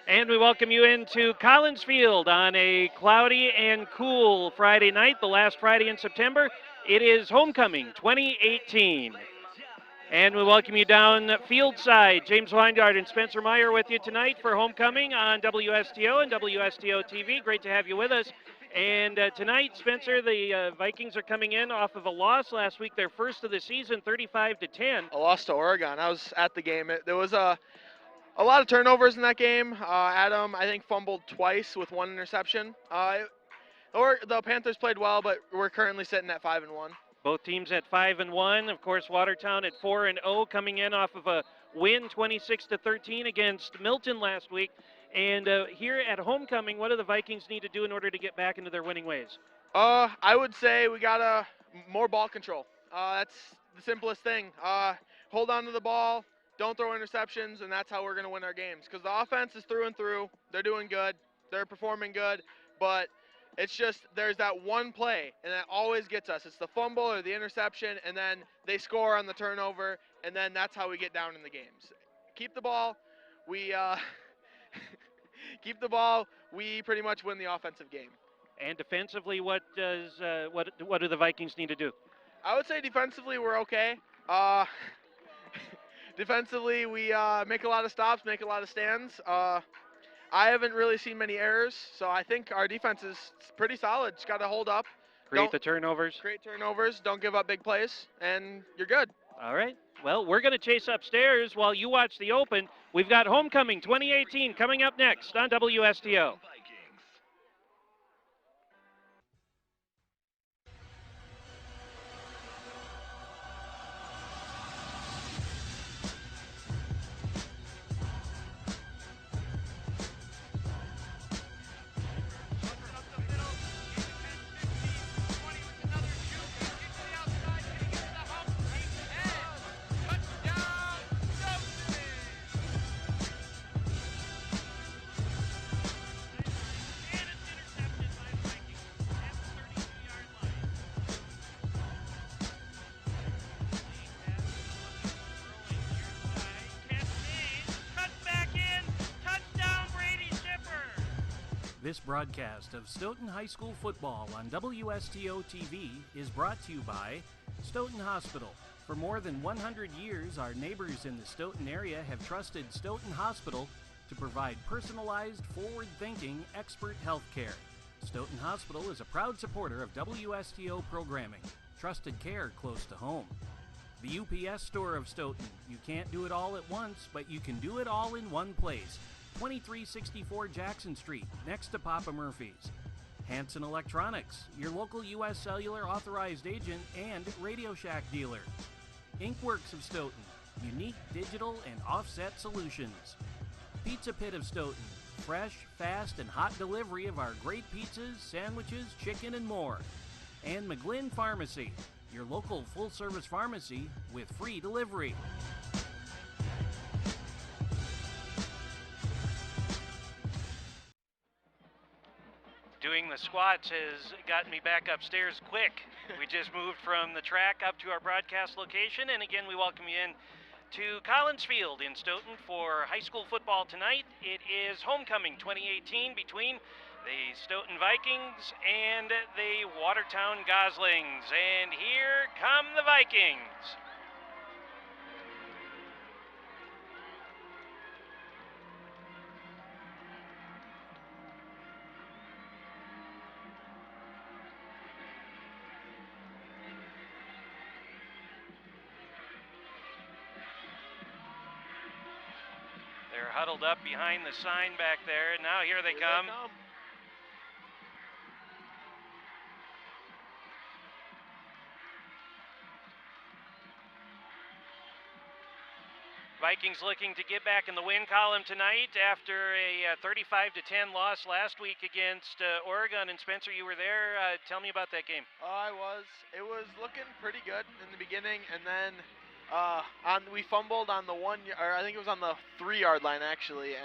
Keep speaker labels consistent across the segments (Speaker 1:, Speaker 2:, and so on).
Speaker 1: And we welcome you into Collins Field on a cloudy and cool Friday night, the last Friday in September. It is Homecoming 2018. And we welcome you down field side. James Weingart and Spencer Meyer with you tonight for Homecoming on WSTO and WSTO TV. Great to have you with us. And tonight, Spencer, the Vikings are coming in off of a loss last week, their first of the season, 35-10.
Speaker 2: A loss to Oregon. I was at the game. There was a lot of turnovers in that game. Adam, I think, fumbled twice with one interception. Or the Panthers played well, but we're currently sitting at 5-1.
Speaker 1: Both teams at 5-1. Of course, Watertown at 4-0, coming in off of a win, 26-13 against Milton last week. And here at Homecoming, what do the Vikings need to do in order to get back into their winning ways?
Speaker 2: I would say we got more ball control. That's the simplest thing. Hold on to the ball, don't throw interceptions, and that's how we're going to win our games. Because the offense is through and through. They're doing good. They're performing good. But it's just there's that one play, and that always gets us. It's the fumble or the interception, and then they score on the turnover, and then that's how we get down in the games. Keep the ball. We keep the ball. We pretty much win the offensive game.
Speaker 1: And defensively, what do the Vikings need to do?
Speaker 2: I would say defensively we're okay. Defensively, we make a lot of stops, make a lot of stands. I haven't really seen many errors, so I think our defense is pretty solid. Just got to hold up.
Speaker 1: Create the turnovers.
Speaker 2: Create turnovers. Don't give up big plays, and you're good.
Speaker 1: All right. Well, we're going to chase upstairs while you watch the Open. We've got Homecoming 2018 coming up next on WSTO. This broadcast of Stoughton High School football on WSTO TV is brought to you by Stoughton Hospital. For more than 100 years, our neighbors in the Stoughton area have trusted Stoughton Hospital to provide personalized, forward-thinking, expert health care. Stoughton Hospital is a proud supporter of WSTO programming. Trusted care close to home. The UPS store of Stoughton. You can't do it all at once, but you can do it all in one place. 2364 Jackson Street, next to Papa Murphy's. Hanson Electronics, your local U.S. Cellular authorized agent and Radio Shack dealer. Inkworks of Stoughton, unique digital and offset solutions. Pizza Pit of Stoughton, fresh, fast, and hot delivery of our great pizzas, sandwiches, chicken, and more. And McGlynn Pharmacy, your local full-service pharmacy with free delivery. Doing the squats has gotten me back upstairs quick. We just moved from the track up to our broadcast location, and again, we welcome you in to Collins Field in Stoughton for high school football tonight. It is Homecoming 2018 between the Stoughton Vikings and the Watertown Goslings, and here come the Vikings. They're huddled up behind the sign back there, and now here they come. Vikings looking to get back in the win column tonight after a 35-10 loss last week against Oregon. And Spencer, you were there. Tell me about that game.
Speaker 2: I was. It was looking pretty good in the beginning, and then we fumbled on the or I think it was on the 3-yard line actually.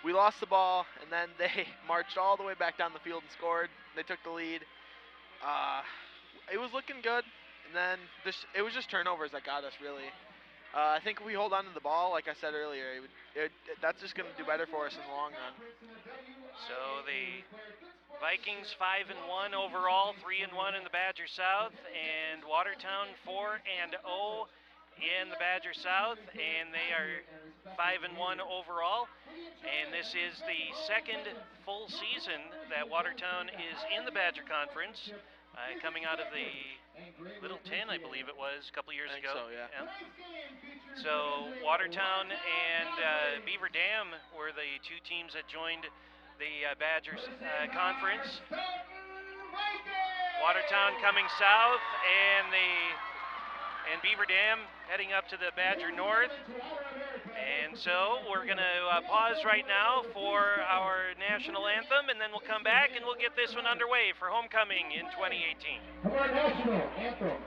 Speaker 2: We lost the ball, and then they marched all the way back down the field and scored. They took the lead. It was looking good, and then it was just turnovers that got us really. I think if we hold on to the ball, like I said earlier, that's just going to do better for us in the long run.
Speaker 1: So the Vikings 5-1 overall, 3-1 in the Badger South, and Watertown 4-0 in the Badger South, and they are 5-1 overall. And this is the second full season that Watertown is in the Badger Conference, coming out of the Little 10, I believe it was, a couple years ago.
Speaker 2: So, yeah.
Speaker 1: So Watertown and Beaver Dam were the two teams that joined the Badgers Conference. Watertown coming south, and Beaver Dam heading up to the Badger North. And so we're going to pause right now for our national anthem, and then we'll come back and we'll get this one underway for homecoming in 2018.
Speaker 3: Our national anthem.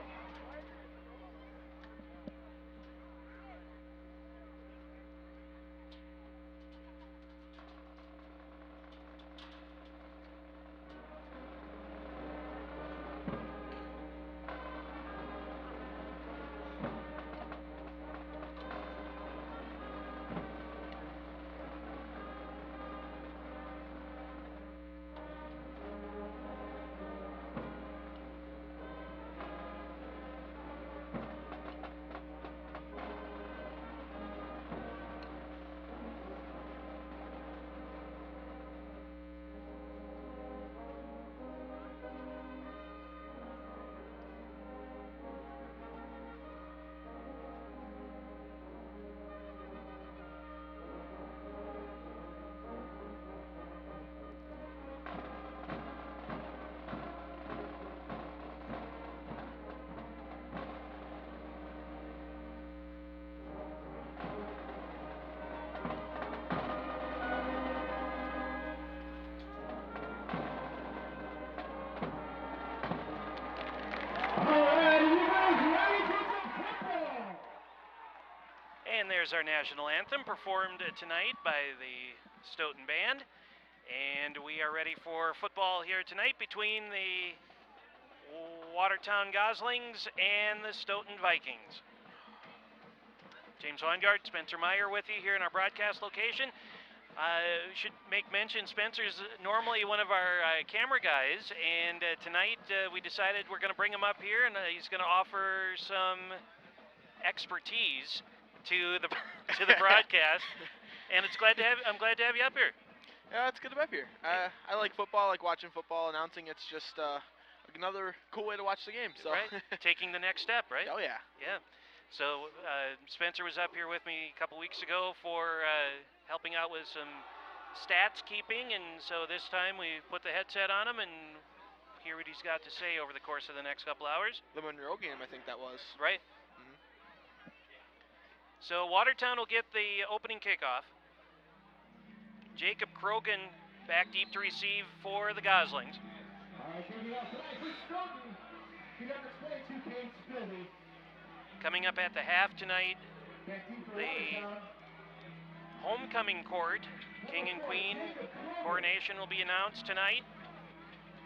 Speaker 1: And there's our national anthem performed tonight by the Stoughton Band. And we are ready for football here tonight between the Watertown Goslings and the Stoughton Vikings. James Weingart, Spencer Meyer with you here in our broadcast location. Should make mention, Spencer's normally one of our camera guys, and tonight we decided we're going to bring him up here, and he's going to offer some expertise to the broadcast. And I'm glad to have you up here.
Speaker 2: Yeah, it's good to be up here. I like football, I like watching football. Announcing, it's just another cool way to watch the game. So.
Speaker 1: Right, taking the next step, right?
Speaker 2: Oh yeah.
Speaker 1: Yeah. So Spencer was up here with me a couple weeks ago for helping out with some stats keeping, and so this time we put the headset on him and hear what he's got to say over the course of the next couple hours.
Speaker 2: The Monroe game, I think that was.
Speaker 1: Right. Mm-hmm. So Watertown will get the opening kickoff. Jacob Krogan back deep to receive for the Goslings. Coming up at the half tonight, the homecoming court, King and Queen coronation, will be announced tonight,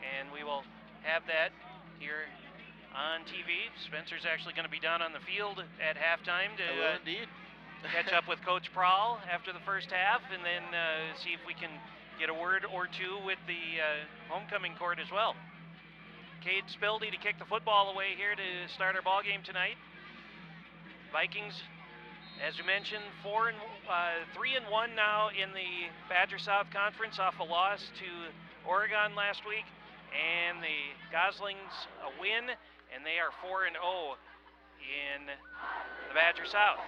Speaker 1: and we will have that here on TV. Spencer's actually going to be down on the field at halftime to catch up with Coach Prowl after the first half, and then see if we can get a word or two with the homecoming court as well. Cade Spildy to kick the football away here to start our ball game tonight. Vikings, as we mentioned, 3-1 now in the Badger South Conference off a loss to Oregon last week, and the Goslings a win, and they are 4-0 in the Badger South.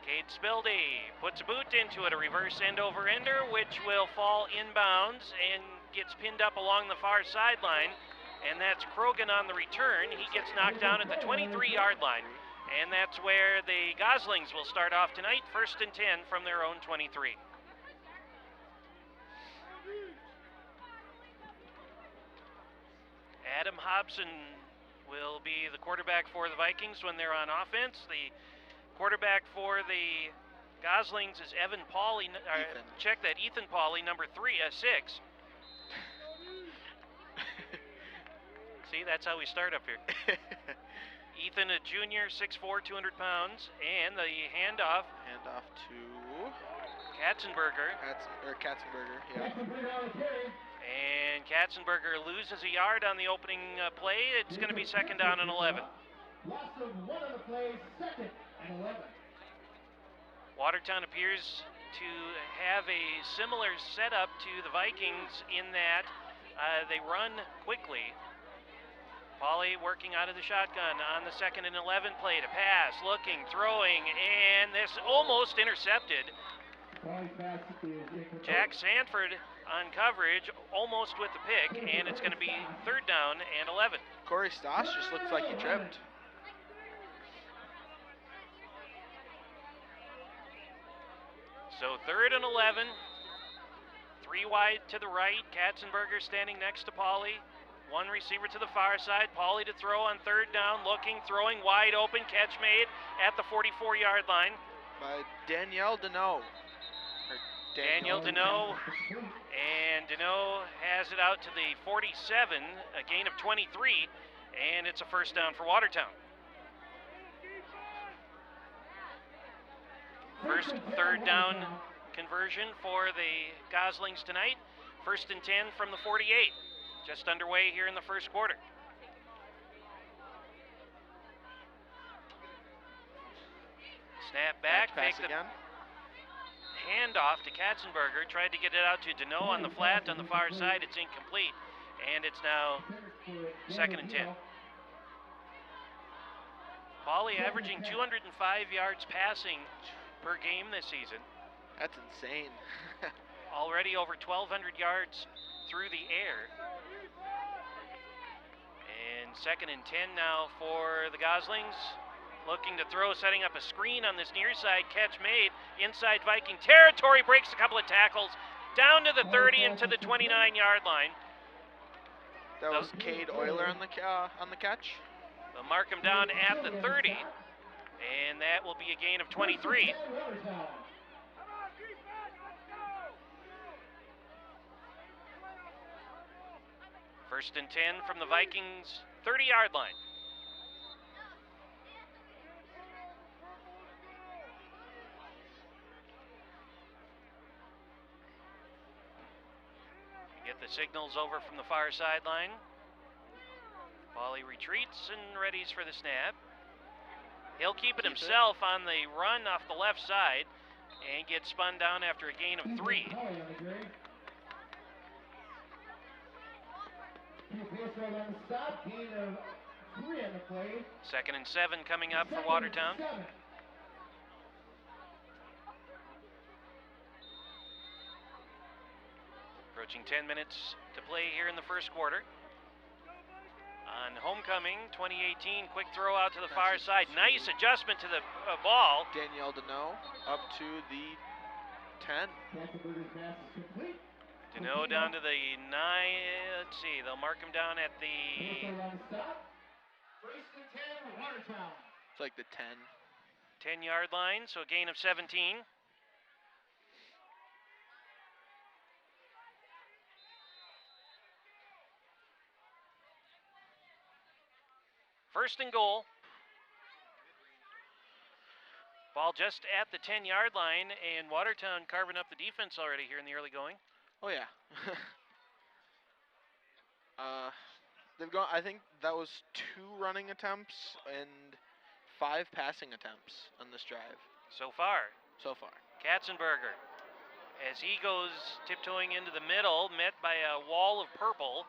Speaker 1: Cade Spildy puts a boot into it, a reverse end-over-ender, which will fall inbounds and gets pinned up along the far sideline. And that's Krogan on the return. He gets knocked down at the 23-yard line. And that's where the Goslings will start off tonight, 1st and 10 from their own 23. Adam Hobson will be the quarterback for the Vikings when they're on offense. The quarterback for the Goslings is Evan Pauley. Check that, Ethan Pauley, number 6. See, that's how we start up here. Ethan, a junior, 6'4", 200 pounds, and the handoff.
Speaker 2: Handoff to
Speaker 1: Katzenberger.
Speaker 2: Katzenberger, yeah.
Speaker 1: And Katzenberger loses a yard on the opening play. It's going to be 2nd down and 11.
Speaker 3: Loss of 1 on the play, 2nd and 11.
Speaker 1: Watertown appears to have a similar setup to the Vikings in that they run quickly. Pauly working out of the shotgun on the 2nd and 11 play to pass, looking, throwing, and this almost intercepted. Jack Sanford on coverage, almost with the pick, and it's going to be 3rd down and 11.
Speaker 2: Corey Stoss just looks like he tripped.
Speaker 1: So 3rd and 11, 3 wide to the right, Katzenberger standing next to Pauly. 1 receiver to the far side, Pauly to throw on 3rd down, looking, throwing, wide open, catch made at the 44-yard line.
Speaker 2: By Danielle Deneau.
Speaker 1: Daniel Deneau, and Deneau has it out to the 47, a gain of 23, and it's a 1st down for Watertown. First 3rd down conversion for the Goslings tonight. 1st and 10 from the 48. Just underway here in the 1st quarter. Snap back,
Speaker 2: pass
Speaker 1: take the
Speaker 2: again.
Speaker 1: handoff to Katzenberger. Tried to get it out to Deneau on the flat on the far side. It's incomplete, and it's now 2nd and 10. Pauly averaging 205 yards passing per game this season.
Speaker 2: That's insane.
Speaker 1: Already over 1,200 yards through the air. And 2nd and 10 now for the Goslings. Looking to throw, setting up a screen on this near side. Catch made inside Viking territory. Breaks a couple of tackles. Down to the 30 and to the 29-yard line.
Speaker 2: That was Cade Euler on the catch.
Speaker 1: They'll mark him down at the 30. And that will be a gain of 23. First and 10 from the Vikings 30-yard line. Get the signals over from the far sideline. Pauly retreats and readies for the snap. He'll keep it himself on the run off the left side and get spun down after a gain of 3. Second and 7 coming up for Watertown. Approaching 10 minutes to play here in the 1st quarter. On Homecoming 2018, quick throw out to the far side. Nice adjustment to the ball.
Speaker 2: Danielle Deneau up to the 10.
Speaker 1: Deneau down to the 9. Let's see, they'll mark him down at the...
Speaker 2: It's like the 10.
Speaker 1: 10-yard line, so a gain of 17. First and goal. Ball just at the 10-yard line, and Watertown carving up the defense already here in the early going.
Speaker 2: Oh yeah. They've gone. I think that was 2 running attempts and 5 passing attempts on this drive
Speaker 1: So far. Katzenberger, as he goes tiptoeing into the middle, met by a wall of purple,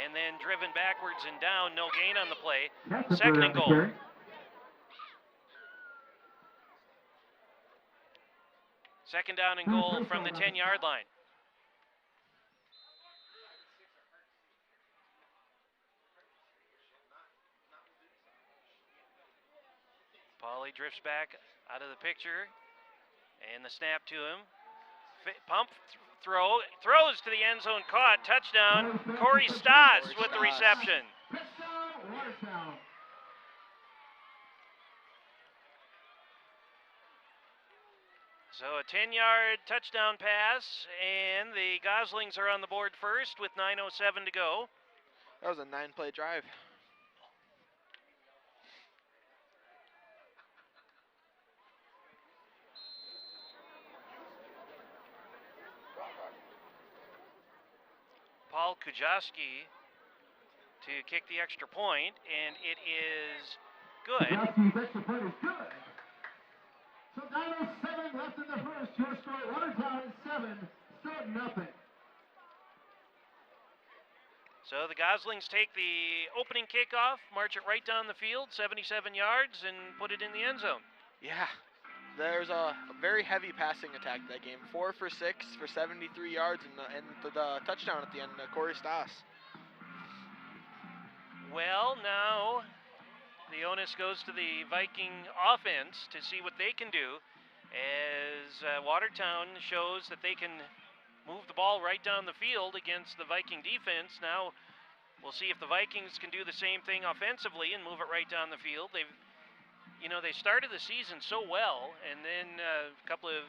Speaker 1: and then driven backwards and down. No gain on the play. 2nd and goal. Second down and goal from the 10-yard line. Pauly drifts back out of the picture, and the snap to him. Pump, throws to the end zone, caught, touchdown. Corey Stoss with the reception. So a 10-yard touchdown pass, and the Goslings are on the board first with 9:07 to go.
Speaker 2: That was a 9-play drive.
Speaker 1: Paul Kujoski to kick the extra point, and it is good.
Speaker 3: Kujoski's extra point is good. So 9:07 left in the first. Your score, Watertown 7, Stoughton nothing.
Speaker 1: So the Goslings take the opening kickoff, march it right down the field, 77 yards, and put it in the end zone.
Speaker 2: Yeah, there's a very heavy passing attack that game. 4 for 6 for 73 yards and the touchdown at the end, Corey Stoss.
Speaker 1: Well, now the onus goes to the Viking offense to see what they can do, as Watertown shows that they can move the ball right down the field against the Viking defense. Now we'll see if the Vikings can do the same thing offensively and move it right down the field. They started the season so well, and then a couple of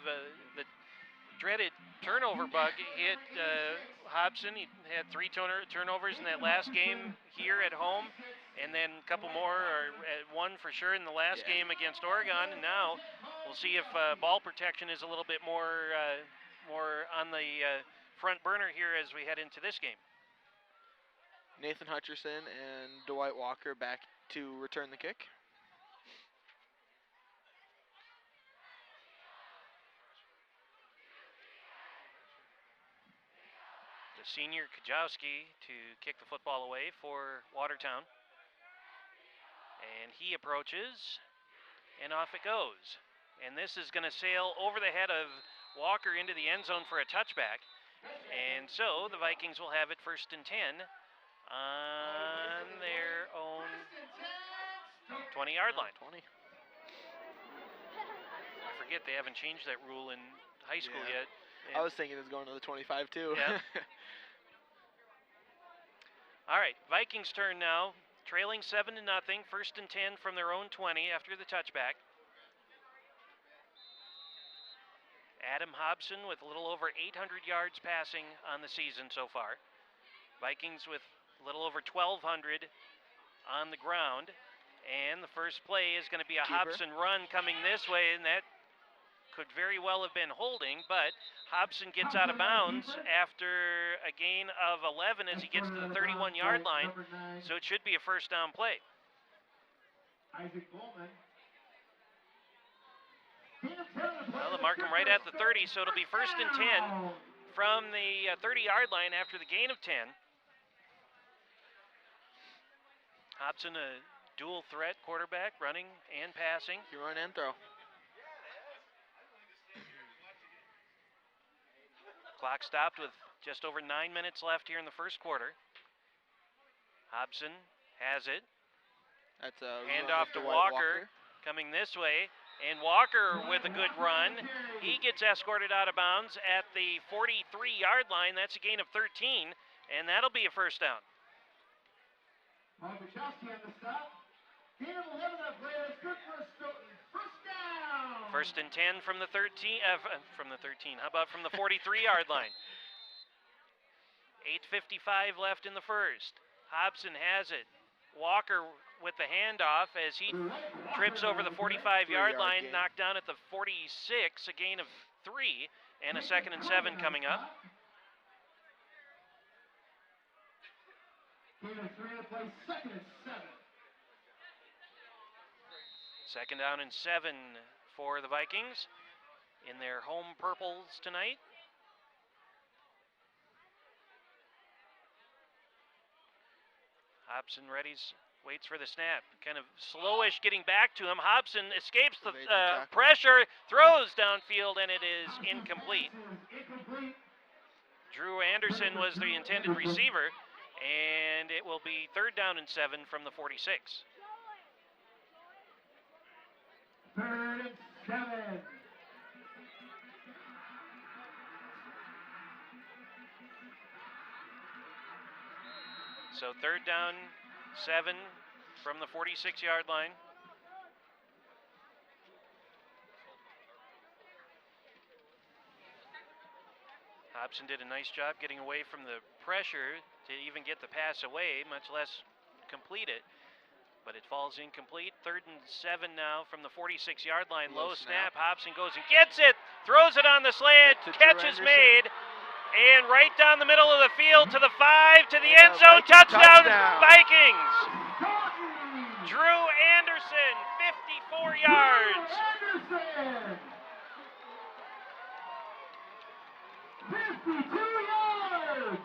Speaker 1: the dreaded turnover bug hit Hobson. He had 3 turnovers in that last game here at home, and then a couple more, or one for sure in the last game against Oregon. And now we'll see if ball protection is a little bit more on the front burner here as we head into this game.
Speaker 2: Nathan Hutcherson and Dwight Walker back to return the kick.
Speaker 1: The senior Kajowski to kick the football away for Watertown. And he approaches, and off it goes. And this is going to sail over the head of Walker into the end zone for a touchback. And so the Vikings will have it 1st and 10 on their own 20-yard line.
Speaker 2: 20.
Speaker 1: I forget they haven't changed that rule in high school yet.
Speaker 2: I was thinking it was going to the 25 too.
Speaker 1: Yeah. All right, Vikings turn now, trailing 7-0, 1st and 10 from their own 20 after the touchback. Adam Hobson with a little over 800 yards passing on the season so far. Vikings with a little over 1,200 on the ground. And the first play is going to be a Hobson run coming this way, and that could very well have been holding, but Hobson gets out of bounds after a gain of 11 as he gets to the 31-yard line, so it should be a 1st down play.
Speaker 3: Isaac Bowman.
Speaker 1: Well, they'll mark him right at the 30, so it'll be 1st and 10 from the 30-yard line after the gain of 10. Hobson, a dual threat quarterback, running and passing.
Speaker 2: You run and throw.
Speaker 1: Clock stopped with just over 9 minutes left here in the first quarter. Hobson has it.
Speaker 2: That's a
Speaker 1: handoff to Walker, coming this way. And Walker with a good run. He gets escorted out of bounds at the 43-yard line. That's a gain of 13, and that'll be a 1st down.
Speaker 3: Kujoski on the stop. Gain of 11 up there. It's good for Stoughton. 1st down.
Speaker 1: 1st and 10 from the 13. How about from the 43-yard line? 8:55 left in the first. Hobson has it. Walker with the handoff as he trips over the 45-yard line, knocked down at the 46, a gain of 3, and a 2nd and 7 coming up.
Speaker 3: Gain of 3 to play, 2nd and 7.
Speaker 1: 2nd down and 7 for the Vikings in their home purples tonight. Hobson waits for the snap. Kind of slowish getting back to him. Hobson escapes the pressure, throws downfield, and it is incomplete. Drew Anderson was the intended receiver, and it will be 3rd down and 7 from the 46.
Speaker 3: 3rd and 7.
Speaker 1: So 3rd down, 7 from the 46-yard line. Hobson did a nice job getting away from the pressure to even get the pass away, much less complete it. But it falls incomplete. 3rd and 7 now from the 46-yard line. Low snap. Hobson goes and gets it. Throws it on the slant. Catch is made. And right down the middle of the field to the 5, to the end zone. Touchdown, Vikings. Drew Anderson, 54 yards.
Speaker 3: 52 yards.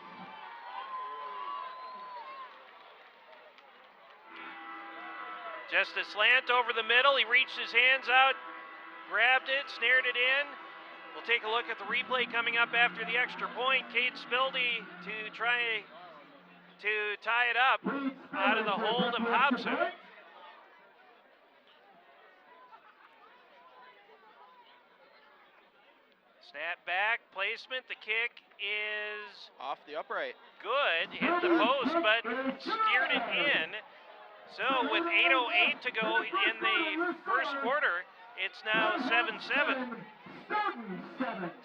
Speaker 1: Just a slant over the middle. He reached his hands out, grabbed it, snared it in. We'll take a look at the replay coming up after the extra point. Cade Spildy to try to tie it up out of the hold of Hobson. Snap back, placement. The kick is
Speaker 2: off the upright.
Speaker 1: Good. Hit the post, but steered it in. So with 8:08 to go in the first quarter, it's now 7-7.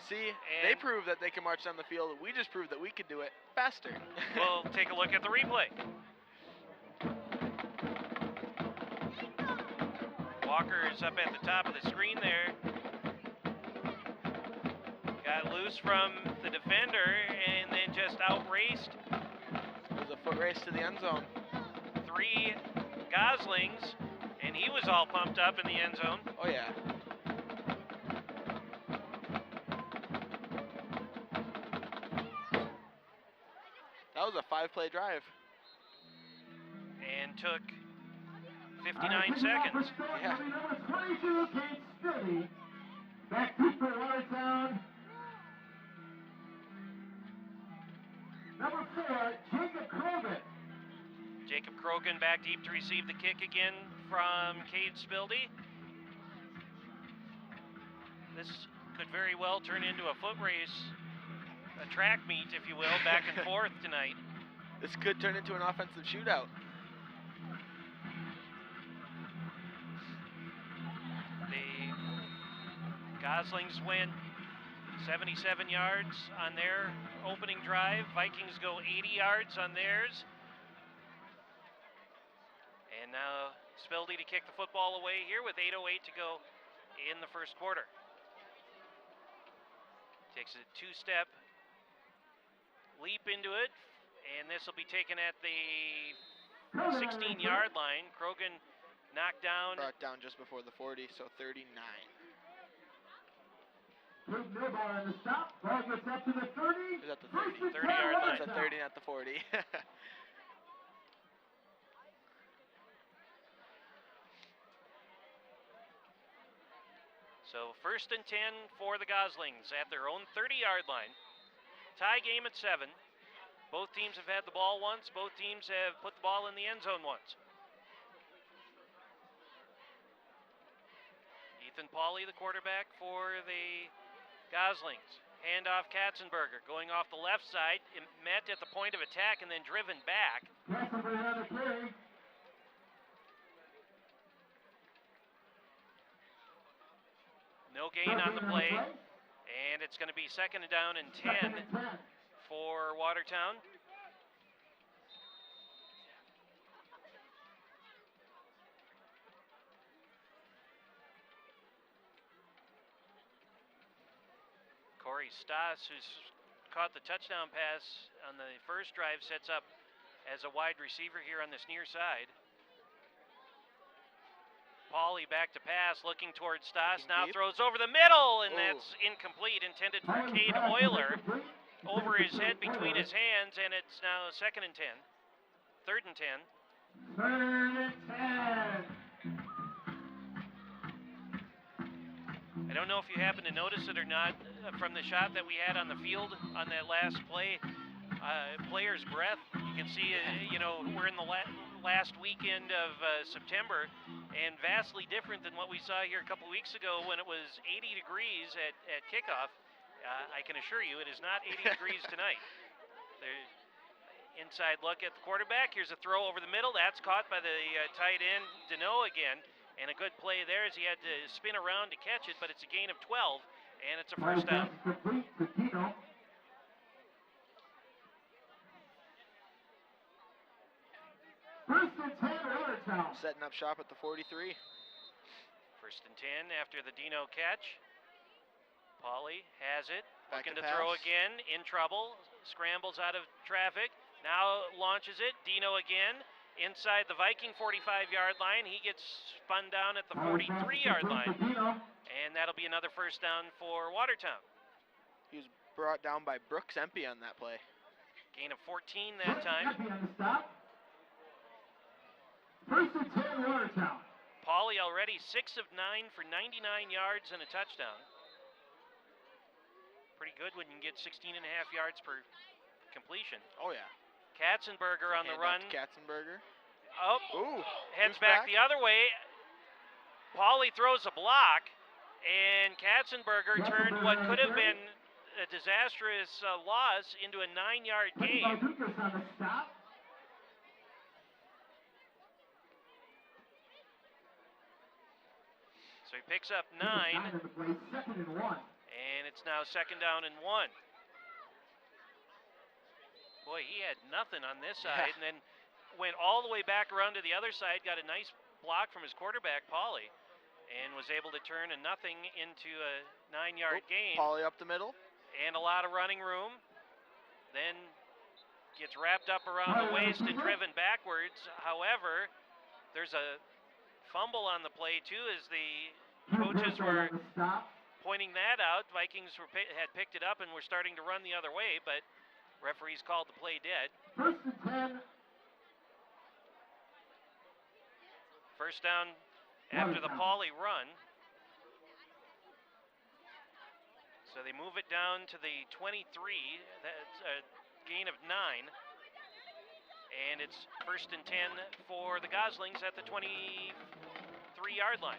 Speaker 2: See, they proved that they can march down the field. We just proved that we could do it faster.
Speaker 1: We'll take a look at the replay. Walker is up at the top of the screen there. Got loose from the defender and then just outraced.
Speaker 2: It was a foot race to the end zone.
Speaker 1: 3 Goslings, and he was all pumped up in the end zone.
Speaker 2: Oh, yeah. That was a 5-play drive.
Speaker 1: And took 59 seconds.
Speaker 3: Yeah. Number 22, Cade Spildy. Back deep for Watertown. Number 4, Jacob Krogan.
Speaker 1: Jacob Krogan back deep to receive the kick again from Cade Spildy. This could very well turn into a foot race, a track meet, if you will, back and forth tonight.
Speaker 2: This could turn into an offensive shootout.
Speaker 1: The Goslings went 77 yards on their opening drive. Vikings go 80 yards on theirs. And now Spildy to kick the football away here with 8:08 to go in the first quarter. Takes a 2-step leap into it, and this will be taken at the 16-yard line. Krogan knocked down.
Speaker 2: Brought down just before the 40, so 39.
Speaker 3: Big no ball in the stop. Ball gets up to the 30.
Speaker 2: Is that the 30?
Speaker 1: 30-yard line.
Speaker 2: It's a 30, not the 40.
Speaker 1: So 1st and 10 for the Goslings at their own 30-yard line. Tie game at 7. Both teams have had the ball once. Both teams have put the ball in the end zone once. Ethan Pauley, the quarterback for the Goslings. Handoff Katzenberger going off the left side. Met at the point of attack and then driven back.
Speaker 3: Katzenberger on the play.
Speaker 1: No gain on the play, and it's going to be 2nd down and 10 for Watertown. Corey Stas, who's caught the touchdown pass on the first drive, sets up as a wide receiver here on this near side. Pauley back to pass, looking towards Stas, now throws over the middle, and that's incomplete, intended for Cade Euler. Over his head, between his hands, and it's now 2nd and 10. 3rd and 10.
Speaker 3: 3rd and 10.
Speaker 1: I don't know if you happen to notice it or not from the shot that we had on the field on that last play. Player's breath, you can see, we're in the last weekend of September, and vastly different than what we saw here a couple weeks ago when it was 80 degrees at kickoff. I can assure you it is not 80 degrees tonight. Inside look at the quarterback. Here's a throw over the middle. That's caught by the tight end, Deneau again. And a good play there as he had to spin around to catch it, but it's a gain of 12, and it's a first down.
Speaker 2: Setting up shop at the 43.
Speaker 1: First and 10 after the Dino catch. Pauly has it,
Speaker 2: Back
Speaker 1: looking
Speaker 2: to
Speaker 1: to throw
Speaker 2: pass.
Speaker 1: again, in trouble, scrambles out of traffic, now launches it, Dino again, inside the Viking 45-yard line. He gets spun down at the 43-yard line, and that'll be another first down for Watertown.
Speaker 2: He was brought down by Brooks Empey on that play.
Speaker 1: Gain of 14 that time.
Speaker 3: First and 10, Watertown.
Speaker 1: Pauly already 6 of 9 for 99 yards and a touchdown. Pretty good when you can get 16 and a half yards per completion.
Speaker 2: Oh, yeah.
Speaker 1: Katzenberger on the run.
Speaker 2: Katzenberger.
Speaker 1: Oh,
Speaker 2: Ooh,
Speaker 1: heads back the other way. Pauly throws a block, and Katzenberger turned what could have been a disastrous loss into a 9-yard gain. So he picks up 9, and it's now second down and 1. Boy, he had nothing on this side, and then went all the way back around to the other side, got a nice block from his quarterback, Pauly, and was able to turn a nothing into a 9-yard gain.
Speaker 2: Pauly up the middle.
Speaker 1: And a lot of running room. Then gets wrapped up around the waist and driven backwards. However, there's a fumble on the play, too, as the coaches were pointing that out. Vikings had picked it up and were starting to run the other way, but referees called the play dead.
Speaker 3: First and 10.
Speaker 1: First down after the Pauly run. So they move it down to the 23. That's a gain of 9. And it's first and 10 for the Goslings at the 23-yard line.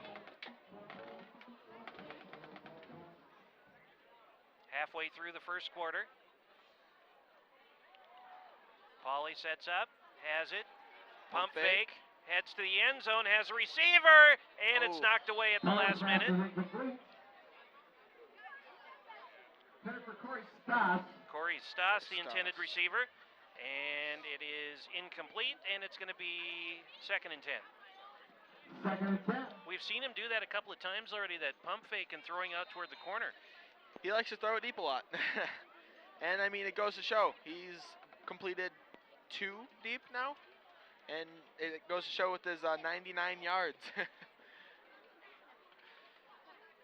Speaker 1: Halfway through the first quarter. Pauly sets up, has it, pump fake, heads to the end zone, has a receiver, and it's knocked away at the last minute. Corey Stoss, the intended receiver, and it is incomplete, and it's going to be second and 10.
Speaker 3: Second and 10.
Speaker 1: We've seen him do that a couple of times already, that pump fake and throwing out toward the corner.
Speaker 2: He likes to throw it deep a lot. And, I mean, it goes to show. He's completed 2 deep now, and it goes to show with his 99 yards.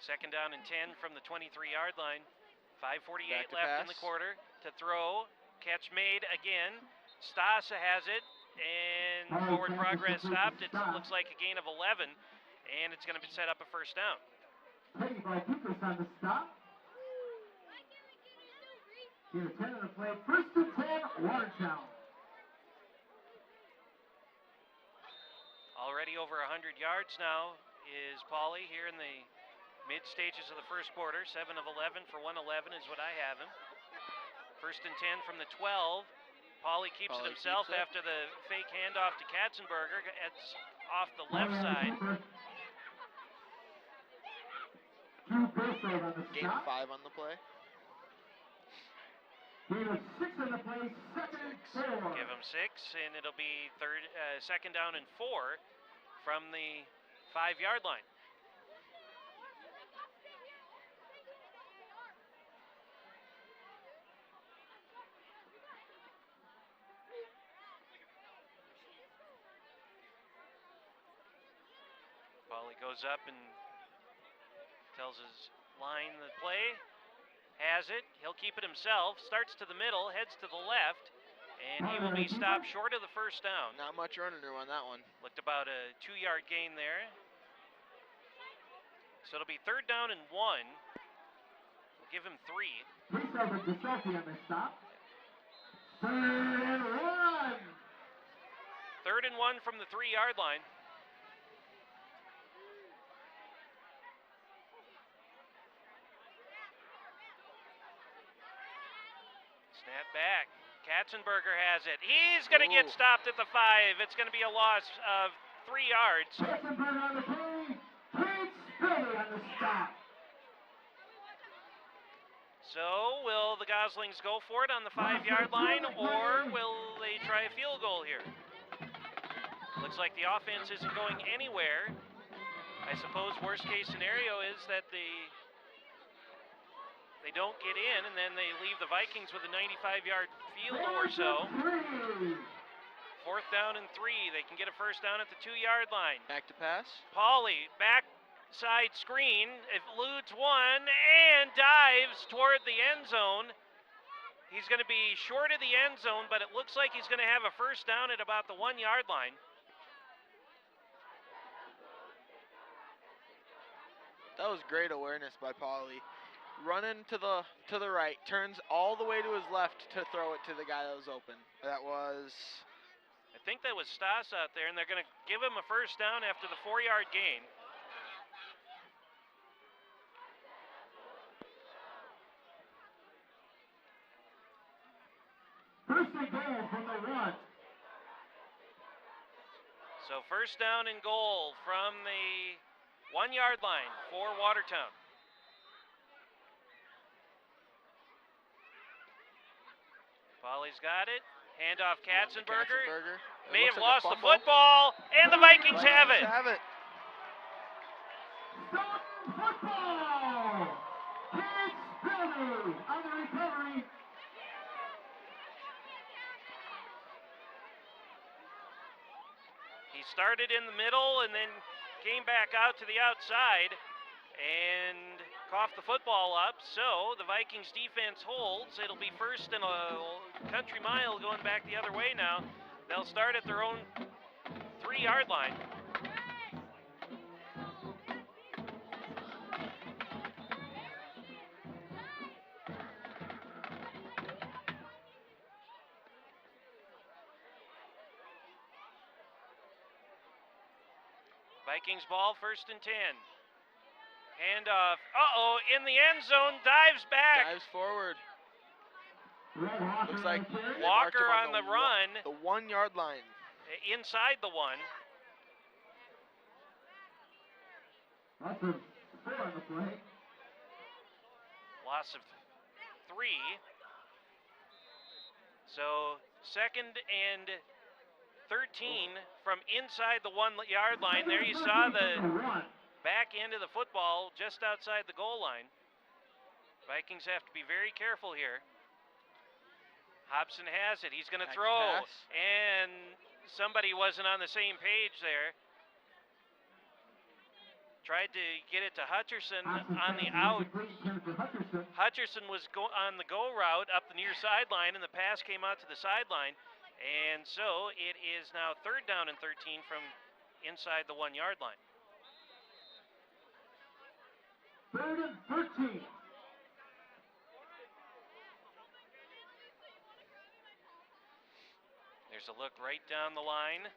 Speaker 1: Second down and 10 from the 23-yard line. 5:48 left in the quarter to throw. Catch made again. Stasa has it, and forward progress stopped. It looks like a gain of 11, and it's going to set up a first down.
Speaker 3: Taken by Lucas on the stop. Here's 10 on the play. First and 10, Watertown.
Speaker 1: Already over 100 yards now is Pauly here in the mid stages of the first quarter. 7 of 11 for 111 is what I have him. First and 10 from the 12. Pauly keeps it himself after the fake handoff to Katzenberger. It's off the left side.
Speaker 2: Gain of 5 on the play.
Speaker 3: Gain of 6 on the play. Second and 4.
Speaker 1: Give him 6, and it'll be second down and 4 from the 5-yard line. Pauly goes up and tells his line the play. Has it. He'll keep it himself. Starts to the middle, heads to the left, and he will be stopped short of the first down.
Speaker 2: Not much running room on that one.
Speaker 1: Looked about a 2-yard gain there. So it'll be third down and 1. We'll give him 3. Third and 1 from the 3-yard line. Snap back. Katzenberger has it. He's going to get stopped at the 5. It's going to be a loss of 3 yards.
Speaker 3: Katzenberger on the play. Prince Billy on the stop.
Speaker 1: So will the Goslings go for it on the 5-yard line, or will they try a field goal here? Looks like the offense isn't going anywhere. I suppose worst case scenario is that they don't get in, and then they leave the Vikings with a 95-yard field or so. 4th down and 3. They can get a first down at the 2-yard line.
Speaker 2: Back to pass.
Speaker 1: Pauly, backside screen, eludes one and dives toward the end zone. He's going to be short of the end zone, but it looks like he's going to have a first down at about the 1-yard line.
Speaker 2: That was great awareness by Pauly. Running to the right, turns all the way to his left to throw it to the guy that was open. That was...
Speaker 1: I think that was Stas out there, and they're going to give him a first down after the 4-yard gain.
Speaker 3: First and goal from the 1.
Speaker 1: So first down and goal from the 1-yard line for Watertown. Pauly's got it. Handoff Katzenberger. May have lost the football, and the Vikings have it.
Speaker 3: Stoughton football! Kids Building on the recovery.
Speaker 1: He started in the middle and then came back out to the outside and coughed the football up. So the Vikings defense holds. It'll be first and a country mile going back the other way now. They'll start at their own 3-yard line. Vikings ball, 1st and 10. Handoff. In the end zone, dives back.
Speaker 2: Dives forward.
Speaker 3: Looks
Speaker 2: Looks like
Speaker 1: Walker on the run.
Speaker 2: The 1-yard line.
Speaker 1: Inside the 1.
Speaker 3: That's a 4 on the play.
Speaker 1: Loss of 3. So 2nd and 13 from inside the 1-yard line. There you saw the back end of the football just outside the goal line. Vikings have to be very careful here. Hobson has it. He's going to throw, and somebody wasn't on the same page there. Tried to get it to Hutcherson on the out. Hutcherson was on the go route up the near sideline, and the pass came out to the sideline. And so it is now 3rd down and 13 from inside the 1-yard line.
Speaker 3: 3rd and 13.
Speaker 1: There's a look right down the line.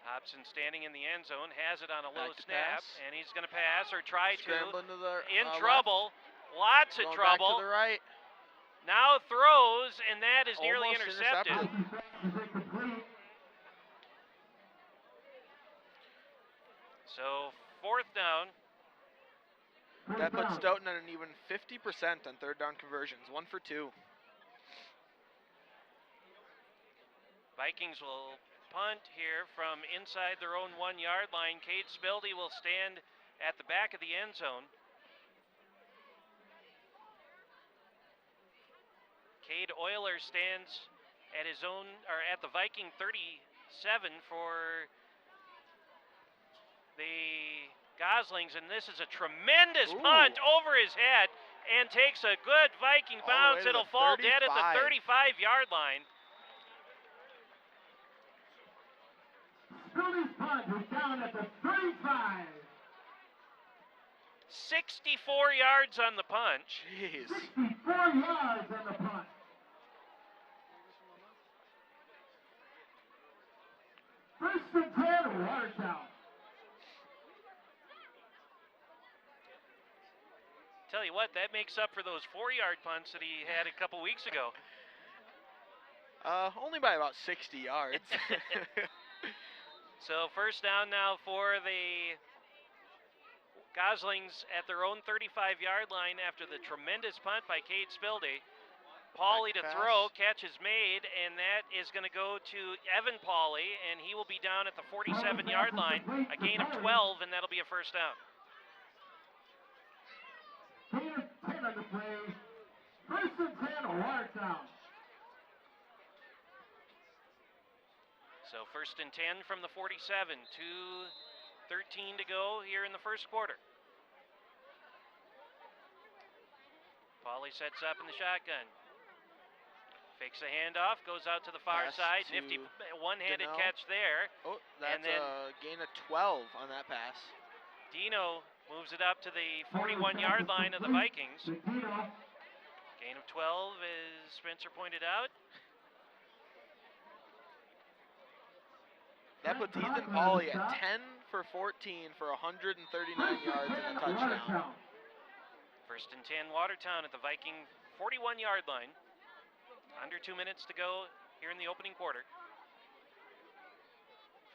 Speaker 1: Hobson standing in the end zone, has it on a low snap, and he's going to pass or try to. In trouble, lots of trouble.
Speaker 2: Back to the right.
Speaker 1: Now throws, and that is nearly intercepted. So 4th down.
Speaker 2: That puts Stoughton at an even 50% on 3rd down conversions, 1 for 2.
Speaker 1: Vikings will punt here from inside their own 1-yard line. Cade Spildy will stand at the back of the end zone. Cade Euler stands at his own, or at the Viking 37 for the Goslings, and this is a tremendous punt over his head and takes a good Viking bounce. It'll fall dead at the 35-yard line.
Speaker 3: Spildy's punt is down at the 35.
Speaker 1: 64 yards on the punt.
Speaker 2: Jeez.
Speaker 3: 64 yards on the punt. First and 10, Watertown.
Speaker 1: Tell you what, that makes up for those 4-yard punts that he had a couple weeks ago.
Speaker 2: Only by about 60 yards.
Speaker 1: So 1st down now for the Goslings at their own 35-yard line after the tremendous punt by Cade Spilde. Pauly to throw, catch is made, and that is going to go to Evan Pauly, and he will be down at the 47-yard line, a gain of 12, and that'll be a first down.
Speaker 3: Gain of 10 on the play. First and 10, Watertown.
Speaker 1: So first and 10 from the 47, 2:13 to go here in the first quarter. Pauly sets up in the shotgun. Fakes the handoff, goes out to the far side. Nifty one-handed catch there.
Speaker 2: Oh, that's
Speaker 1: then
Speaker 2: a gain of 12 on that pass.
Speaker 1: Dino moves it up to the 41-yard line of the Vikings. Gain of 12, as Spencer pointed out.
Speaker 2: That puts Ethan Pauly at 10 for 14 for 139 yards and a touchdown.
Speaker 1: First and 10, Watertown at the Viking 41-yard line. Under 2 minutes to go here in the opening quarter.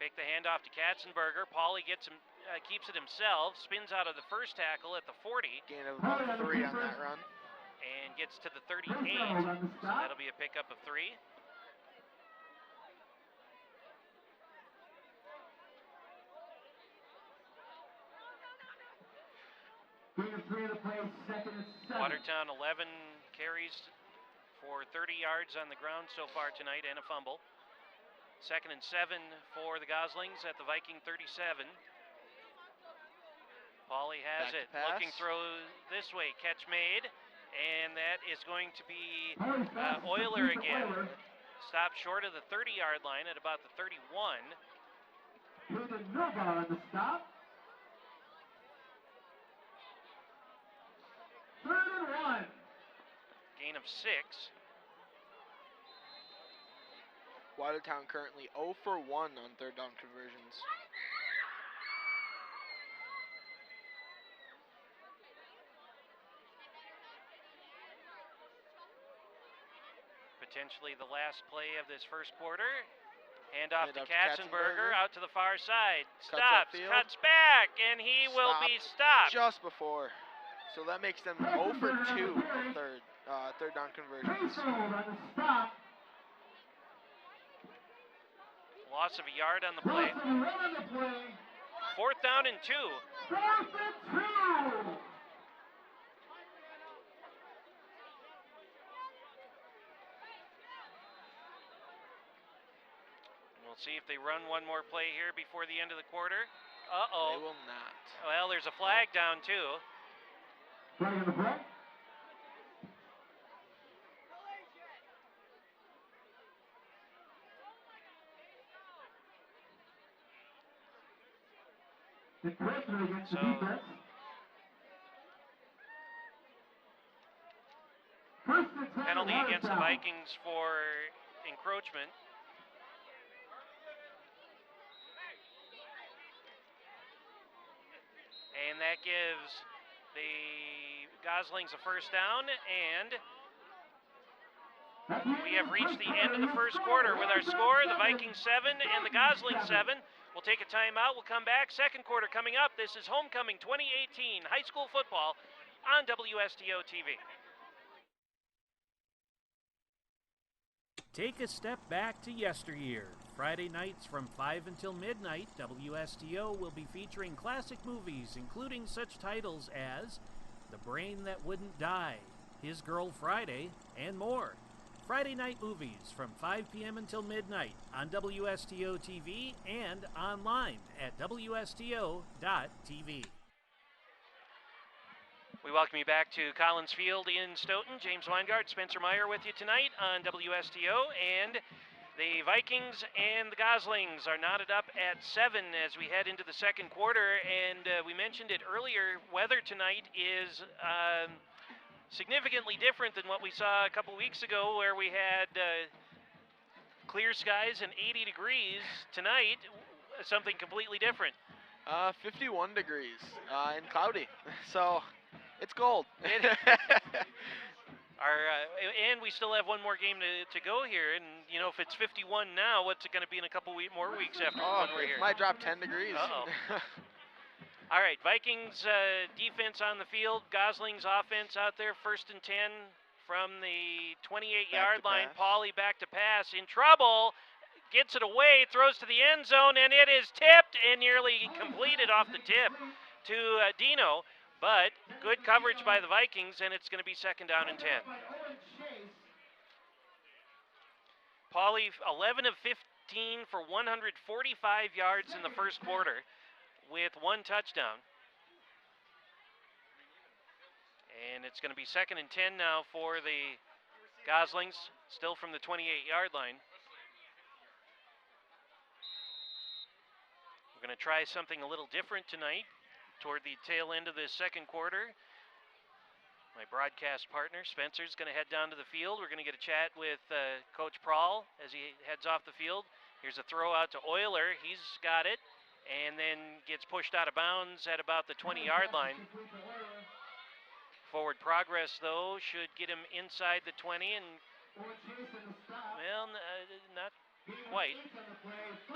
Speaker 1: Fake the handoff to Katzenberger. Pauly gets him, keeps it himself, spins out of the first tackle at the 40.
Speaker 2: Gain of about 3 on that run.
Speaker 1: And gets to the 38, so that'll be a pickup of 3. Watertown 11 carries for 30 yards on the ground so far tonight and a fumble. Second and 7 for the Goslings at the Viking 37. Pauly has it, looking throw this way, catch made, and that is going to be Euler again. Stopped short of the 30-yard line at about the 31.
Speaker 3: On the stop. Third and 1.
Speaker 1: Gain of 6.
Speaker 2: Watertown currently 0 for 1 on third down conversions.
Speaker 1: Potentially the last play of this first quarter. Handoff to Katzenberger, out to the far side. Stops, cuts back, and he will be stopped.
Speaker 2: Just before. So that makes them 0 for 2 on third down conversions.
Speaker 1: Loss of a yard on the play. Fourth down and 2. We'll see if they run one more play here before the end of the quarter. Uh-oh.
Speaker 2: They will not.
Speaker 1: Well, there's a flag down too.
Speaker 3: Flag in the front.
Speaker 1: So, penalty against the Vikings for encroachment. And that gives the Goslings a first down, and we have reached the end of the first quarter with our score, the Vikings 7 and the Goslings 7. We'll take a timeout. We'll come back. Second quarter coming up. This is Homecoming 2018 high school football on WSTO TV.
Speaker 4: Take a step back to yesteryear. Friday nights from 5 until midnight, WSTO will be featuring classic movies, including such titles as The Brain That Wouldn't Die, His Girl Friday, and more. Friday night movies from 5 p.m. until midnight on WSTO TV and online at WSTO.TV.
Speaker 1: We welcome you back to Collins Field in Stoughton. James Weingart, Spencer Meyer with you tonight on WSTO, and the Vikings and the Goslings are knotted up at 7 as we head into the second quarter, and we mentioned it earlier, weather tonight is significantly different than what we saw a couple weeks ago, where we had clear skies and 80 degrees. Tonight, something completely different.
Speaker 2: 51 degrees and cloudy, so it's cold.
Speaker 1: And we still have one more game to go here, and you know, if it's 51 now, what's it going to be in a couple more weeks after when we're here?
Speaker 2: It might drop 10 degrees.
Speaker 1: Uh-oh. All right, Vikings defense on the field. Goslings offense out there, 1st and 10 from the 28-yard line. Pauly back to pass, in trouble. Gets it away, throws to the end zone, and it is tipped and nearly completed off the tip to Dino. But good coverage by the Vikings, and it's going to be 2nd down and 10. Pauly, 11 of 15 for 145 yards in the first quarter with 1 touchdown. And it's going to be 2nd and 10 now for the Goslings, still from the 28-yard line. We're going to try something a little different tonight toward the tail end of this second quarter. My broadcast partner, Spencer's going to head down to the field. We're going to get a chat with Coach Prahl as he heads off the field. Here's a throw out to Euler. He's got it and then gets pushed out of bounds at about the 20-yard line. Forward progress, though, should get him inside the 20 and, well, not quite.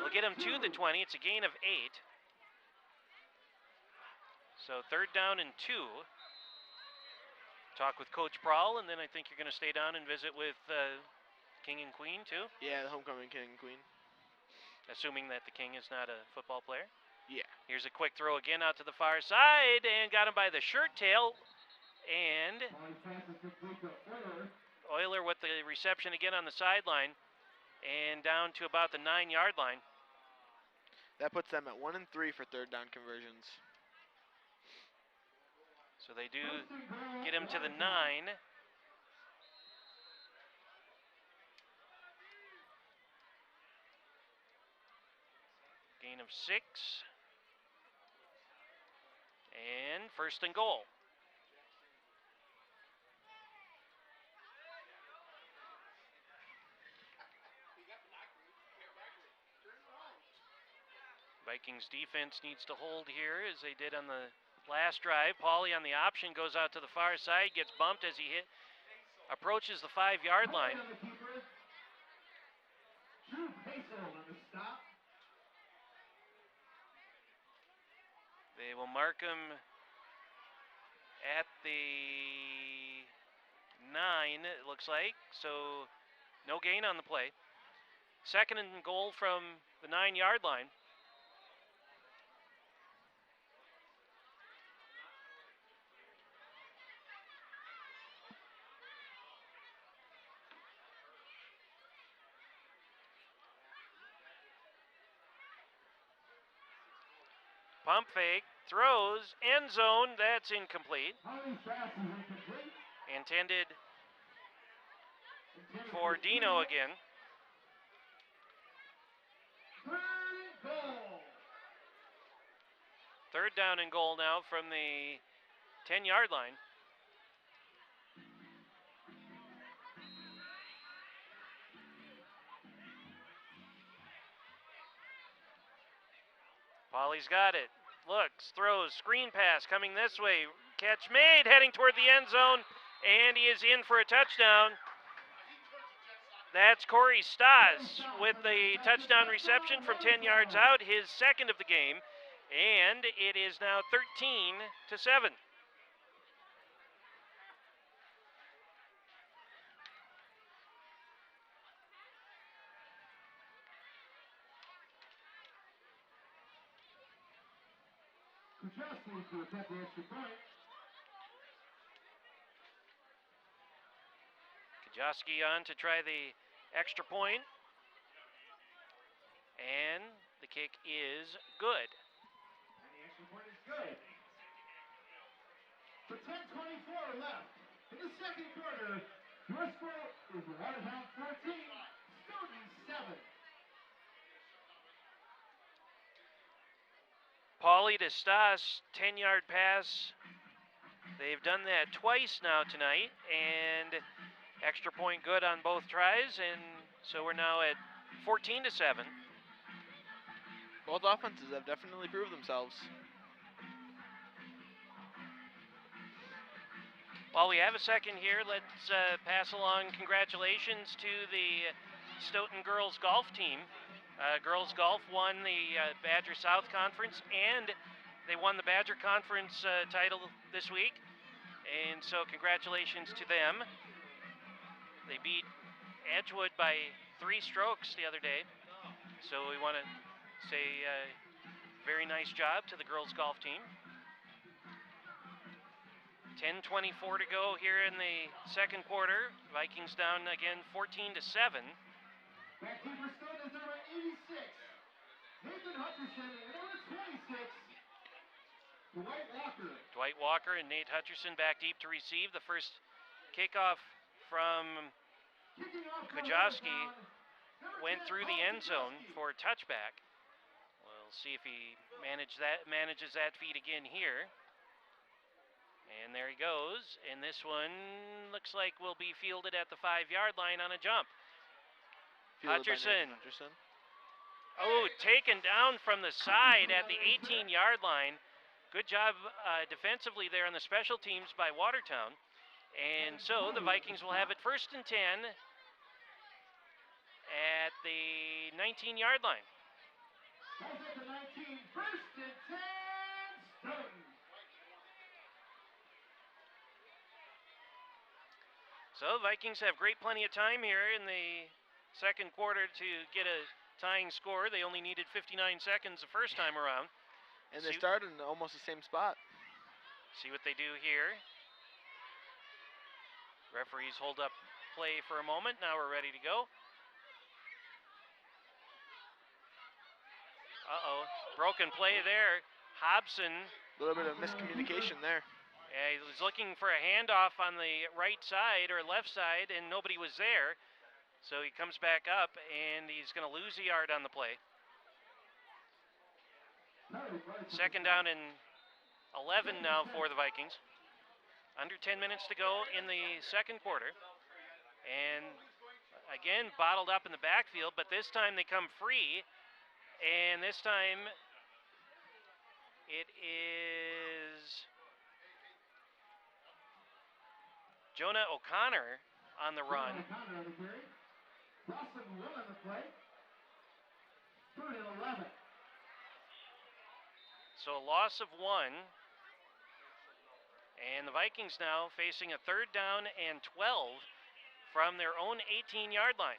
Speaker 1: We'll get him to the 20. It's a gain of 8. So 3rd down and 2. Talk with Coach Prahl, and then I think you're going to stay down and visit with King and Queen, too?
Speaker 2: Yeah, the homecoming King and Queen.
Speaker 1: Assuming that the King is not a football player?
Speaker 2: Yeah.
Speaker 1: Here's a quick throw again out to the far side, and got him by the shirt tail. And Euler with the reception again on the sideline. And down to about the 9-yard line.
Speaker 2: That puts them at 1 and 3 for 3rd down conversions.
Speaker 1: So they do get him to the 9. Gain of 6. And 1st and goal. Vikings defense needs to hold here as they did on the last drive. Pauly on the option goes out to the far side, gets bumped as he approaches the 5-yard line. They will mark him at the 9, it looks like, so no gain on the play. 2nd and goal from the 9-yard line. Pump fake, throws, end zone, that's incomplete. Intended for Dino again. 3rd down and goal now from the 10-yard line. Pauly's got it. Looks, throws, screen pass coming this way. Catch made, heading toward the end zone, and he is in for a touchdown. That's Corey Stas with the touchdown reception from 10 yards out, his 2nd of the game, and it is now 13-7. Kajoski on to try the extra point. And the kick is good.
Speaker 3: And the extra point is good. For 10:24 left in the second quarter, your score is Watertown 14, Stoughton 7.
Speaker 1: Pauly to Stas, 10-yard pass. They've done that twice now tonight, and extra point good on both tries, and so we're now at 14-7.
Speaker 2: Both offenses have definitely proved themselves.
Speaker 1: While we have a second here, let's pass along congratulations to the Stoughton girls golf team. Girls golf won the Badger South Conference and they won the Badger Conference title this week, and so congratulations to them. They beat Edgewood by 3 strokes the other day, so we want to say very nice job to the girls golf team. 10:24 to go here in the second quarter. Vikings down again 14-7.
Speaker 3: Back keeper Stoughton is number 86. Nathan Hutcherson and number 26. Dwight Walker.
Speaker 1: Dwight Walker and Nate Hutcherson back deep to receive. The first kickoff from Kujawski went through the end zone for a touchback. We'll see if he manages that feed again here. And there he goes. And this one looks like will be fielded at the 5-yard line on a jump. Hutcherson. Oh, taken down from the side at the 18-yard line. Good job defensively there on the special teams by Watertown. And so the Vikings will have it 1st and 10 at the 19-yard line.
Speaker 3: That's at the 19, 1st and 10, Stoughton.
Speaker 1: So the Vikings have plenty of time here in the second quarter to get a tying score. They only needed 59 seconds the first time around.
Speaker 2: And they started in almost the same spot.
Speaker 1: See what they do here. Referees hold up play for a moment. Now we're ready to go. Uh-oh, broken play there. Hobson.
Speaker 2: A little bit of miscommunication there.
Speaker 1: Yeah, he was looking for a handoff on the right side or left side, and nobody was there. So he comes back up, and he's going to lose a yard on the play. Second down and 11 now for the Vikings. Under 10 minutes to go in the second quarter. And again, bottled up in the backfield, but this time they come free. And this time it is Jonah O'Connor on the run.
Speaker 3: O'Connor on the carry. Dawson Will on the play. 3rd and 11.
Speaker 1: So a loss of 1. And the Vikings now facing a 3rd down and 12 from their own 18-yard line.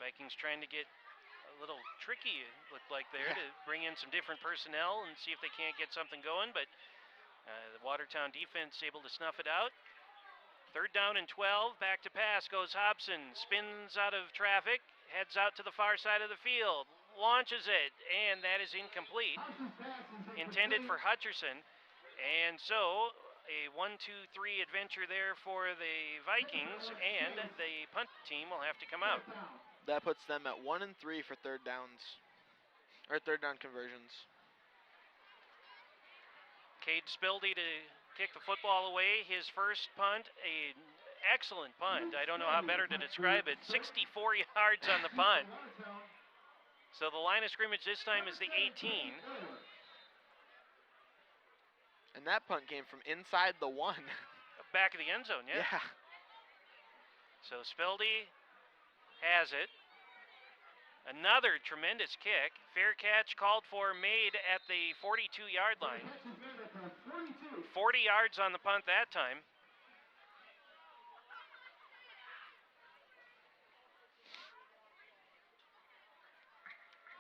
Speaker 1: Vikings trying to get a little tricky, it looked like there, to bring in some different personnel and see if they can't get something going, but the Watertown defense able to snuff it out. 3rd down and 12, back to pass goes Hobson, spins out of traffic, heads out to the far side of the field, launches it, and that is incomplete. Intended for Hutcherson, and so a 1-2-3 adventure there for the Vikings, and the punt team will have to come out.
Speaker 2: That puts them at 1 and 3 for 3rd downs, or 3rd down conversions.
Speaker 1: Cade Spildy to kick the football away. His first punt, an excellent punt. I don't know how better to describe it. 64 yards on the punt. So the line of scrimmage this time is the 18.
Speaker 2: And that punt came from inside the 1.
Speaker 1: Back of the end zone, yeah.
Speaker 2: Yeah.
Speaker 1: So Spildy has it. Another tremendous kick. Fair catch called for, made at the 42-yard line. 40 yards on the punt that time.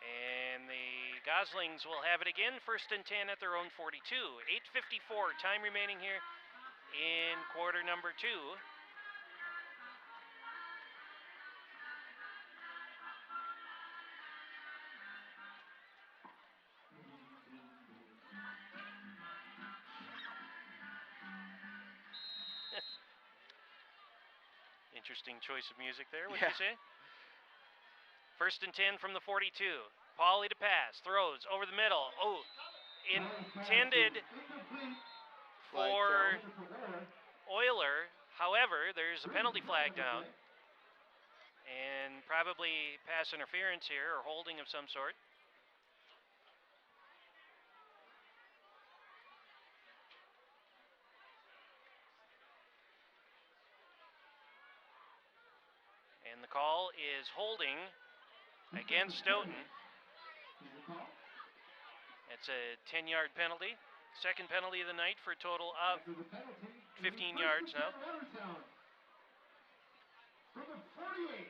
Speaker 1: And the Goslings will have it again, 1st and 10 at their own 42. 8:54 time remaining here in quarter number 2. Interesting choice of music there, would you say? 1st and 10 from the 42. Pauly to pass, throws over the middle. Oh, intended for Euler. However, there's a penalty flag down. And probably pass interference here, or holding of some sort. And the call is holding against Stoughton. That's a 10-yard penalty. Second penalty of the night for a total of
Speaker 3: After the penalty,
Speaker 1: 15
Speaker 3: first
Speaker 1: yards
Speaker 3: and
Speaker 1: now.
Speaker 3: 10 Watertown. From the 48.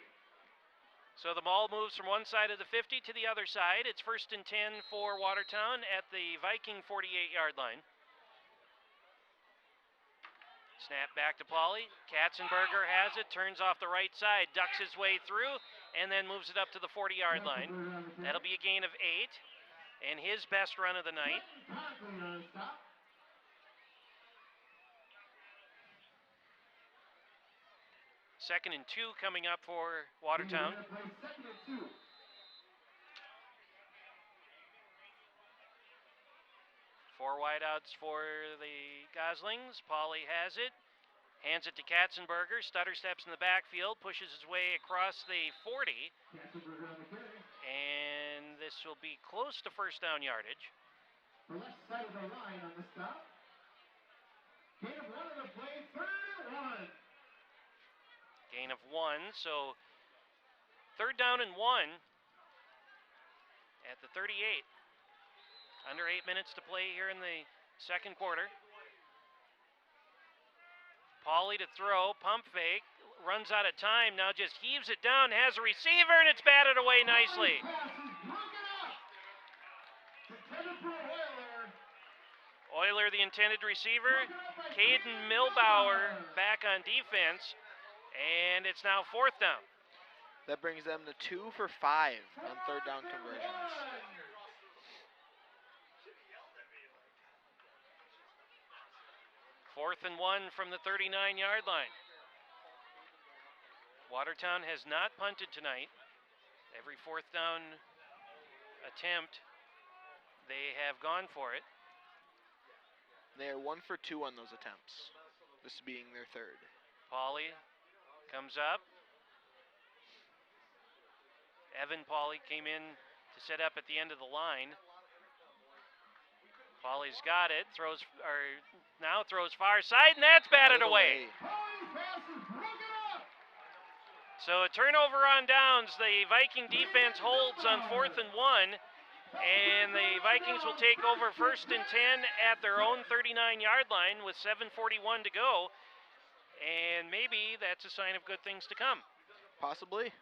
Speaker 1: So the ball moves from one side of the 50 to the other side. It's first and 10 for Watertown at the Viking 48-yard line. Snap back to Pauly. Katzenberger has it, turns off the right side, ducks his way through, and then moves it up to the 40-yard line. That'll be a gain of 8, and his best run of the night.
Speaker 3: Conklin on the stop.
Speaker 1: Second and 2 coming up for Watertown.
Speaker 3: They're gonna play second and 2.
Speaker 1: Four wideouts for the Goslings. Pauly has it. Hands it to Katzenberger. Stutter steps in the backfield. Pushes his way across the 40.
Speaker 3: Katzenberger on the carry.
Speaker 1: And this will be close to first down yardage.
Speaker 3: The left side of the line on the stop. Gain of 1 on the play. Third and 1.
Speaker 1: Gain of 1. So third down and 1 at the 38. Under 8 minutes to play here in the second quarter. Pauly to throw, pump fake, runs out of time, now just heaves it down, has a receiver, and it's batted away nicely.
Speaker 3: Pass is broken up. Intended for Euler.
Speaker 1: Euler, the intended receiver. Caden Milbauer back on defense, and it's now fourth down.
Speaker 2: That brings them to 2 for 5 on third down conversions.
Speaker 1: Fourth and 1 from the 39-yard line. Watertown has not punted tonight. Every fourth down attempt, they have gone for it.
Speaker 2: They are 1 for 2 on those attempts, this being their third.
Speaker 1: Pauly comes up. Evan Pauly came in to set up at the end of the line. Pauly's got it, now throws far side, and that's batted away.
Speaker 3: Pauly's pass is broken up.
Speaker 1: So a turnover on downs. The Viking defense holds on fourth and 1, and the Vikings will take over first and 10 at their own 39-yard line with 7:41 to go. And maybe that's a sign of good things to come.
Speaker 2: Possibly.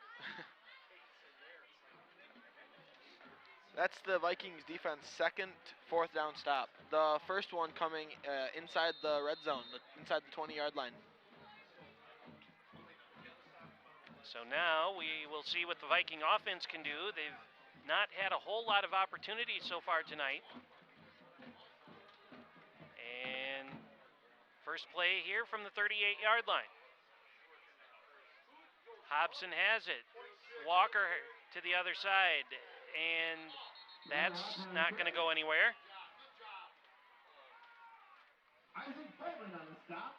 Speaker 2: That's the Vikings defense second fourth down stop. The first one coming inside the red zone, inside the 20-yard line.
Speaker 1: So now we will see what the Viking offense can do. They've not had a whole lot of opportunities so far tonight. And first play here from the 38-yard line. Hobson has it. Walker to the other side, and that's not going to go anywhere.
Speaker 3: Isaac Bowman on the stop.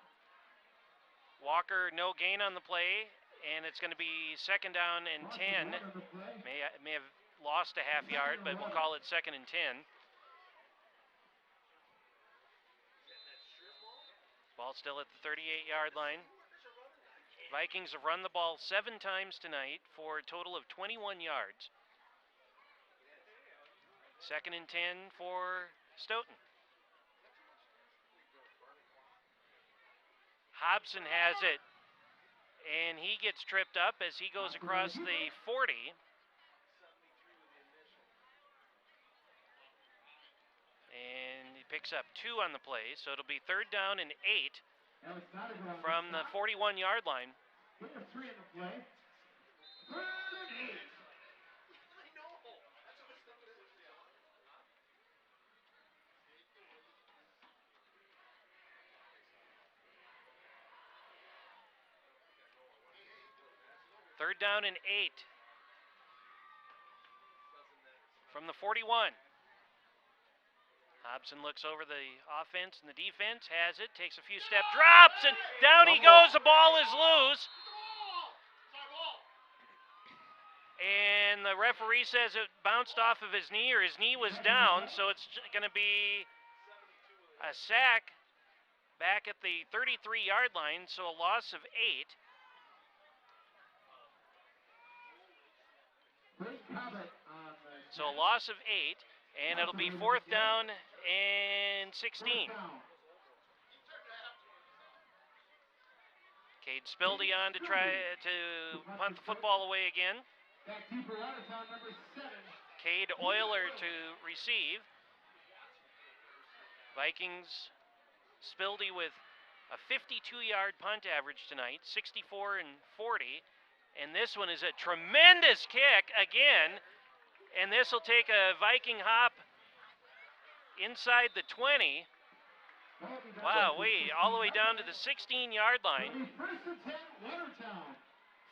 Speaker 1: Walker, no gain on the play, and it's going to be second down and 10. May have lost a half yard, but we'll call it second and 10. Ball still at the 38-yard line. Vikings have run the ball 7 times tonight for a total of 21 yards. Second and 10 for Stoughton. Hobson has it, and he gets tripped up as he goes across the 40. And he picks up 2 on the play, so it'll be third down and 8 from the 41-yard line.
Speaker 3: Gain of 3 in the play. Third and 8.
Speaker 1: Third down and 8 from the 41. Hobson looks over the offense and the defense, has it, takes a few steps, drops, and down he goes. The ball is loose. And the referee says it bounced off of his knee, or his knee was down, so it's going to be a sack back at the 33-yard line, so a loss of 8. So a loss of 8,
Speaker 4: And it'll be 4th down and 16. Cade Spildy on to try to punt the football away again. Cade Euler to receive. Vikings Spildy with a 52-yard punt average tonight, 64 and 40. And this one is a tremendous kick again. And this will take a Viking hop inside the 20. Wow, all the way down to the 16-yard line.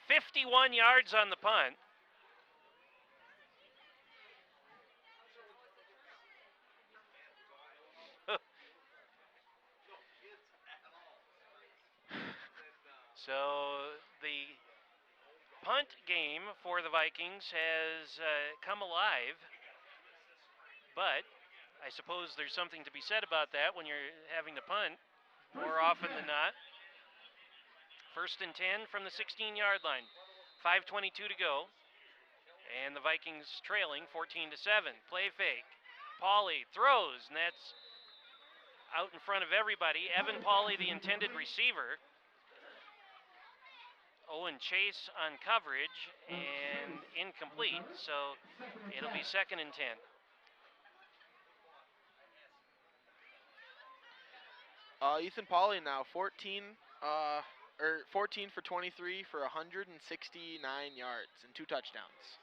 Speaker 4: 51 yards on the punt. So the punt game for the Vikings has come alive, but I suppose there's something to be said about that when you're having to punt more often than not. 1st and 10 from the 16-yard line. 5:22 to go, and the Vikings trailing 14-7. Play fake. Pauly throws, and that's out in front of everybody. Evan Pauly, the intended receiver. Owen Chase on coverage and incomplete, so it'll be 2nd and 10.
Speaker 2: Ethan Pauly now 14 for 23 for 169 yards and 2 touchdowns.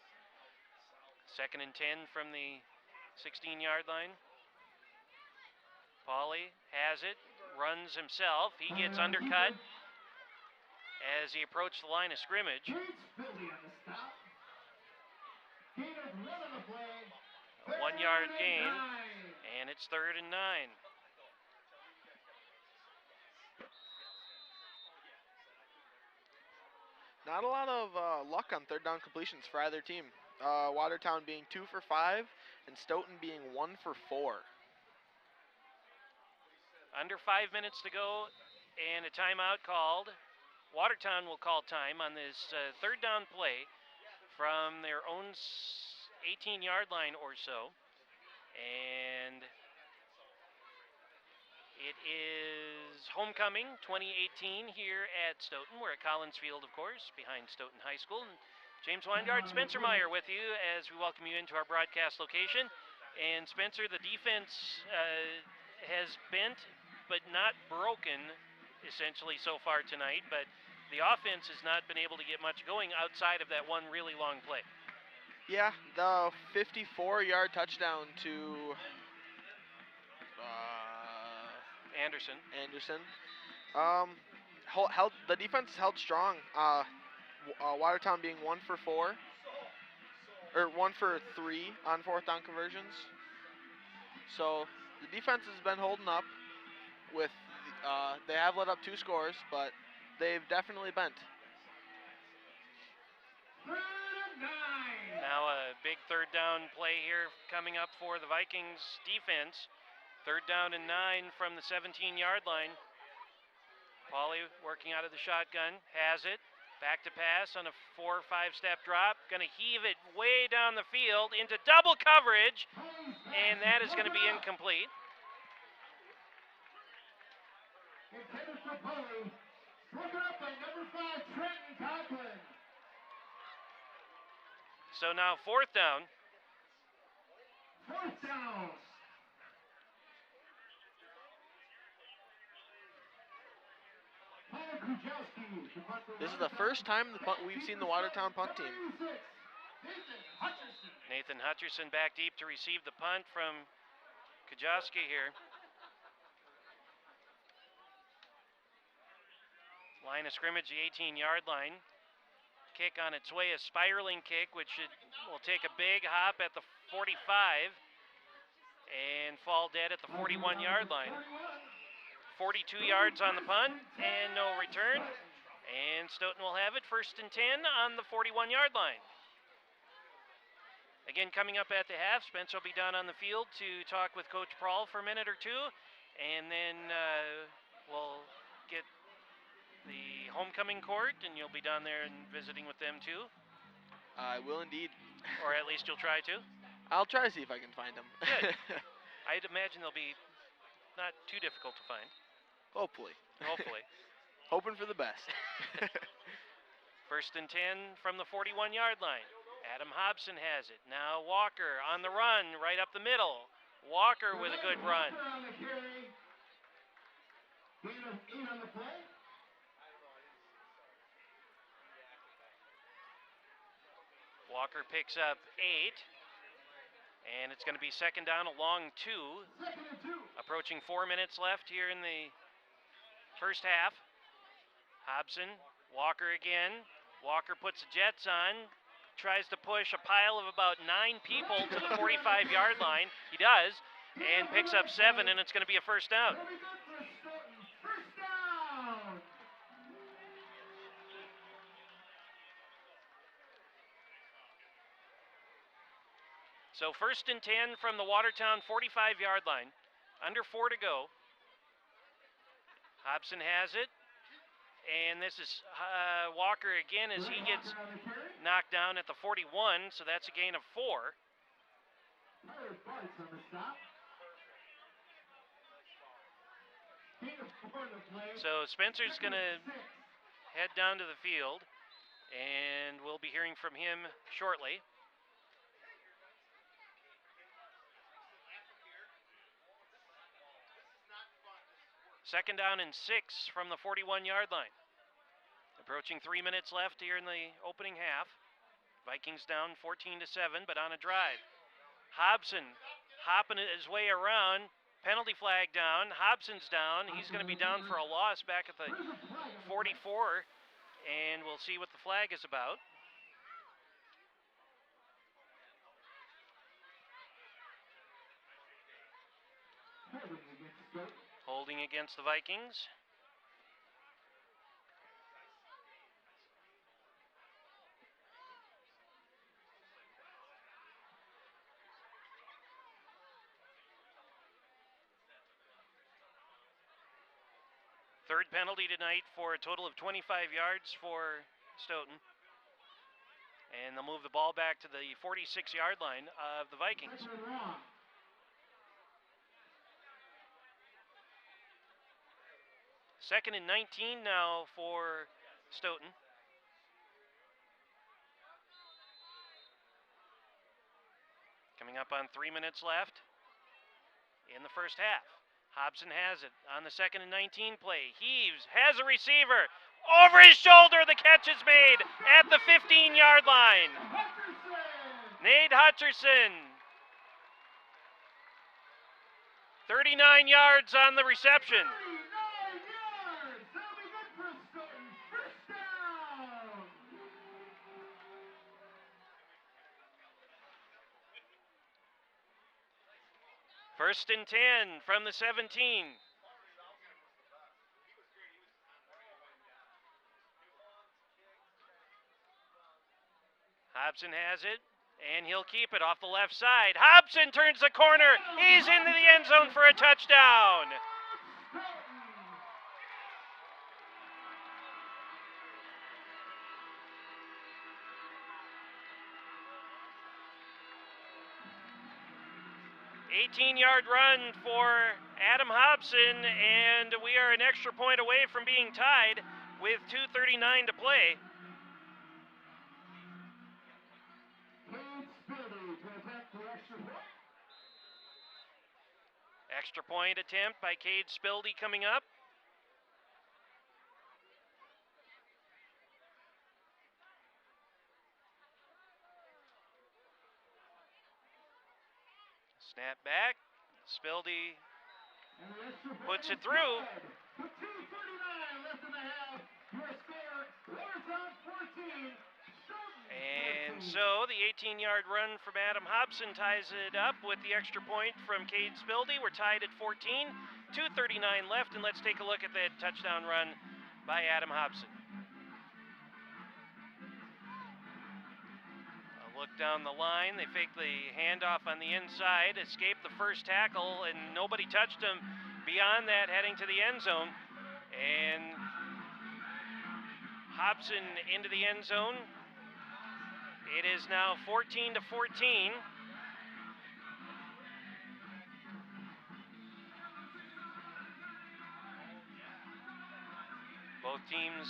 Speaker 4: 2nd and 10 from the 16-yard line. Pauly has it, runs himself. He gets undercut as he approached the line of scrimmage. A 1-yard gain, and it's 3rd and 9.
Speaker 2: Not a lot of luck on 3rd down completions for either team. Watertown being 2 for 5 and Stoughton being 1 for 4.
Speaker 4: Under 5 minutes to go and a timeout called. Watertown will call time on this 3rd down play from their own 18-yard line or so. And it is homecoming 2018 here at Stoughton. We're at Collins Field, of course, behind Stoughton High School. And James Weingart, Spencer Meyer with you as we welcome you into our broadcast location. And Spencer, the defense has bent but not broken essentially so far tonight, but the offense has not been able to get much going outside of that one really long play.
Speaker 2: Yeah, the 54-yard touchdown to
Speaker 4: Anderson.
Speaker 2: The defense held strong. Watertown being 1 for 4, or 1 for 3 on 4th down conversions. So the defense has been holding up. With they have let up 2 scores, but they've definitely bent.
Speaker 4: Now a big 3rd down play here coming up for the Vikings defense. 3rd down and 9 from the 17-yard line. Pauly working out of the shotgun, has it. Back to pass on a 4 or 5 step drop. Going to heave it way down the field into double coverage, and that is going to be incomplete.
Speaker 3: Intended for Pauly, broken up by number 5, Trenton Conklin.
Speaker 4: So now 4th down.
Speaker 3: 4th down.
Speaker 2: This is the first time we've seen the Watertown punt team.
Speaker 4: Nathan Hutcherson back deep to receive the punt from Kajowski here. Line of scrimmage, the 18-yard line. Kick on its way, a spiraling kick, which will take a big hop at the 45 and fall dead at the 41-yard line. 42 yards on the punt and no return. And Stoughton will have it 1st and 10 on the 41-yard line. Again, coming up at the half, Spencer will be down on the field to talk with Coach Prahl for a minute or two, and then we'll get the homecoming court, and you'll be down there and visiting with them too.
Speaker 2: I will indeed.
Speaker 4: Or at least you'll try to.
Speaker 2: I'll try to see if I can find them.
Speaker 1: Good. I'd imagine they'll be not too difficult to find.
Speaker 2: Hopefully.
Speaker 1: Hopefully.
Speaker 2: Hoping for the best.
Speaker 1: 1st and 10 from the 41-yard line. Adam Hobson has it. Now Walker on the run, right up the middle. Walker with a good run.
Speaker 3: On the carry. Gain of 8 on the play.
Speaker 1: Walker picks up 8. And it's going to be 2nd down, a long 2.
Speaker 3: 2nd and 2.
Speaker 1: Approaching 4 minutes left here in the first half. Hobson, Walker again. Walker puts the Jets on. Tries to push a pile of about 9 people to the 45-yard line. He does. And picks up 7, and it's going to be a 1st down.
Speaker 3: Very good for Stoughton. 1st down.
Speaker 1: So 1st and 10 from the Watertown 45-yard line. Under 4 to go. Hobson has it. And this is Walker again as he gets knocked down at the 41. So that's a gain of 4.
Speaker 3: Tyler Bart's on the stop. Gain of 4 on the play.
Speaker 1: So Spencer's going to
Speaker 3: 6.
Speaker 1: head down to the field. And we'll be hearing from him shortly. Second down and 6 from the 41-yard line. Approaching 3 minutes left here in the opening half. Vikings down 14-7, but on a drive. Hobson hopping his way around. Penalty flag down. Hobson's down. He's going to be down for a loss back at the 44, and we'll see what the flag is about. Holding against the Vikings. Third penalty tonight for a total of 25 yards for Stoughton. And they'll move the ball back to the 46-yard line of the Vikings. 2nd and 19 now for Stoughton. Coming up on 3 minutes left in the first half. Hobson has it on the 2nd and 19 play. Heaves, has a receiver. Over his shoulder, the catch is made at the 15-yard line. Nate Hutcherson. 39 yards on the reception. First and 10 from the 17. Hobson has it, and he'll keep it off the left side. Hobson turns the corner. He's into the end zone for a touchdown. 18-yard run for Adam Hobson, and we are an extra point away from being tied with 2:39 to play. Extra point attempt by Cade Spildy coming up. Snap back. Spildy puts it through.
Speaker 3: 2:39 left in the half. Your score, Watertown 14.
Speaker 1: And so the 18-yard run from Adam Hobson ties it up with the extra point from Cade Spildy. We're tied at 14. 2:39 left, and let's take a look at that touchdown run by Adam Hobson. Look down the line, they fake the handoff on the inside, escape the first tackle, and nobody touched him beyond that, heading to the end zone. And Hobson into the end zone. It is now 14-14. Both teams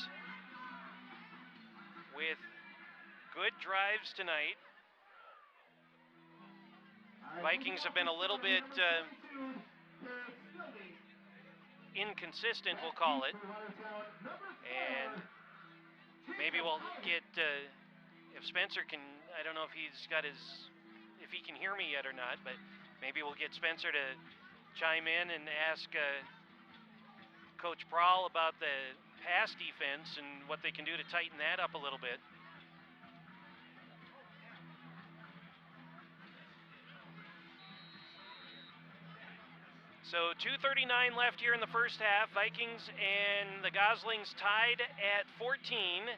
Speaker 1: with good drives tonight. Vikings have been a little bit inconsistent, we'll call it. And maybe we'll get, if Spencer can, I don't know if he's got if he can hear me yet or not, but maybe we'll get Spencer to chime in and ask Coach Prahl about the pass defense and what they can do to tighten that up a little bit. So 2:39 left here in the first half. Vikings and the Goslings tied at 14.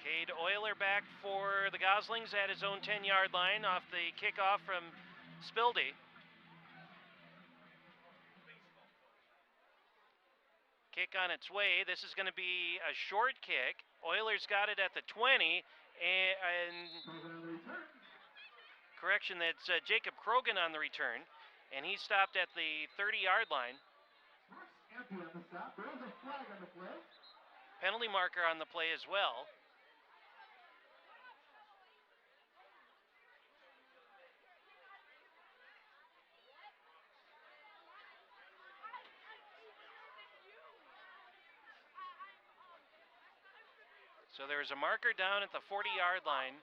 Speaker 1: Cade Euler back for the Goslings at his own 10-yard line off the kickoff from Spildy. Kick on its way. This is going to be a short kick. Euler's got it at the 20, and correction, that's Jacob Krogan on the return, and he stopped at the 30-yard line. Penalty marker on the play as well. So there's a marker down at the 40-yard line.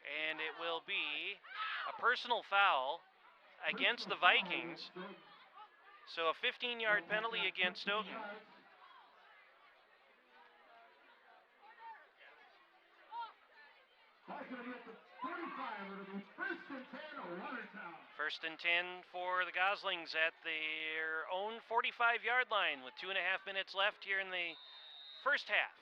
Speaker 1: And it will be a personal foul against the Vikings. So a 15-yard penalty against Stoughton. First and 10 for the Goslings at their own 45-yard line with 2.5 minutes left here in the first half.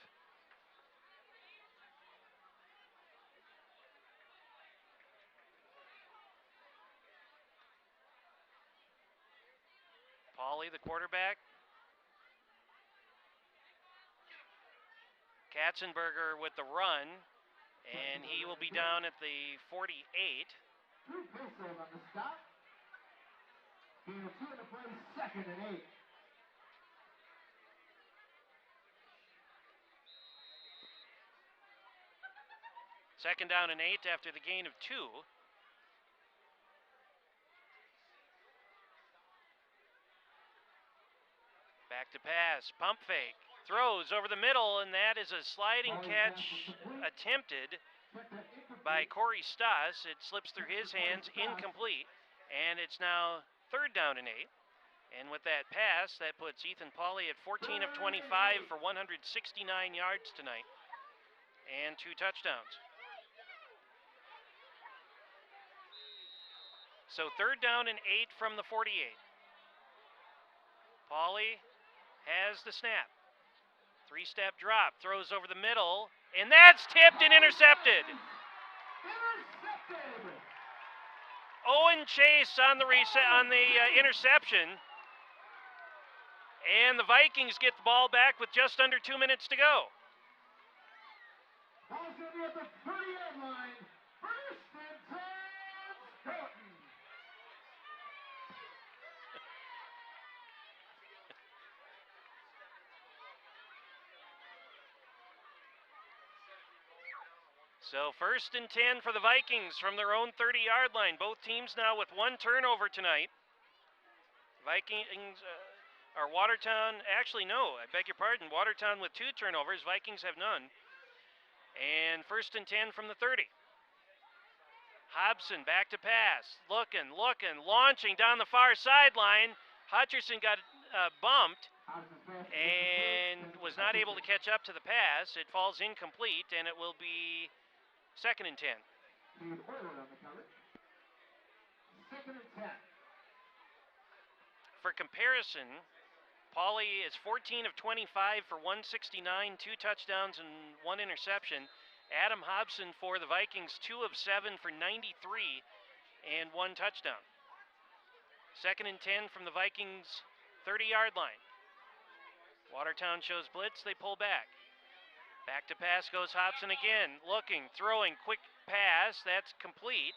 Speaker 1: Pauly, the quarterback. Katzenberger with the run, and he will be down at the 48.
Speaker 3: Second and 8.
Speaker 1: Second down and 8 after the gain of 2. Back to pass, pump fake, throws over the middle, and that is a sliding catch attempted by Corey Stoss. It slips through his hands, incomplete, and it's now third down and 8. And with that pass, that puts Ethan Pauly at 14 of 25 for 169 yards tonight and 2 touchdowns. So third down and 8 from the 48. Pauly has the snap. 3-step drop, throws over the middle, and that's tipped and intercepted. Owen Chase on the interception, and the Vikings get the ball back with just under 2 minutes to go.
Speaker 3: Ball's going to be at the 30-yard line. First and 10, Stoughton.
Speaker 1: So first and 10 for the Vikings from their own 30-yard line. Both teams now with 1 turnover tonight. Vikings, or Watertown, actually no, I beg your pardon. Watertown with 2 turnovers, Vikings have none. And first and 10 from the 30. Hobson back to pass, looking, launching down the far sideline. Hutcherson got bumped and was not able to catch up to the pass. It falls incomplete, and it will be second and 10.
Speaker 3: Second and 10.
Speaker 1: For comparison, Pauly is 14 of 25 for 169, 2 touchdowns and 1 interception. Adam Hobson for the Vikings, 2 of 7 for 93 and 1 touchdown. Second and 10 from the Vikings' 30-yard line. Watertown shows blitz, they pull back. Back to pass goes Hobson again, looking, throwing, quick pass, that's complete,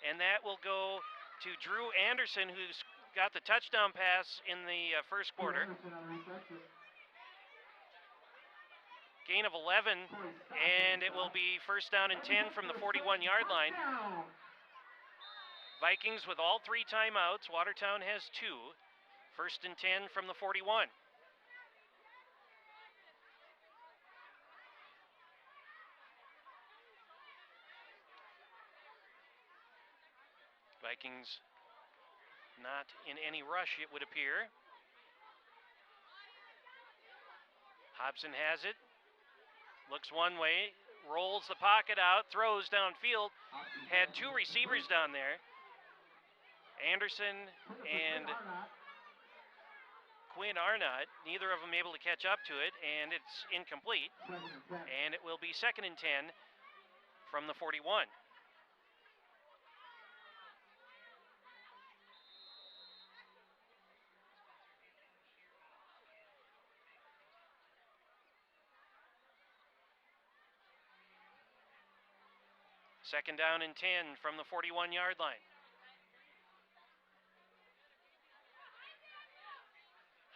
Speaker 1: and that will go to Drew Anderson, who's got the touchdown pass in the first quarter. Gain of 11, and it will be first down and 10 from the 41-yard line. Vikings with all 3 timeouts. Watertown has 2. First and 10 from the 41. Vikings not in any rush, it would appear. Hobson has it. Looks one way, rolls the pocket out, throws downfield. Had 2 receivers down there. Anderson and Quinn Arnott, neither of them able to catch up to it, and it's incomplete. And it will be second and 10 from the 41. Second down and 10 from the 41-yard line.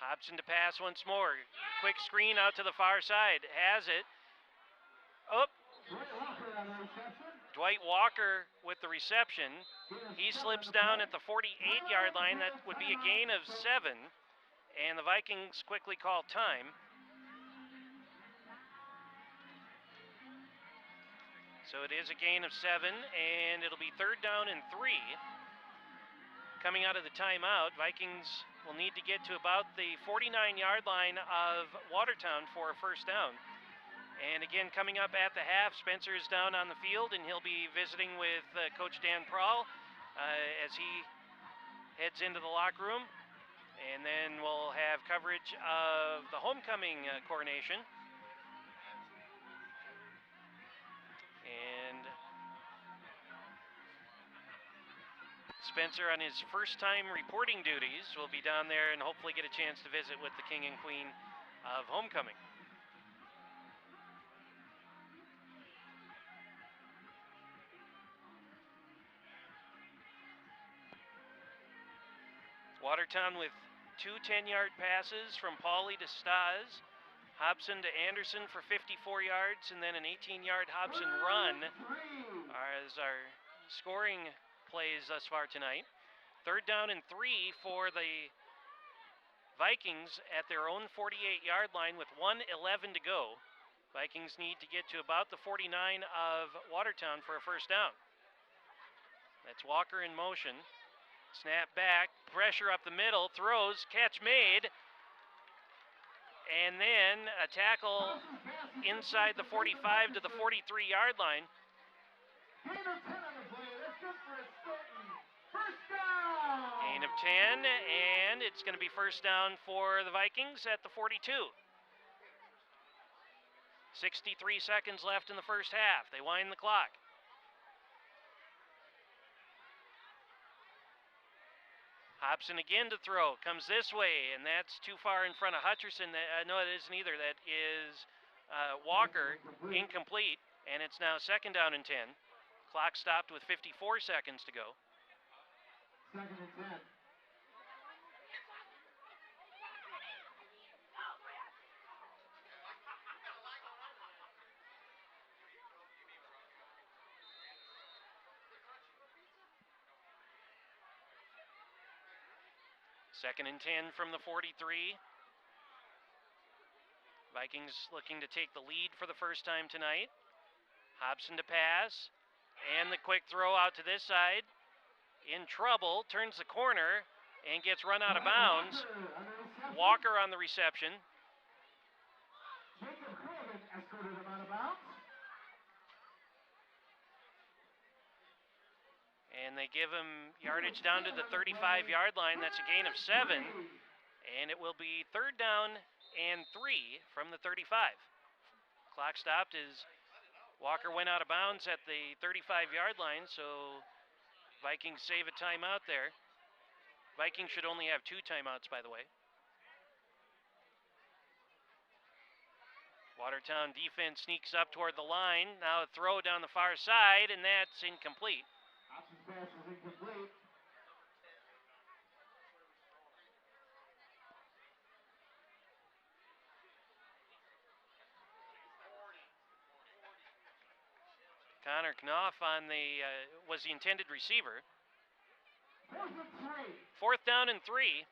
Speaker 1: Hobson to pass once more. Quick screen out to the far side. Has it. Oh. Dwight Walker with the reception. He slips down at the 48-yard line. That would be a gain of 7. And the Vikings quickly call time. So it is a gain of 7, and it'll be third down and 3. Coming out of the timeout, Vikings will need to get to about the 49-yard line of Watertown for a first down. And again, coming up at the half, Spencer is down on the field, and he'll be visiting with Coach Dan Prahl as he heads into the locker room. And then we'll have coverage of the homecoming coronation. And Spencer, on his first time reporting duties, will be down there and hopefully get a chance to visit with the king and queen of homecoming. Watertown with 2 10-yard passes from Pauly to Stas. Hobson to Anderson for 54 yards, and then an 18-yard Hobson run as our scoring plays thus far tonight. Third down and 3 for the Vikings at their own 48-yard line with 1:11 to go. Vikings need to get to about the 49 of Watertown for a first down. That's Walker in motion. Snap back, pressure up the middle, throws, catch made. And then a tackle inside the 45 to the 43-yard line. Gain of 10, and it's going to be first down for the Vikings at the 42. 63 seconds left in the first half. They wind the clock. Hobson again to throw, comes this way, and that's too far in front of Hutcherson. No, it isn't either. That is Walker, incomplete, and it's now second down and 10. Clock stopped with 54 seconds to go.
Speaker 3: Second and 10.
Speaker 1: Second and 10 from the 43. Vikings looking to take the lead for the first time tonight. Hobson to pass, and the quick throw out to this side. In trouble, turns the corner, and gets run out of bounds. Walker on the reception. And they give him yardage down to the 35-yard line. That's a gain of 7. And it will be third down and 3 from the 35. Clock stopped as Walker went out of bounds at the 35-yard line, so Vikings save a timeout there. Vikings should only have 2 timeouts, by the way. Watertown defense sneaks up toward the line. Now a throw down the far side, and that's incomplete.
Speaker 3: Option pass is incomplete.
Speaker 1: Connor Knopf on the was the intended receiver. 4th down and 3.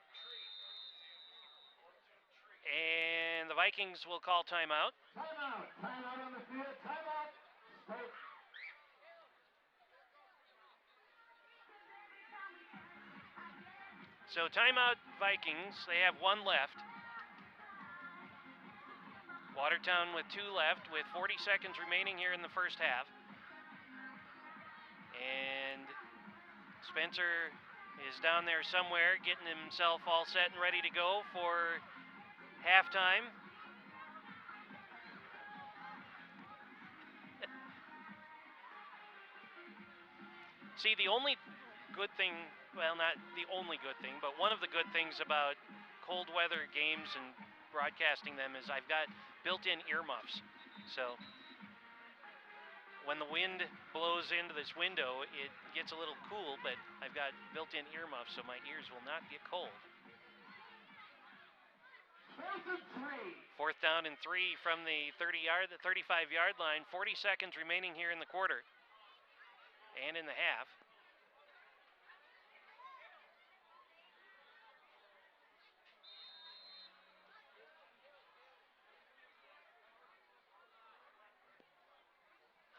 Speaker 1: And the Vikings will call timeout.
Speaker 3: Timeout. Timeout on the field. Timeout. Start.
Speaker 1: So timeout Vikings. They have 1 left. Watertown with 2 left with 40 seconds remaining here in the first half. And Spencer is down there somewhere getting himself all set and ready to go for halftime. See, the only good thing, well, not the only good thing, but one of the good things about cold weather games and broadcasting them is I've got built-in earmuffs. So when the wind blows into this window, it gets a little cool, but I've got built-in earmuffs so my ears will not get cold. 4th down and 3 from the 35-yard line. 40 seconds remaining here in the quarter and in the half.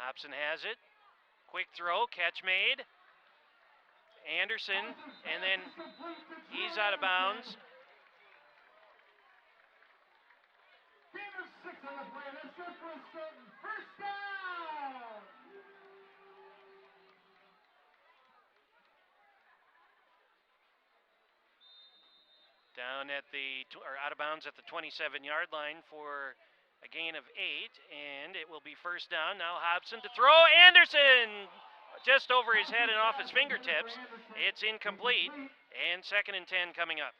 Speaker 1: Hobson has it. Quick throw, catch made. Anderson, and then he's out of bounds.
Speaker 3: First down.
Speaker 1: Down at or out of bounds at the 27-yard line for a gain of 8, and it will be first down. Now Hobson to throw. Anderson just over his head and off his fingertips. It's incomplete, and 2nd and 10 coming up.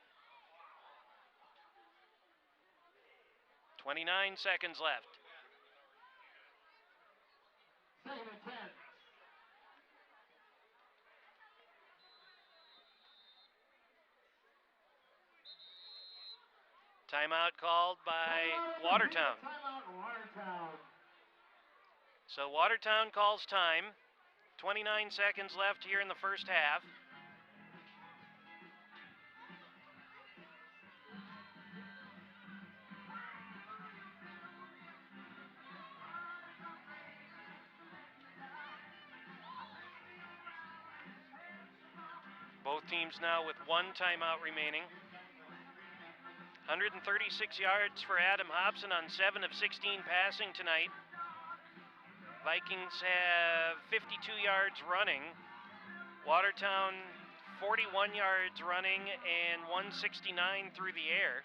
Speaker 1: 29 seconds left.
Speaker 3: 2nd and 10.
Speaker 1: Timeout called by Watertown.
Speaker 3: Timeout, Watertown.
Speaker 1: So Watertown calls time. 29 seconds left here in the first half. Both teams now with 1 timeout remaining. 136 yards for Adam Hobson on 7 of 16 passing tonight. Vikings have 52 yards running. Watertown 41 yards running and 169 through the air.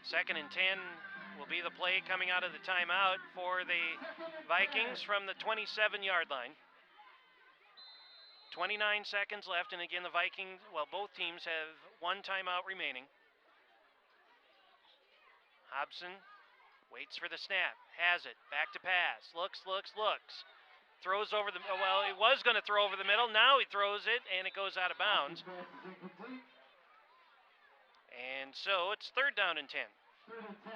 Speaker 1: Second and 10 will be the play coming out of the timeout for the Vikings from the 27-yard line. 29 seconds left, and again the Vikings, well, both teams have 1 timeout remaining. Hobson waits for the snap, has it, back to pass, looks. Throws over the, well, he was going to throw over the middle, now he throws it, and it goes out of bounds. And so it's 3rd down and 10.
Speaker 3: 3rd and 10.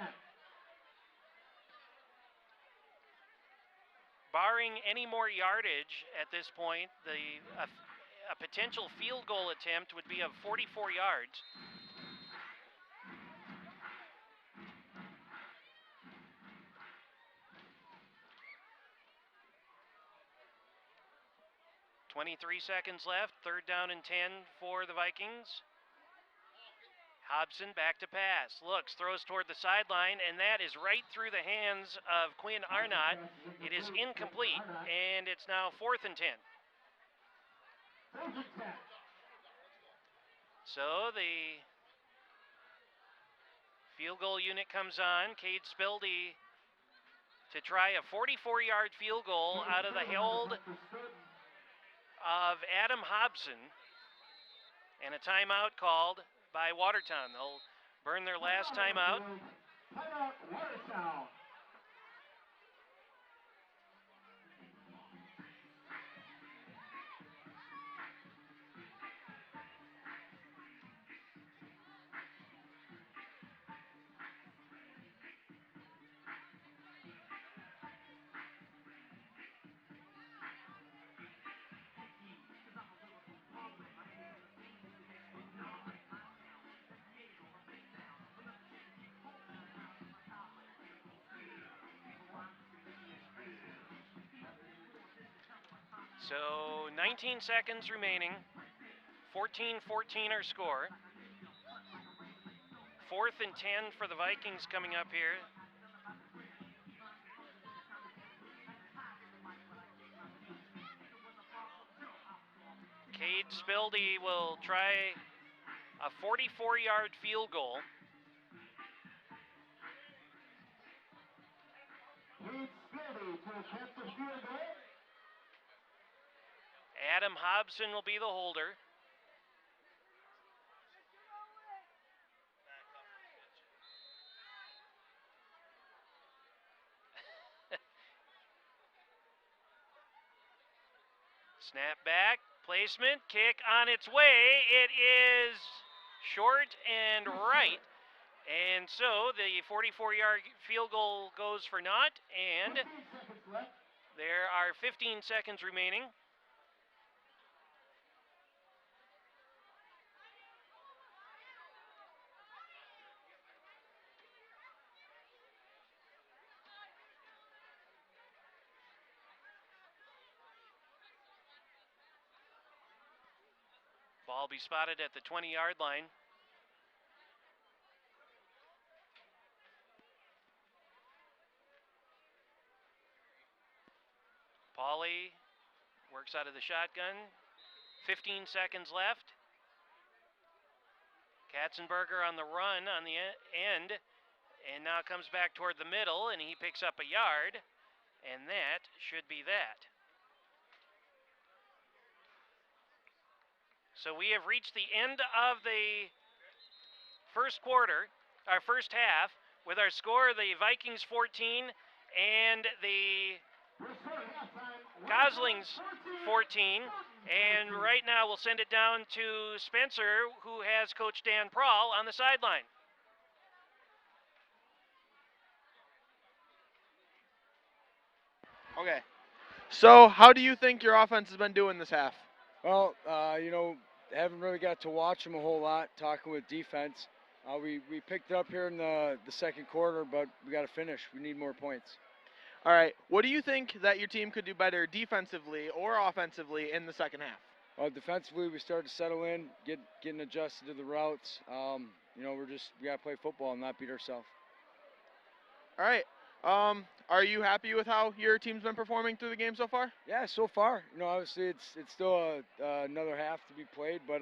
Speaker 1: Barring any more yardage at this point, a potential field goal attempt would be of 44 yards. .23 seconds left, 3rd down and 10 for the Vikings. Hobson back to pass, looks, throws toward the sideline, and that is right through the hands of Quinn Arnott. It is incomplete, and it's now 4th and 10. So the field goal unit comes on. Cade Spildy to try a 44-yard field goal out of the hold of Adam Hobson, and a timeout called by Watertown. They'll burn their last timeout.
Speaker 3: Timeout, Watertown.
Speaker 1: So 19 seconds remaining. 14-14 our score. 4th and 10 for the Vikings coming up here. Cade Spildy will try a 44-yard field goal. Adam Hobson will be the holder. Snap back, placement, kick on its way. It is short and right. And so the 44-yard field goal goes for naught, and there are 15 seconds remaining. Ball be spotted at the 20-yard line. Pauly works out of the shotgun. 15 seconds left. Katzenberger on the run on the end, and now comes back toward the middle, and he picks up a yard, and that should be that. So we have reached the end of the first quarter, our first half, with our score, the Vikings 14 and the Goslings 14. And right now we'll send it down to Spencer, who has Coach Dan Prahl on the sideline.
Speaker 2: Okay. So how do you think your offense has been doing this half?
Speaker 5: Well, haven't really got to watch them a whole lot, talking with defense. We picked it up here in the second quarter, but we got to finish. We need more points.
Speaker 2: All right. What do you think that your team could do better defensively or offensively in the second half?
Speaker 5: Well, defensively, we started to settle in, getting adjusted to the routes. We got to play football and not beat ourselves.
Speaker 2: All right. Are you happy with how your team's been performing through the game so far?
Speaker 5: Yeah, so far. Obviously it's still another half to be played, but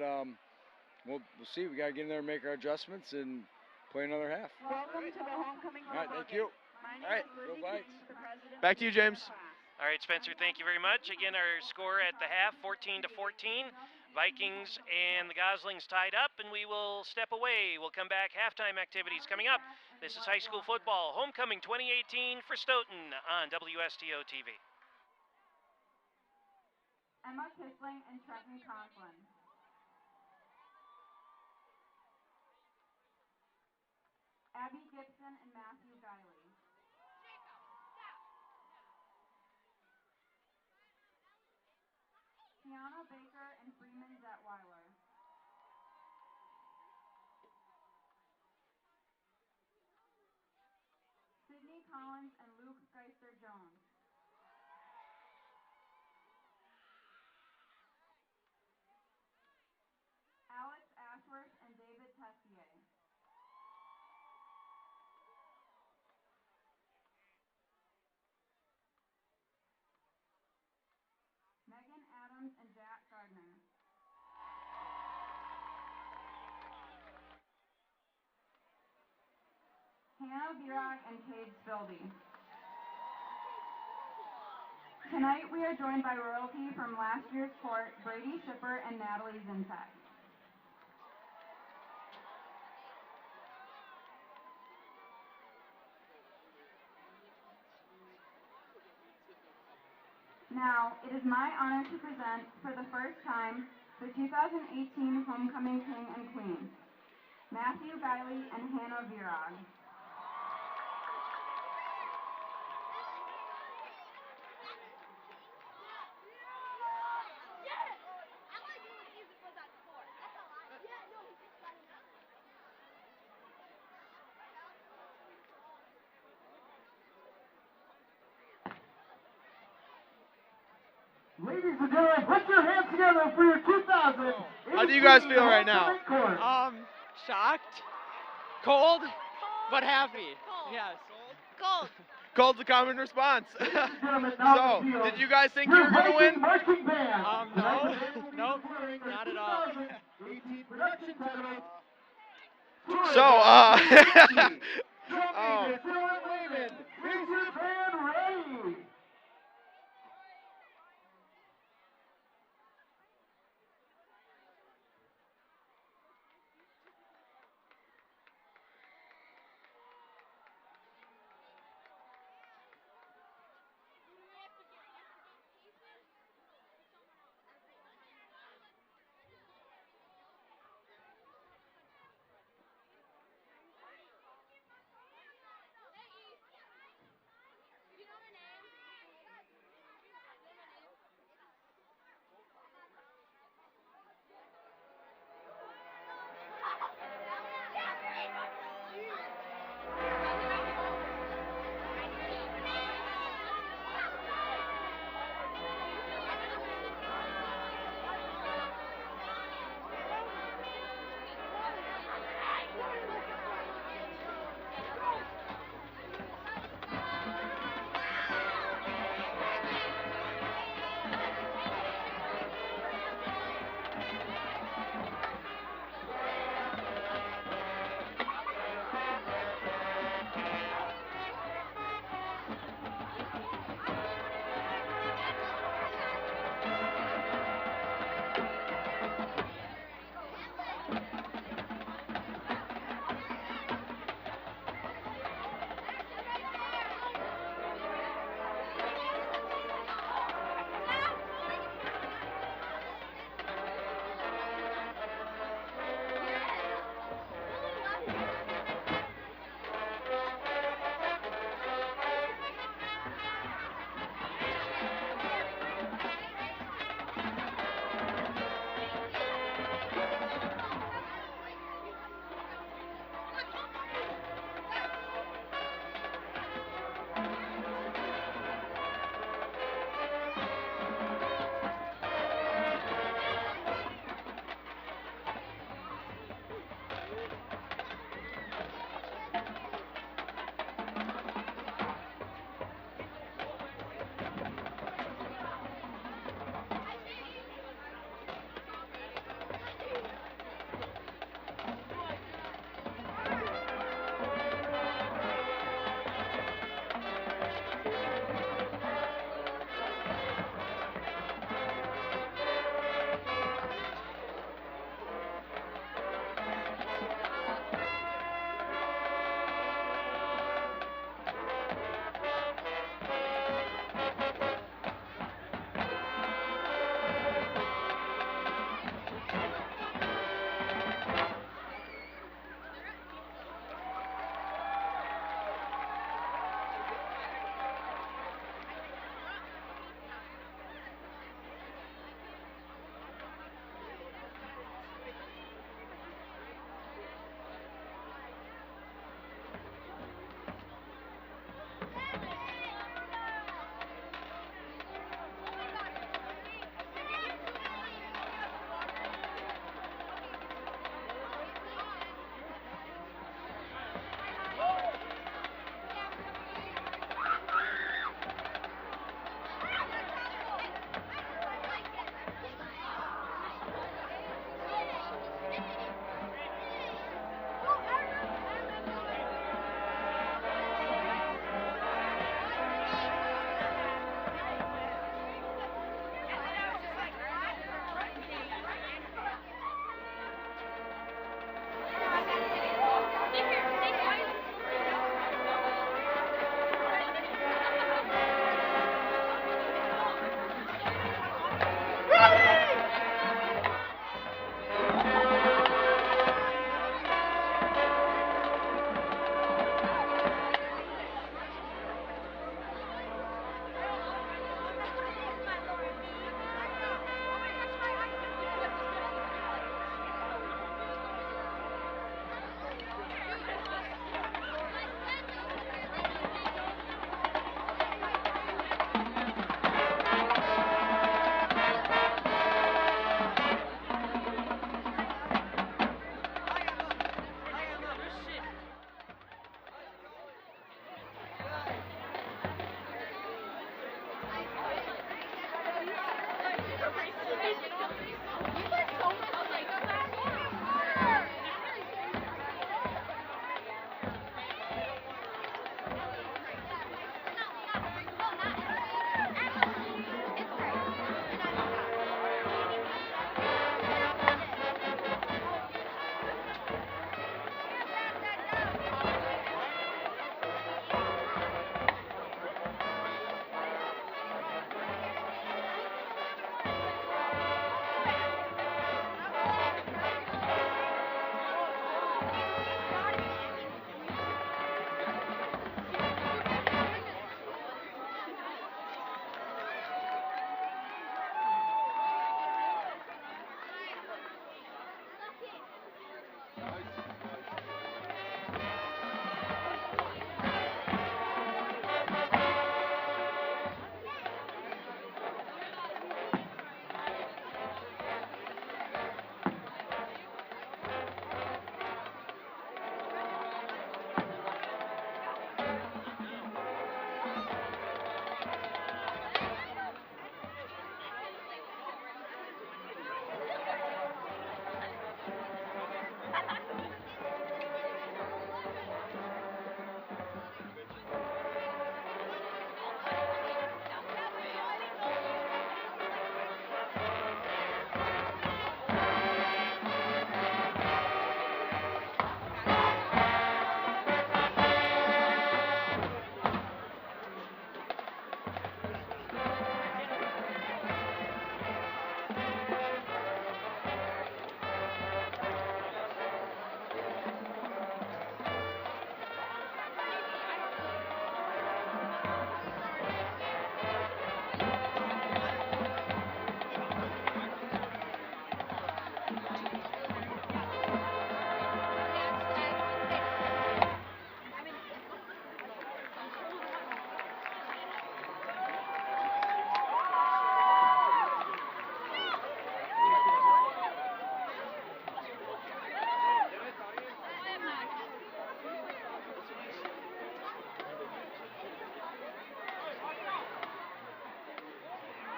Speaker 5: we'll see. We got to get in there and make our adjustments and play another half.
Speaker 6: Welcome to the homecoming
Speaker 5: All right,
Speaker 6: football
Speaker 5: thank you.
Speaker 6: game.
Speaker 2: All right.
Speaker 5: Go Vikes.
Speaker 2: Back to you, James.
Speaker 1: All right, Spencer, thank you very much. Again, our score at the half, 14-14. Vikings and the Goslings tied up, and we will step away. We'll come back. Halftime activities coming up. This is high school football, homecoming 2018 for Stoughton on WSTO TV.
Speaker 6: Emma Kissling and Trenton Conklin. Abby Gibson and Matthew Guiley. Tiana Baker and Freeman Detweiler. Sydney Collins and Luke Geister-Jones. Alex Ashworth and David Tessier. Megan Adams and Jack Gardner. Hannah Virag and Cade Spildy. Tonight we are joined by royalty from last year's court, Brady Shipper and Natalie Zintek. Now, it is my honor to present, for the first time, the 2018 Homecoming King and Queen, Matthew Guiley and Hannah Virag.
Speaker 3: Ladies Ladies and gentlemen, put your hands together for your 2000.
Speaker 2: How do you guys feel right now?
Speaker 7: Shocked, cold, but happy. Yes.
Speaker 8: Cold.
Speaker 2: Cold's a common response.
Speaker 3: Gentlemen,
Speaker 2: So,
Speaker 3: now the field.
Speaker 2: did you guys think you
Speaker 3: Your
Speaker 2: were going to
Speaker 3: Viking
Speaker 2: win?
Speaker 3: marching band.
Speaker 7: No, nope, not at all.
Speaker 3: 2018 production title.
Speaker 2: So,
Speaker 3: Is your band ready?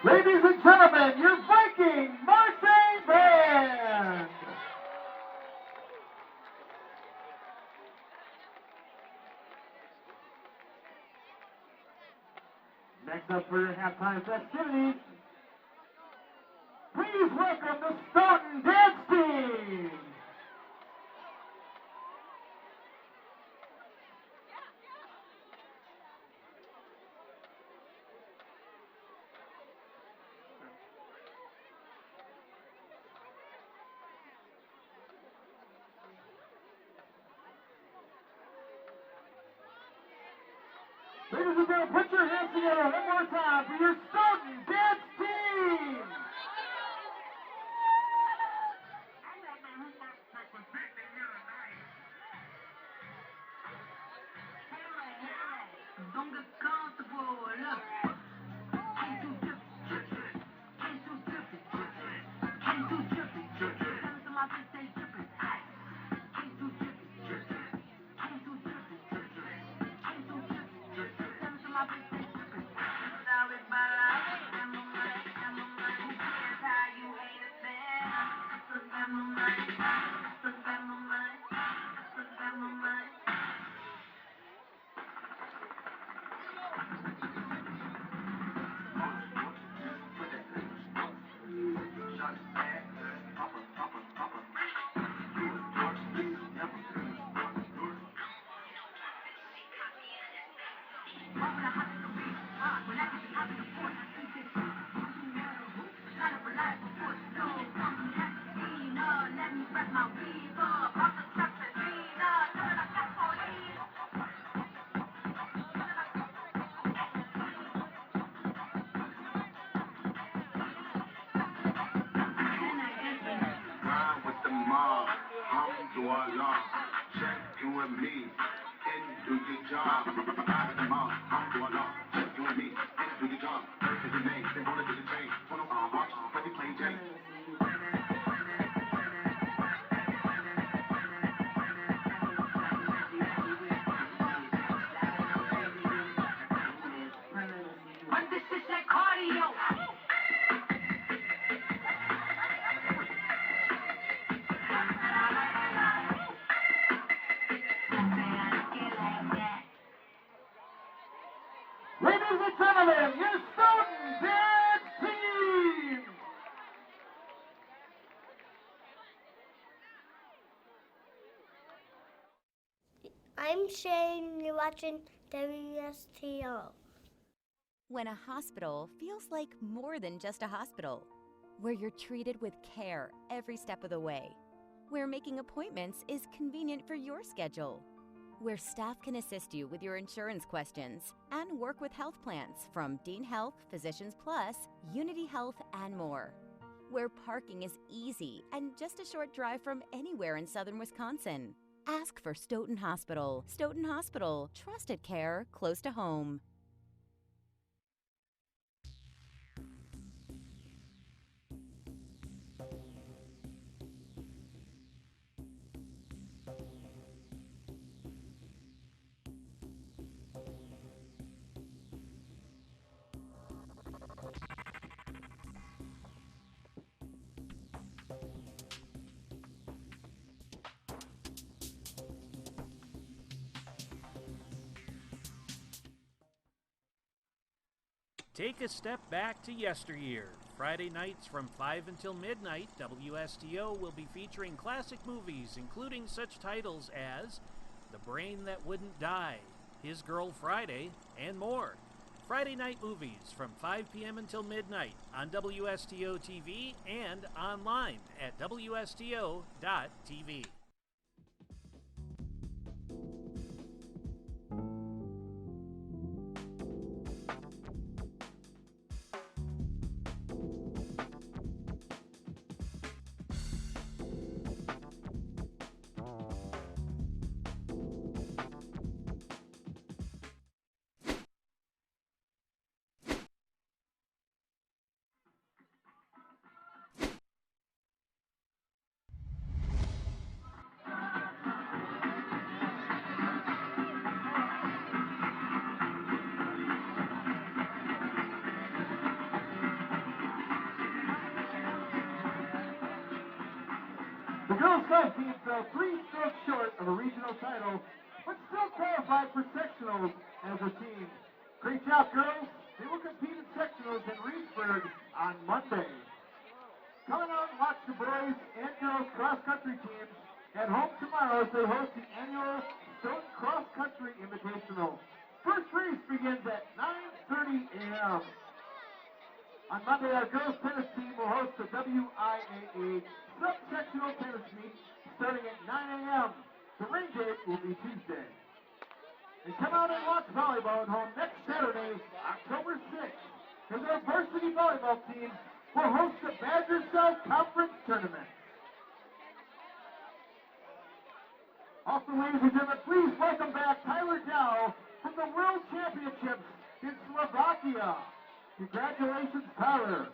Speaker 3: Ladies and gentlemen, your Viking marching band! Next up for your halftime festivities, please welcome the Stoughton Dance Team! Ladies and gentlemen, put your hands together one more time for your Stoughton Dance Team!
Speaker 8: Don't get comfortable, look. Ain't too trippy, ain't too trippy, ain't too trippy. Come to my face, say trippy. Ain't too trippy, ain't too trippy, ain't too trippy. Come to my face, say trippy. Now it's my life, I'm a money, I'm a money. Who cares how you hate it then? I'm a money, I'm a money, I'm a money.
Speaker 3: Ladies and gentlemen, your Stoughton Dance Team!
Speaker 9: I'm Shane, you're watching WSTO.
Speaker 10: When a hospital feels like more than just a hospital, where you're treated with care every step of the way, where making appointments is convenient for your schedule, where staff can assist you with your insurance questions and work with health plans from Dean Health, Physicians Plus, Unity Health, and more. where parking is easy and just a short drive from anywhere in southern Wisconsin. Ask for Stoughton Hospital. Stoughton Hospital, trusted care close to home.
Speaker 1: Take a step back to yesteryear. Friday nights from 5 until midnight, WSTO will be featuring classic movies, including such titles as The Brain That Wouldn't Die, His Girl Friday, and more. Friday night movies from 5 p.m. until midnight on WSTO TV and online at WSTO.tv.
Speaker 3: The girls' golf team fell 3 strokes short of a regional title, but still qualified for sectionals as a team. Great job, girls. They will compete in sectionals in Reedsburg on Monday. Come out and watch the boys and girls cross-country teams at home tomorrow as they host the annual Stoughton Cross Country Invitational. First race begins at 9:30 a.m. On Monday, our girls tennis team will host the WIAA subsectional tennis meet starting at 9 a.m. The rain date will be Tuesday. And come out and watch volleyball at home next Saturday, October 6th, as our varsity volleyball team will host the Badger South Conference Tournament. Also, ladies and gentlemen, please welcome back Tyler Dow from the World Championships in Slovakia. Congratulations, Tyler.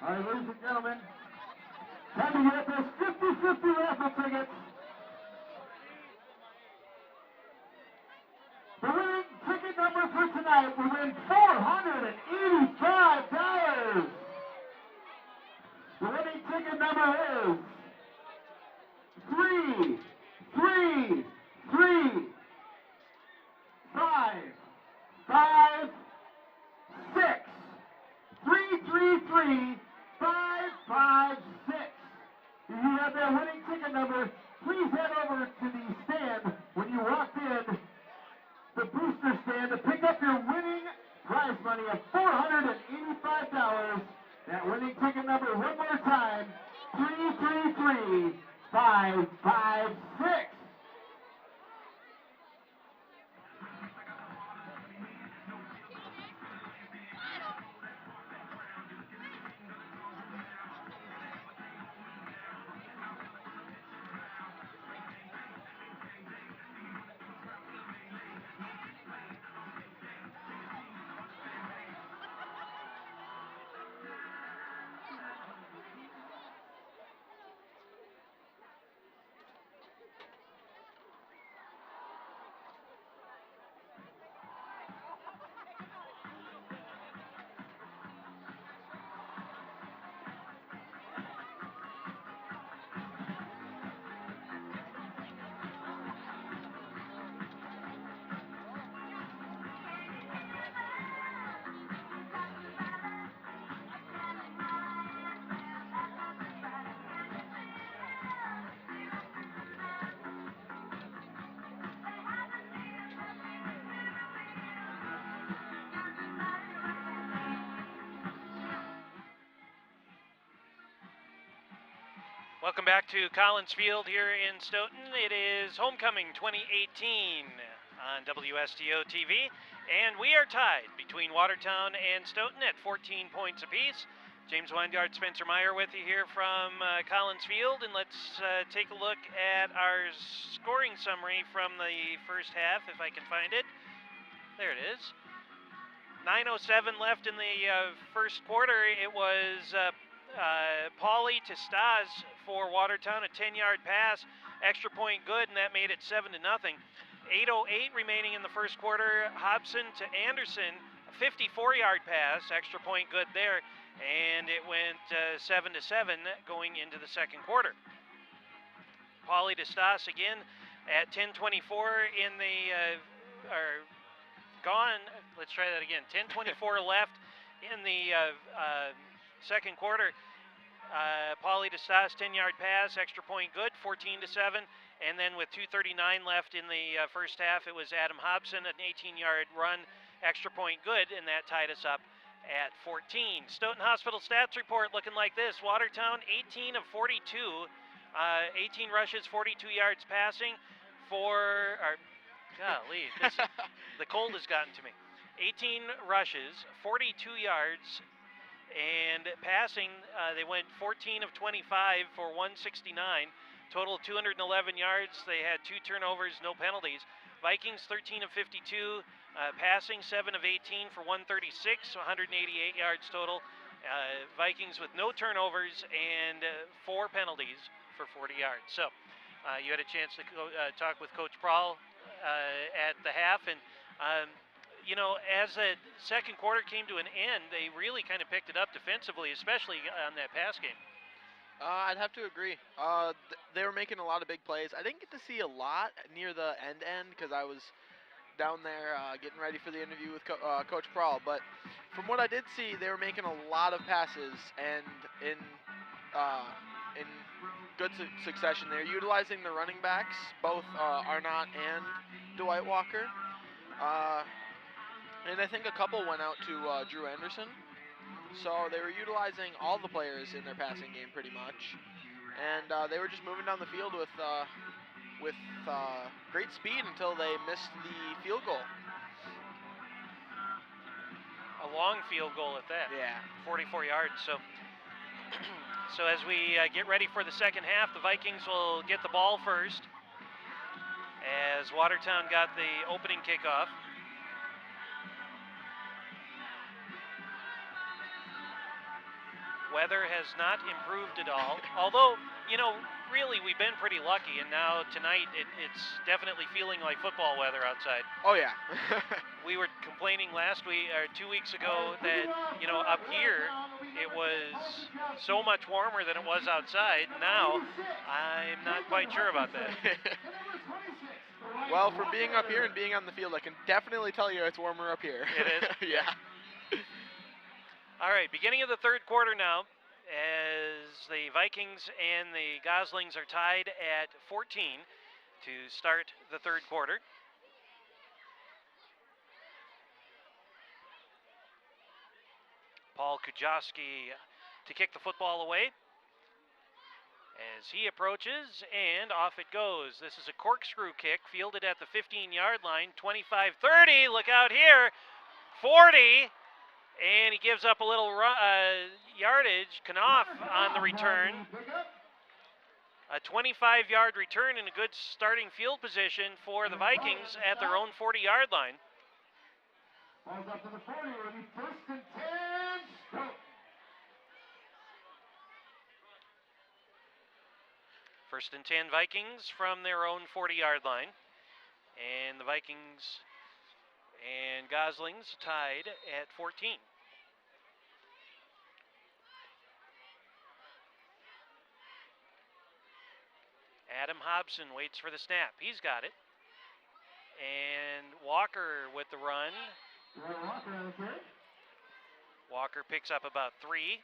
Speaker 3: All right, ladies and gentlemen, time to get those 50-50 raffle tickets. The winning ticket number for tonight will win $485. The winning ticket number is 3, 3, 3, 5, 5, 6, 3, 3, 3, 5, 5, 6. If you have that winning ticket number, please head over to the stand when you walked in, the booster stand, to pick up your winning prize money of $485. That winning ticket number, one more time, 333 556.
Speaker 1: Welcome back to Collins Field here in Stoughton. It is Homecoming 2018 on WSTO TV, and we are tied between Watertown and Stoughton at 14 points apiece. James Weingart, Spencer Meyer with you here from Collins Field, and let's take a look at our scoring summary from the first half, if I can find it. There it is. 9:07 left in the first quarter. It was Pauly to Stas for Watertown, a 10-yard pass, extra point good, and that made it 7-0. 8:08 remaining in the first quarter. Hobson to Anderson, a 54-yard pass, extra point good there, and it went 7-7 going into the second quarter. Pauly to Stas again at 10:24 in the Let's try that again. 10:24 left in the second quarter. Pauly to Stas, 10-yard pass, extra point good, 14-7. And then with 2:39 left in the first half, it was Adam Hobson, an 18-yard run, extra point good, and that tied us up at 14. Stoughton Hospital stats report looking like this. Watertown, 18 of 42, 18 rushes, 42 yards passing. Golly, the cold has gotten to me. 18 rushes, 42 yards, and passing, they went 14 of 25 for 169. Total 211 yards. They had 2 turnovers, no penalties. Vikings 13 of 52, passing 7 of 18 for 136, 188 yards total. Vikings with no turnovers and 4 penalties for 40 yards. So you had a chance to talk with Coach Prahl at the half, and as the second quarter came to an end, they really kind of picked it up defensively, especially on that pass game.
Speaker 2: I'd have to agree. They were making a lot of big plays. I didn't get to see a lot near the end because I was down there getting ready for the interview with Coach Prahl. But from what I did see, they were making a lot of passes and in good succession. They're utilizing the running backs, both Arnott and Dwight Walker. And I think a couple went out to Drew Anderson. So they were utilizing all the players in their passing game pretty much. And they were just moving down the field with great speed until they missed the field goal.
Speaker 1: A long field goal at that.
Speaker 2: Yeah.
Speaker 1: 44 yards. So as we get ready for the second half, the Vikings will get the ball first, as Watertown got the opening kickoff. Weather has not improved at all, although, really we've been pretty lucky, and now tonight it's definitely feeling like football weather outside.
Speaker 2: Oh yeah.
Speaker 1: We were complaining last week or 2 weeks ago that, up here it was so much warmer than it was outside. Now I'm not quite sure about that.
Speaker 2: Well, from being up here and being on the field, I can definitely tell you it's warmer up here.
Speaker 1: It is?
Speaker 2: Yeah.
Speaker 1: All right, beginning of the third quarter now, as the Vikings and the Goslings are tied at 14 to start the third quarter. Paul Kujawski to kick the football away as he approaches, and off it goes. This is a corkscrew kick fielded at the 15-yard line, 25-30, look out here, 40. And he gives up a little yardage. Knopf on the return. A 25-yard return in a good starting field position for the Vikings at their own 40-yard line.
Speaker 3: Balls up to the 40, it'll be 1st and 10.
Speaker 1: First and 10 Vikings from their own 40-yard line. And the Vikings and Goslings tied at 14. Adam Hobson waits for the snap. He's got it. And Walker with the run. Walker picks up about 3.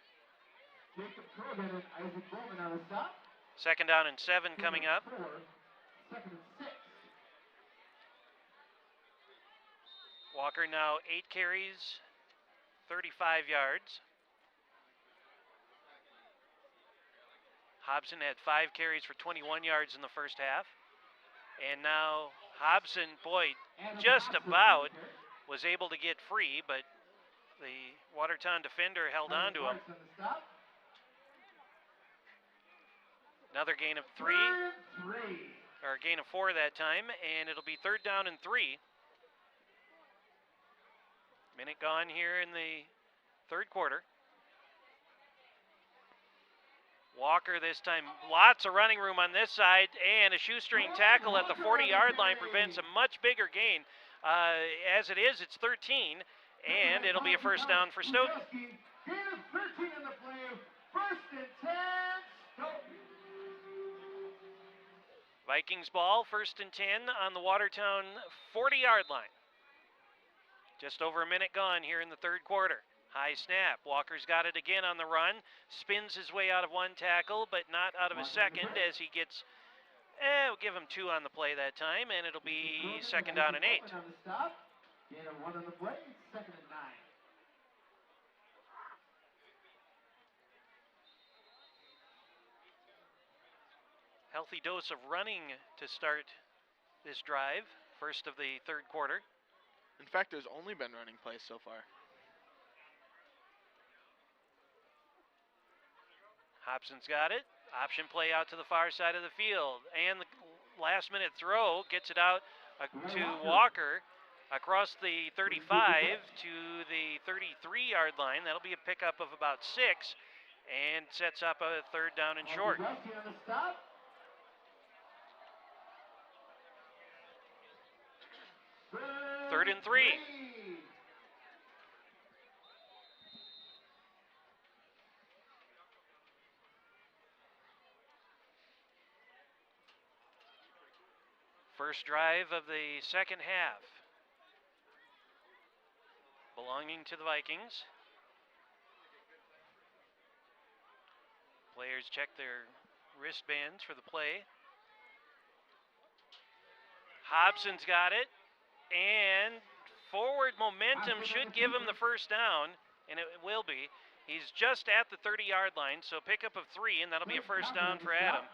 Speaker 1: Second down and 7 coming up. Walker now 8 carries, 35 yards. Hobson had 5 carries for 21 yards in the first half. And now Hobson, boy, just about was able to get free, but the Watertown defender held on to him. Another gain of 3, or a gain of 4 that time, and it'll be 3rd down and 3. Minute gone here in the 3rd quarter. Walker this time, lots of running room on this side, and a shoestring tackle at the 40-yard line prevents a much bigger gain. As it is, it's 13, and it'll be a 1st down for Stoughton.
Speaker 3: Gain of 13 in the play. 1st and 10, Stoughton.
Speaker 1: Vikings ball, 1st and 10 on the Watertown 40-yard line. Just over a minute gone here in the 3rd quarter. High snap. Walker's got it again on the run. Spins his way out of 1 tackle, but not out of a second as he gets, we'll give him 2 on the play that time, and it'll be 2nd down and 8.
Speaker 3: Gain of 1 on the play, 2nd and 9.
Speaker 1: Healthy dose of running to start this drive, 1st of the 3rd quarter.
Speaker 2: In fact, there's only been running plays so far.
Speaker 1: Hobson's got it. Option play out to the far side of the field. And the last-minute throw gets it out to Walker across the 35 to the 33-yard line. That'll be a pickup of about 6 and sets up a 3rd down and short. 3rd and 3. First drive of the 2nd half, belonging to the Vikings. Players check their wristbands for the play. Hobson's got it, and forward momentum should give him the 1st down, and it will be. He's just at the 30-yard line, so pickup of 3, and that'll be a 1st down for Adam.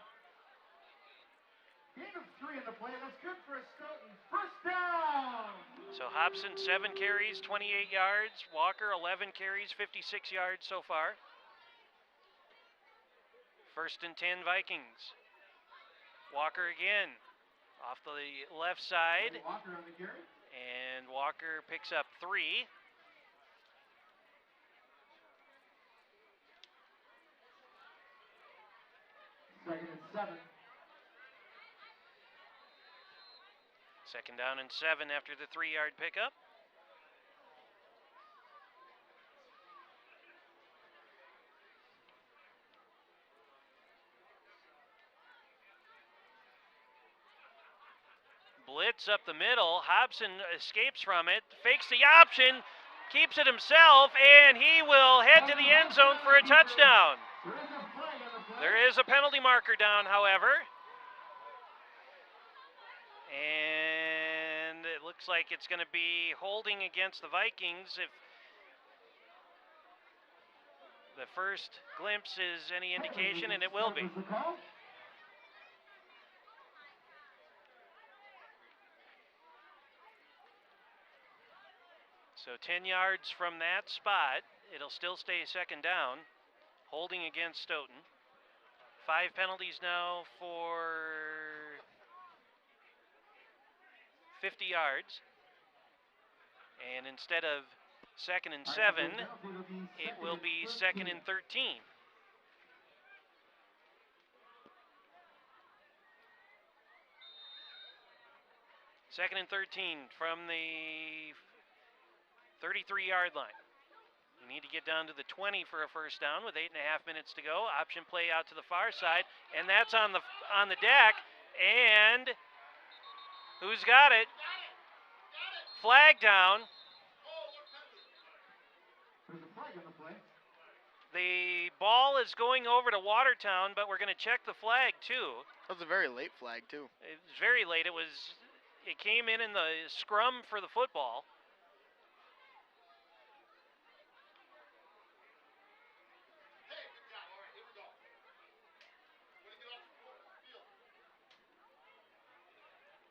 Speaker 3: Gain of 3 in the play. That's good for a Stoughton. 1st down.
Speaker 1: So Hobson, 7 carries, 28 yards. Walker, 11 carries, 56 yards so far. 1st and 10 Vikings. Walker again off the left side.
Speaker 3: Walker on the carry.
Speaker 1: And Walker picks up 3.
Speaker 3: Second and 7.
Speaker 1: 2nd down and 7 after the 3-yard pickup. Blitz up the middle. Hobson escapes from it, fakes the option, keeps it himself, and he will head to the end zone for a touchdown. There is a penalty marker down, however. And it looks like it's going to be holding against the Vikings if the first glimpse is any indication, and it will be. So 10 yards from that spot, it'll still stay 2nd down, holding against Stoughton. 5 penalties now for 50 yards. And instead of 2nd and 7, it will be 2nd and 13. Second and 13 from the 33-yard line. You need to get down to the 20 for a 1st down with 8.5 minutes to go. Option play out to the far side, and that's on the deck. And who's got it? Flag down.
Speaker 3: There's a flag on the play.
Speaker 1: The ball is going over to Watertown, but we're going to check the flag too.
Speaker 2: That was a very late flag too.
Speaker 1: It was very late. It came in the scrum for the football.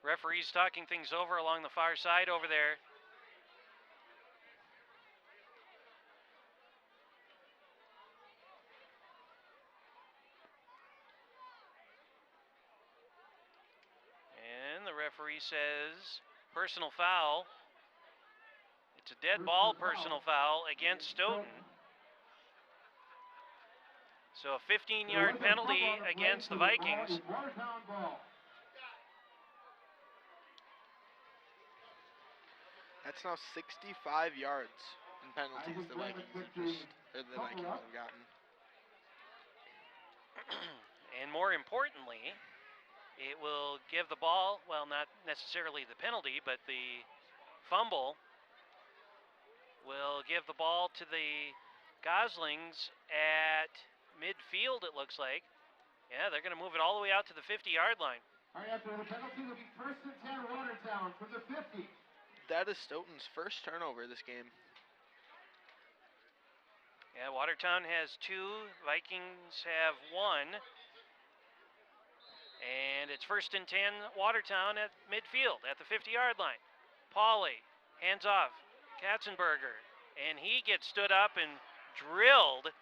Speaker 1: Referee's talking things over along the far side over there. And the referee says personal foul. It's a dead ball personal foul against Stoughton. So a 15-yard penalty against the Vikings.
Speaker 2: That's now 65 yards in penalties the Vikings have gotten.
Speaker 1: And more importantly, it will give the ball, well, not necessarily the penalty, but the fumble will give the ball to the Goslings at midfield, it looks like. Yeah, they're going to move it all the way out to the 50-yard line.
Speaker 3: All right, after the penalty will be 1st and 10 Watertown from the 50.
Speaker 2: That is Stoughton's first turnover this game.
Speaker 1: Yeah, Watertown has 2, Vikings have 1. And it's 1st and 10 Watertown at midfield at the 50-yard line. Pauly hands off Katzenberger, and he gets stood up and drilled.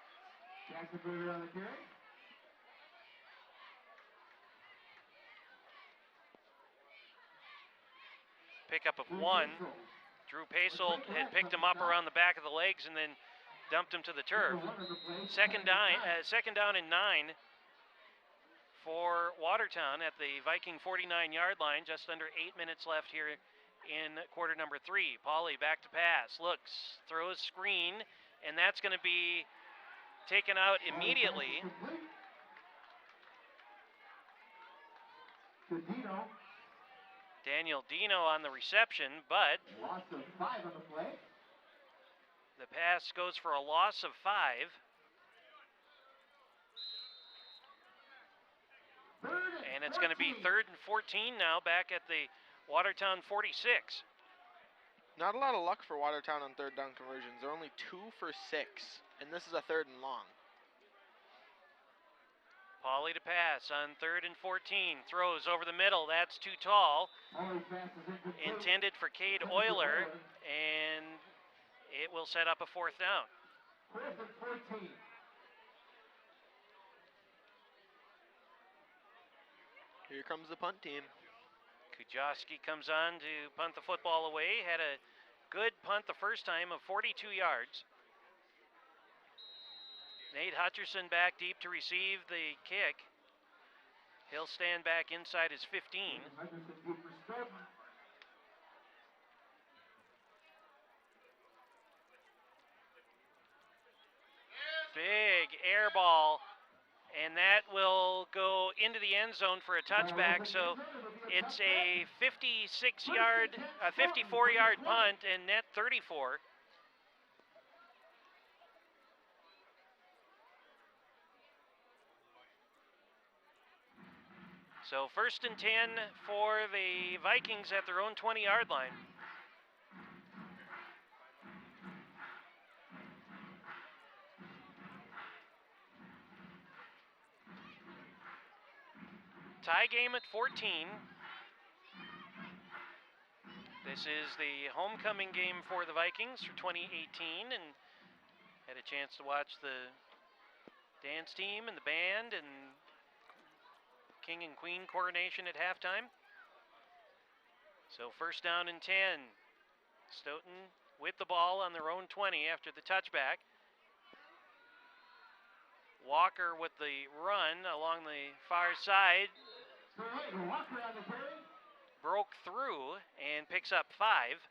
Speaker 3: Katzenberger on the carry.
Speaker 1: Pickup of 1. Drew Paisel had picked him up around the back of the legs and then dumped him to the turf. Second down and 9 for Watertown at the Viking 49-yard line. Just under 8 minutes left here in quarter number 3. Pauly back to pass, looks, throws screen, and that's going to be taken out immediately. Daniel Dino on the reception, but
Speaker 3: Loss of 5 on the play.
Speaker 1: the pass goes for a loss of 5. And it's going to be 3rd and 14 now back at the Watertown 46.
Speaker 2: Not a lot of luck for Watertown on 3rd down conversions. They're only 2 for 6, and this is a 3rd and long.
Speaker 1: Pauly to pass on 3rd and 14. Throws over the middle. That's too tall. Intended for Cade Euler, and it will set up a 4th down.
Speaker 3: 4th and 14.
Speaker 2: Here comes the punt team.
Speaker 1: Kujoski comes on to punt the football away. Had a good punt the first time of 42 yards. Nate Hutcherson back deep to receive the kick. He'll stand back inside his 15. Big air ball, and that will go into the end zone for a touchback. So it's a 54-yard punt and net 34. So 1st and 10 for the Vikings at their own 20-yard line. Tie game at 14. This is the homecoming game for the Vikings for 2018, and had a chance to watch the dance team and the band and King and Queen coronation at halftime. So 1st down and 10. Stoughton with the ball on their own 20 after the touchback. Walker with the run along the far side. Broke through and picks up 5.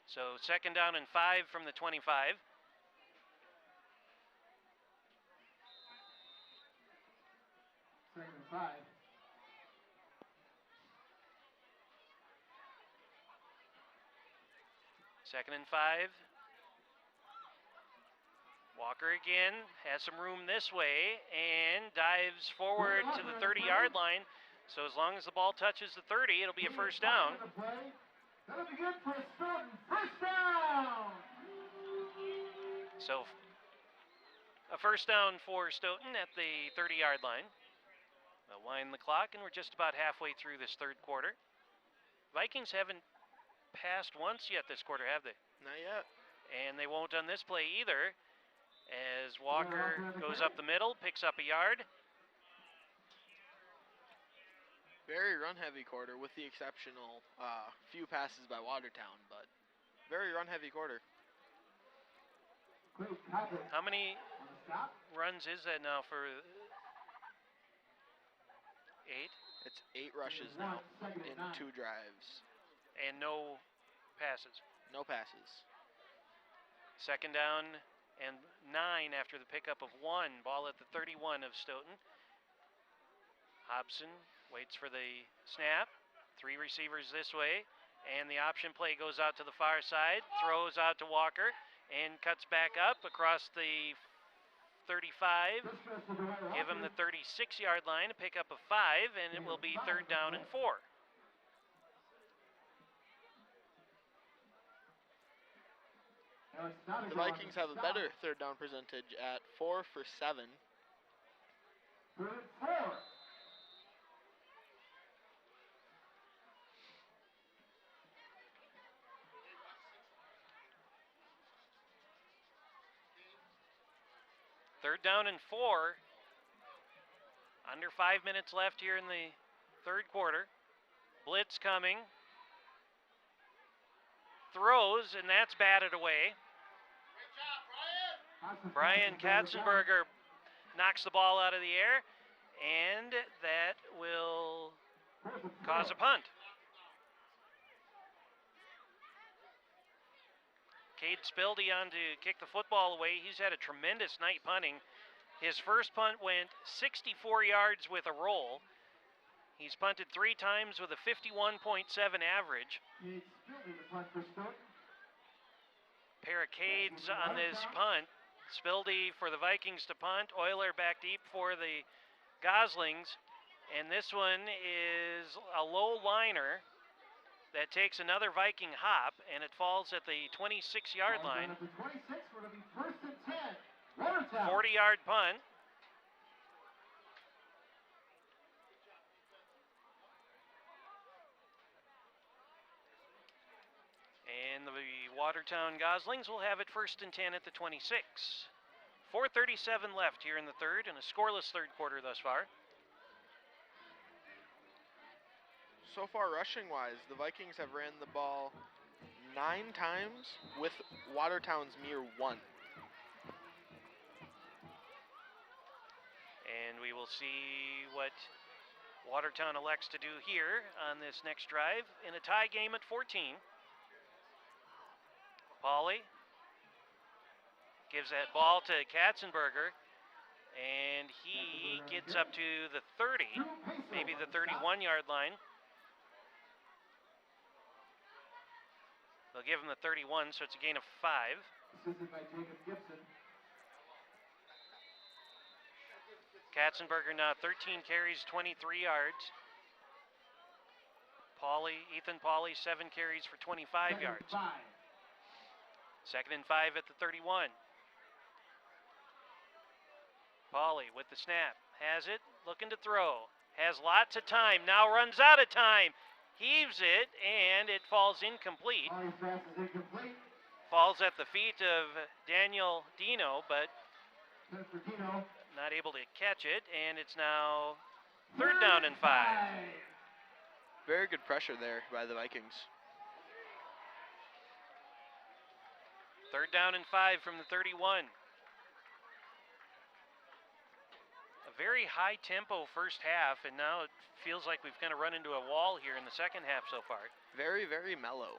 Speaker 1: So 2nd down and 5 from the 25.
Speaker 3: Second and 5.
Speaker 1: Second and 5. Walker again has some room this way and dives forward to the 30-yard line. So as long as the ball touches the 30, it'll be a 1st down.
Speaker 3: That'll be good for Stoughton. 1st down.
Speaker 1: So a 1st down for Stoughton at the 30-yard line. We'll wind the clock, and we're just about halfway through this third quarter. Vikings haven't passed once yet this quarter, have they?
Speaker 2: Not yet.
Speaker 1: And they won't on this play either, as Walker goes up the middle, picks up a yard.
Speaker 2: Very run-heavy quarter, with the exceptional few passes by Watertown, but very run-heavy quarter.
Speaker 1: How many runs is that now for 8?
Speaker 2: It's 8 rushes now in 2 drives.
Speaker 1: And no passes.
Speaker 2: No passes.
Speaker 1: Second down and 9 after the pickup of 1. Ball at the 31 of Stoughton. Hobson waits for the snap. 3 receivers this way. And the option play goes out to the far side. Throws out to Walker. And cuts back up across the 35. Give him the 36-yard line. A pickup of 5. And it will be 3rd down and 4.
Speaker 2: The Vikings have a better 3rd down percentage at 4 for 7.
Speaker 1: 3rd down and 4. Under 5 minutes left here in the third quarter. Blitz coming. Throws, and that's batted away. Brian Katzenberger knocks the ball out of the air, and that will cause a punt. Cade Spildy on to kick the football away. He's had a tremendous night punting. His first punt went 64 yards with a roll. He's punted 3 times with a 51.7 average. Pair of Cades on this punt. Spildy for the Vikings to punt. Euler back deep for the Goslings. And this one is a low liner that takes another Viking hop, and it falls at the 26-yard line. 40-yard punt. And the Watertown Goslings will have it 1st and 10 at the 26. 4:37 left here in the third, and a scoreless third quarter thus far.
Speaker 2: So far, rushing-wise, the Vikings have ran the ball 9 times with Watertown's mere 1.
Speaker 1: And we will see what Watertown elects to do here on this next drive in a tie game at 14. Pauly gives that ball to Katzenberger, and he gets up to the 30, maybe the 31-yard line. They'll give him the 31, so it's a gain of 5. Katzenberger now 13 carries, 23 yards. Ethan Pauly, 7 carries for 25 yards. 2nd and 5 at the 31. Pauly with the snap, has it, looking to throw, has lots of time, now runs out of time, heaves it, and it falls incomplete. Falls at the feet of Daniel Dino, but not able to catch it, and it's now 3rd down and 5.
Speaker 2: Very good pressure there by the Vikings.
Speaker 1: 3rd down and 5 from the 31. A very high tempo first half, and now it feels like we've kind of run into a wall here in the second half so far.
Speaker 2: Very, very mellow.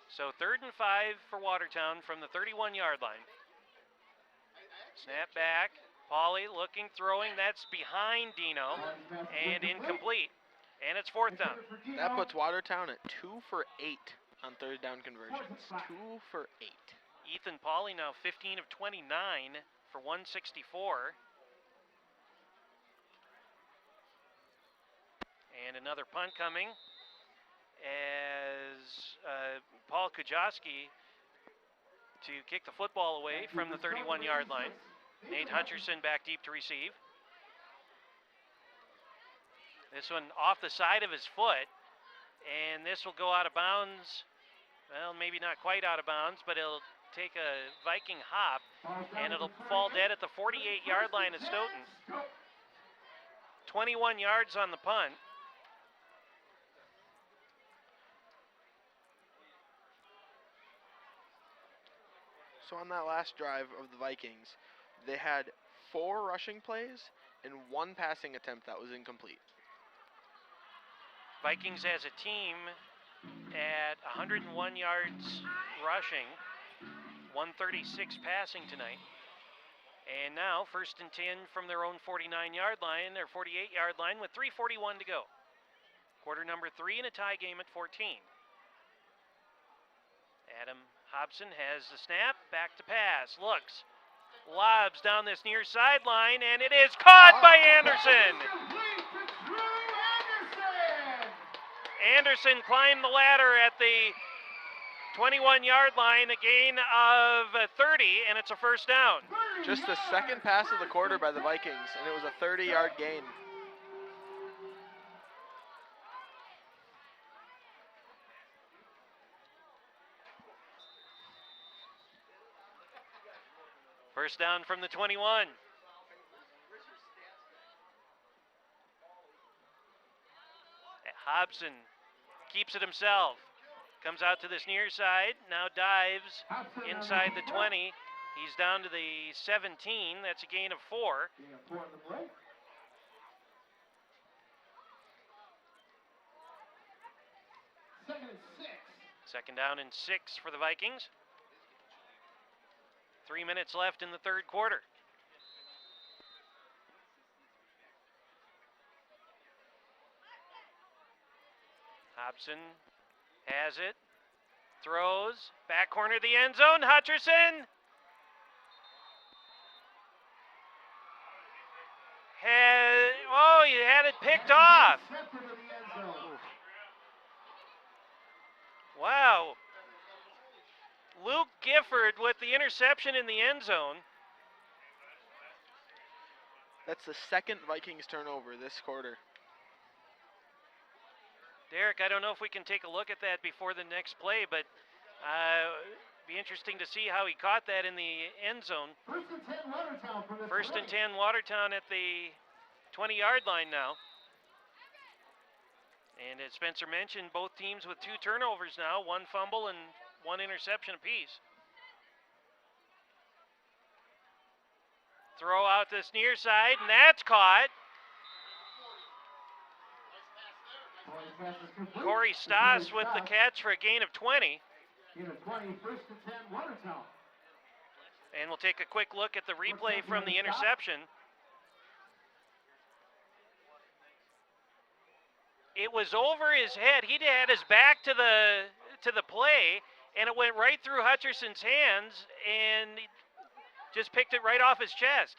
Speaker 1: So 3rd and 5 for Watertown from the 31-yard line. Snap back. Pauly looking, throwing. That's behind Dino and incomplete. And it's 4th down.
Speaker 2: That puts Watertown at 2 for 8 on 3rd down conversions. 2 for 8.
Speaker 1: Ethan Pauly now 15 of 29 for 164. And another punt coming as Paul Kujawski to kick the football away from the 31-yard line. Nate Hutcherson back deep to receive. This one off the side of his foot, and this will go out of bounds. Well, maybe not quite out of bounds, but it'll take a Viking hop, and it'll fall dead at the 48-yard line of Stoughton. 21 yards on the punt.
Speaker 2: So on that last drive of the Vikings, they had 4 rushing plays and 1 passing attempt that was incomplete.
Speaker 1: Vikings as a team at 101 yards rushing, 136 passing tonight. And now 1st and 10 from their own 49-yard line, their 48-yard line with 3:41 to go. Quarter number 3 in a tie game at 14. Adam Hobson has the snap, back to pass, looks, lobs down this near sideline, and it is caught by Anderson. Anderson climbed the ladder at the 21-yard line, a gain of 30, and it's a first down.
Speaker 2: Just the second pass of the quarter by the Vikings, and it was a 30-yard gain.
Speaker 1: First down from the 21. Hobson keeps it himself. Comes out to this near side, now dives inside the 20. He's down to the 17. That's a gain of 4. Second down and 6 for the Vikings. 3 minutes left in the third quarter. Hobson has it, throws, back corner of the end zone, Hutcherson he had it picked off. Wow. Luke Gifford with the interception in the end zone.
Speaker 2: That's the second Vikings turnover this quarter.
Speaker 1: Derek, I don't know if we can take a look at that before the next play, but be interesting to see how he caught that in the end zone. First and 10 Watertown at the 20-yard line now. And as Spencer mentioned, both teams with 2 turnovers now, 1 fumble and 1 interception apiece. Throw out this near side, and that's caught. Corey Stoss with the catch for a gain of 20.
Speaker 3: First and 10, Watertown.
Speaker 1: And we'll take a quick look at the replay from the interception. It was over his head. He had his back to the play, and it went right through Hutcherson's hands, and he just picked it right off his chest.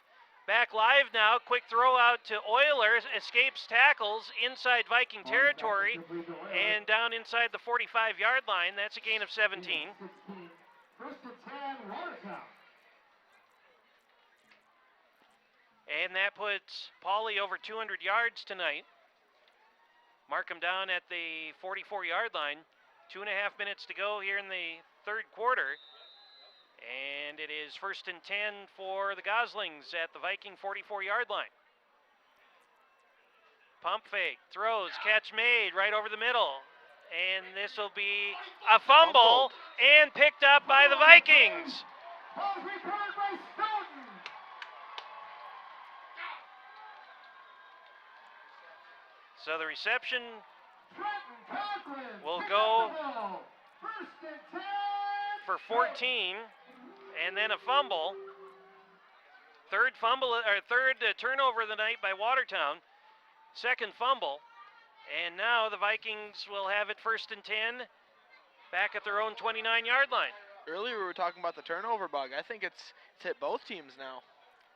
Speaker 1: Back live now, quick throw out to Oilers, escapes tackles inside Viking territory, and down inside the 45-yard line. That's a gain of 17.
Speaker 3: First and 10, Watertown.
Speaker 1: And that puts Pauly over 200 yards tonight. Mark him down at the 44-yard line. 2.5 minutes to go here in the third quarter. And it is first and 10 for the Goslings at the Viking 44-yard line. Pump fake, throws, catch made right over the middle. And this will be a fumble and picked up by the Vikings.
Speaker 3: Ball recovered by Stoughton.
Speaker 1: So the reception will
Speaker 3: Pick
Speaker 1: go
Speaker 3: up the ball. First and 10.
Speaker 1: for 14, and then a fumble. Third turnover of the night by Watertown. Second fumble, and now the Vikings will have it first and 10, back at their own 29-yard line.
Speaker 2: Earlier we were talking about the turnover bug. I think it's hit both teams now.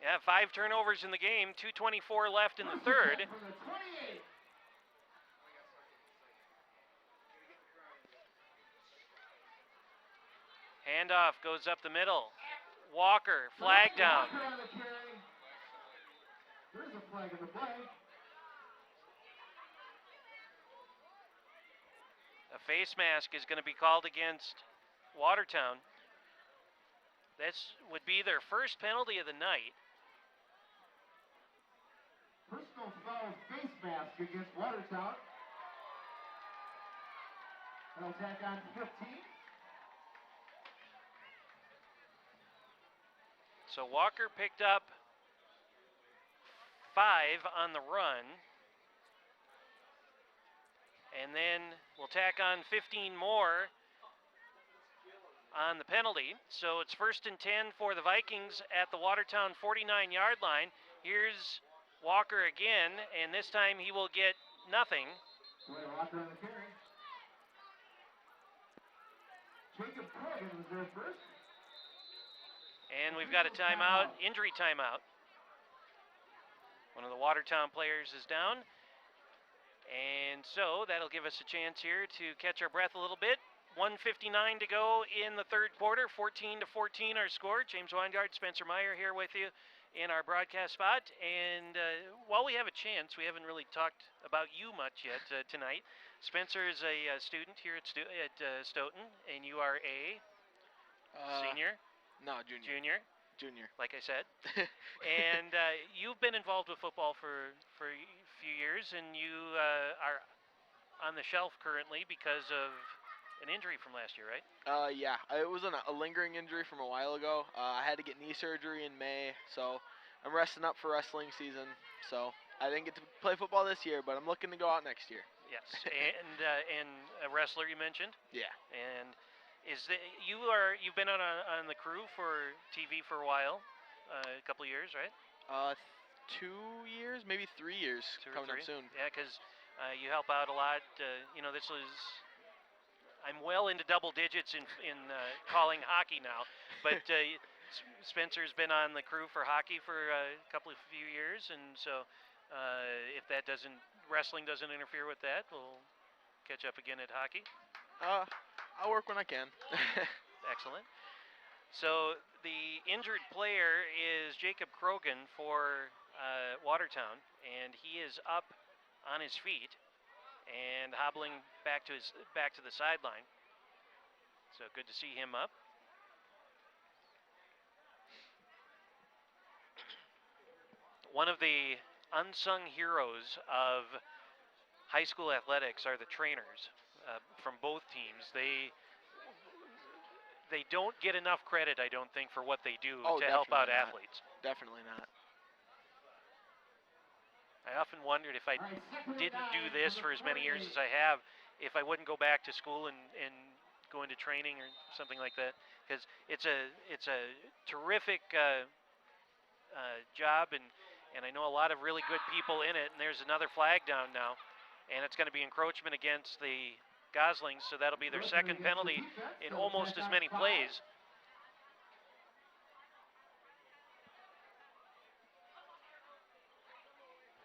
Speaker 1: Yeah, 5 turnovers in the game, 2:24 left in the third. Handoff goes up the middle. Walker, flag down.
Speaker 3: Walker on the carry. There's a flag in the play.
Speaker 1: A face mask is going to be called against Watertown. This would be their first penalty of the night.
Speaker 3: Personal foul face mask against Watertown. That'll tack on 15.
Speaker 1: So Walker picked up 5 on the run. And then we'll tack on 15 more on the penalty. So it's 1st and 10 for the Vikings at the Watertown 49-yard line. Here's Walker again, and this time he will get nothing.
Speaker 3: Walker on the carry. Jacob Corrigan was there first.
Speaker 1: And we've got a timeout, injury timeout. One of the Watertown players is down. And so that'll give us a chance here to catch our breath a little bit. 1:59 to go in the third quarter, 14-14 our score. James Weingart, Spencer Meyer here with you in our broadcast spot. And while we have a chance, we haven't really talked about you much yet tonight. Spencer is a student here at Stoughton, and you are a senior?
Speaker 2: No, junior. Junior.
Speaker 1: Like I said. And you've been involved with football for a few years, and you are on the shelf currently because of an injury from last year, right?
Speaker 2: Yeah. It was a lingering injury from a while ago. I had to get knee surgery in May, so I'm resting up for wrestling season. So I didn't get to play football this year, but I'm looking to go out next year.
Speaker 1: Yes. And a wrestler you mentioned?
Speaker 2: Yeah.
Speaker 1: And you've been on the crew for TV for a while, a couple of years, right?
Speaker 2: 2 years, maybe 3 years coming up soon.
Speaker 1: Yeah, because you help out a lot. I'm well into double digits in calling hockey now, but Spencer's been on the crew for hockey for a few years, and so if wrestling doesn't interfere with that, we'll catch up again at hockey.
Speaker 2: I'll work when I can.
Speaker 1: Excellent. So the injured player is Jacob Krogan for Watertown, and he is up on his feet and hobbling back to the sideline. So good to see him up. One of the unsung heroes of high school athletics are the trainers from both teams. They don't get enough credit, I don't think, for what they do to help out athletes.
Speaker 2: Definitely not.
Speaker 1: I often wondered if I didn't do this for as many years as I have, if I wouldn't go back to school and go into training or something like that, because it's a terrific job, and I know a lot of really good people in it. And there's another flag down now, and it's going to be encroachment against the Goslings, so that'll be their second penalty in almost as many plays.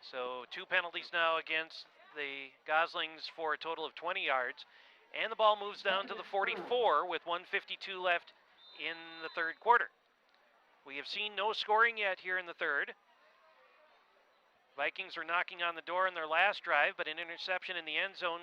Speaker 1: So 2 penalties now against the Goslings for a total of 20 yards. And the ball moves down to the 44 with 1:52 left in the third quarter. We have seen no scoring yet here in the third. Vikings are knocking on the door in their last drive, but an interception in the end zone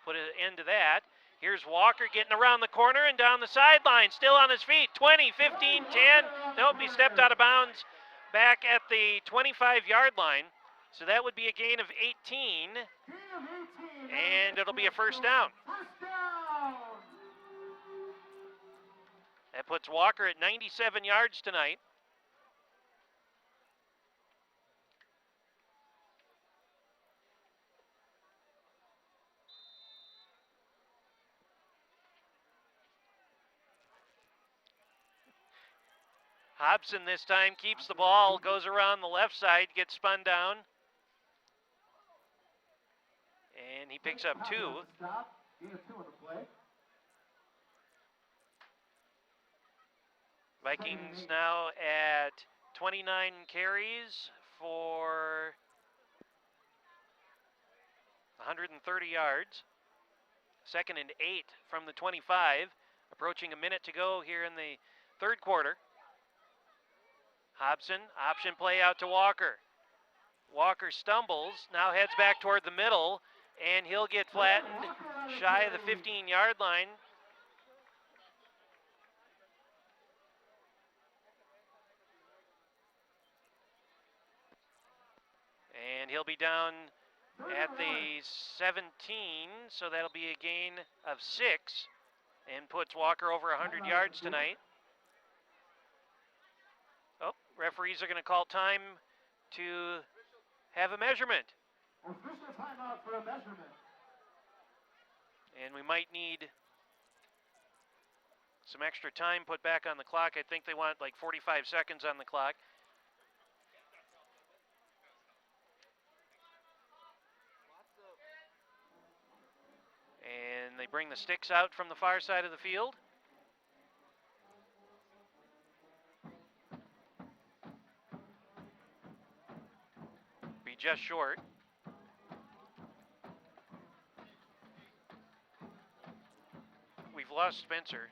Speaker 1: put an end to that. Here's Walker getting around the corner and down the sideline, still on his feet. 20, 15, 10. Nope, he stepped out of bounds back at the 25-yard line. So that would be a gain of 18, and it'll be a first down. That puts Walker at 97 yards tonight. Hobson this time keeps the ball, goes around the left side, gets spun down. And he picks up 2. Vikings now at 29 carries for 130 yards. 2nd and 8 from the 25. Approaching a minute to go here in the third quarter. Hobson, option play out to Walker. Walker stumbles, now heads back toward the middle, and he'll get flattened shy of the 15-yard line. And he'll be down at the 17, so that'll be a gain of 6 and puts Walker over 100 yards tonight. Oh, referees are going to call time to have a measurement.
Speaker 3: Official timeout for a measurement.
Speaker 1: And we might need some extra time put back on the clock. I think they want like 45 seconds on the clock. And they bring the sticks out from the far side of the field. Be just short. We've lost Spencer.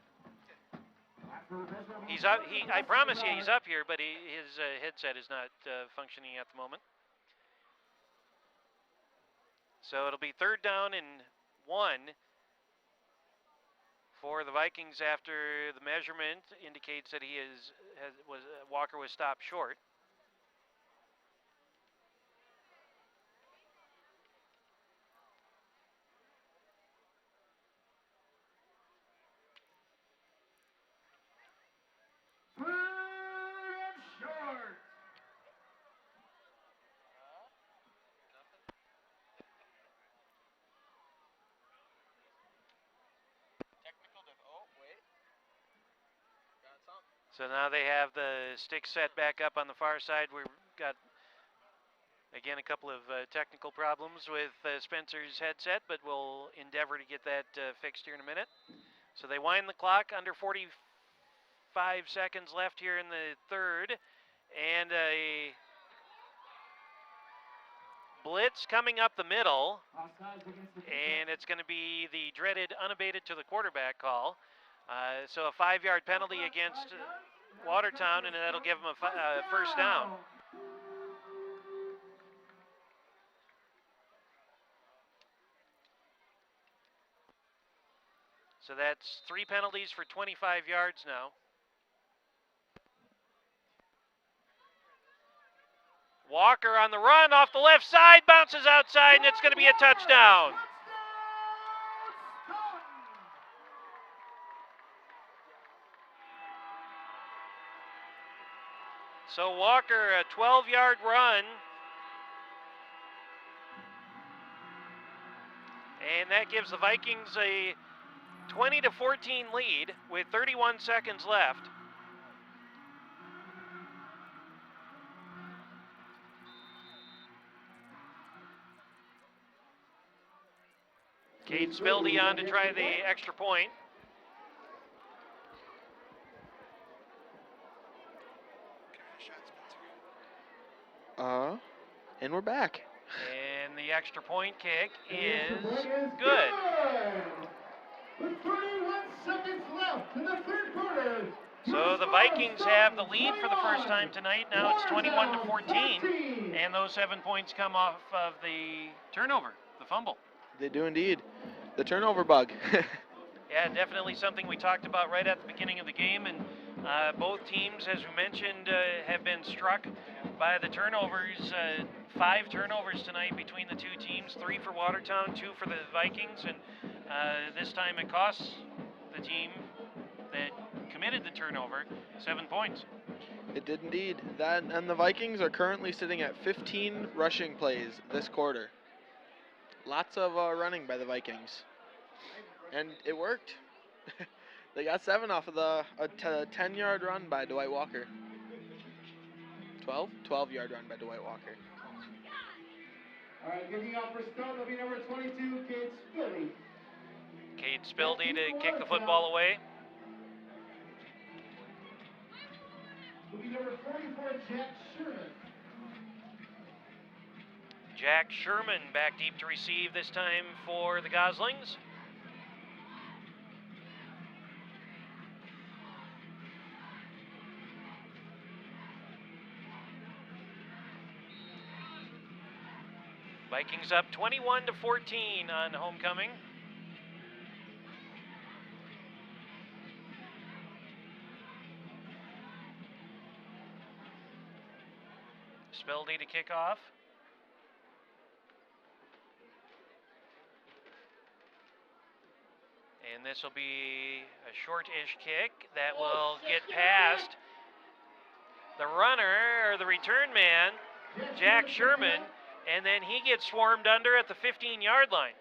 Speaker 1: He's up. I promise you, he's up here, but his headset is not functioning at the moment. So it'll be 3rd down and 1 for the Vikings after the measurement indicates that Walker was stopped short.
Speaker 3: Short.
Speaker 1: So now they have the stick set back up on the far side. We've got, again, a couple of technical problems with Spencer's headset, but we'll endeavor to get that fixed here in a minute. So they wind the clock, under 45 seconds left here in the third, and a blitz coming up the middle, and it's going to be the dreaded unabated to the quarterback call. So a 5-yard penalty against Watertown, and that'll give them a first down. So that's 3 penalties for 25 yards now. Walker on the run off the left side, bounces outside, and it's going to be a touchdown. So Walker, a 12-yard run. And that gives the Vikings a 20-14 lead with 31 seconds left. Cade Spildy on to try the extra point.
Speaker 2: And we're back.
Speaker 1: And the extra point kick is good.
Speaker 3: With 31 seconds left in the third quarter.
Speaker 1: So the Vikings have the lead for the first time tonight. Now it's 21-14, and those 7 points come off of the turnover, the fumble.
Speaker 2: They do indeed. The turnover bug.
Speaker 1: Yeah, definitely something we talked about right at the beginning of the game, and both teams, as we mentioned, have been struck by the turnovers. 5 turnovers tonight between the 2 teams, 3 for Watertown, 2 for the Vikings, and this time it costs the team that committed the turnover 7 points.
Speaker 2: It did indeed. That and the Vikings are currently sitting at 15 rushing plays this quarter. Lots of running by the Vikings. And it worked. They got 7 off of a 10-yard run by Dwight Walker. 12-yard run by Dwight Walker.
Speaker 3: All right, getting out for Stoughton will be number 22, Cade Spildy.
Speaker 1: Cade Spildy to kick the football away.
Speaker 3: Will be number 44, Jack Sherman.
Speaker 1: Jack Sherman back deep to receive this time for the Goslings. Vikings up 21-14 on Homecoming. Speldy to kick off. And this will be a short-ish kick that will get past the runner, or the return man, Jack Sherman, and then he gets swarmed under at the 15-yard line.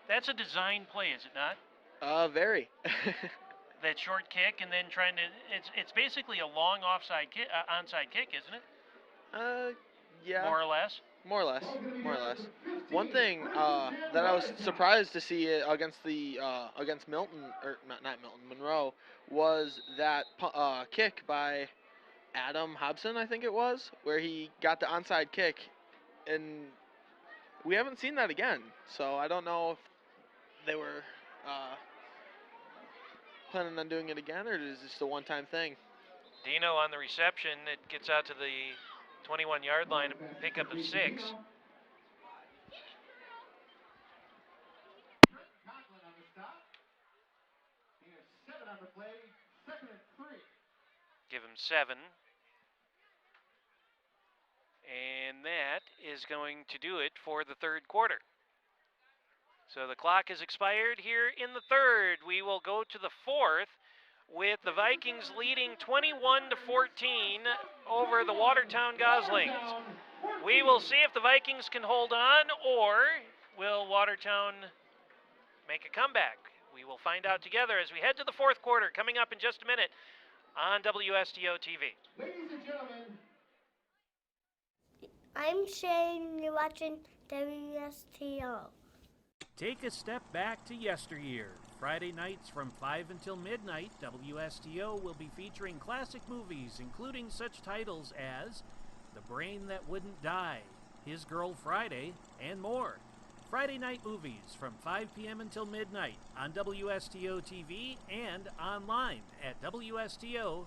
Speaker 1: That's a design play, is it not?
Speaker 2: Very.
Speaker 1: That short kick, and then trying to, it's basically a long onside kick, isn't it?
Speaker 2: Yeah.
Speaker 1: More or less.
Speaker 2: More or less. One thing that I was surprised to see against Milton, or not Milton, Monroe, was that kick by Adam Hobson, I think it was, where he got the onside kick, and we haven't seen that again. So I don't know if they were planning on doing it again, or is this just a one-time thing?
Speaker 1: Dino on the reception. It gets out to the 21-yard line, a pickup of 6.
Speaker 3: Conklin on the stop. He has 7 on the play. 2nd and 3.
Speaker 1: Give him 7. And that is going to do it for the third quarter. So the clock has expired here in the third. We will go to the fourth with the Vikings leading 21-14 over the Watertown Goslings. We will see if the Vikings can hold on, or will Watertown make a comeback. We will find out together as we head to the fourth quarter, coming up in just a minute on WSTO TV.
Speaker 3: Ladies and gentlemen,
Speaker 9: I'm Shane. You're watching WSTO.
Speaker 4: Take a step back to yesteryear. Friday nights from 5 until midnight, WSTO will be featuring classic movies, including such titles as The Brain That Wouldn't Die, His Girl Friday, and more. Friday night movies from 5 p.m. until midnight on WSTO TV and online at WSTO.TV.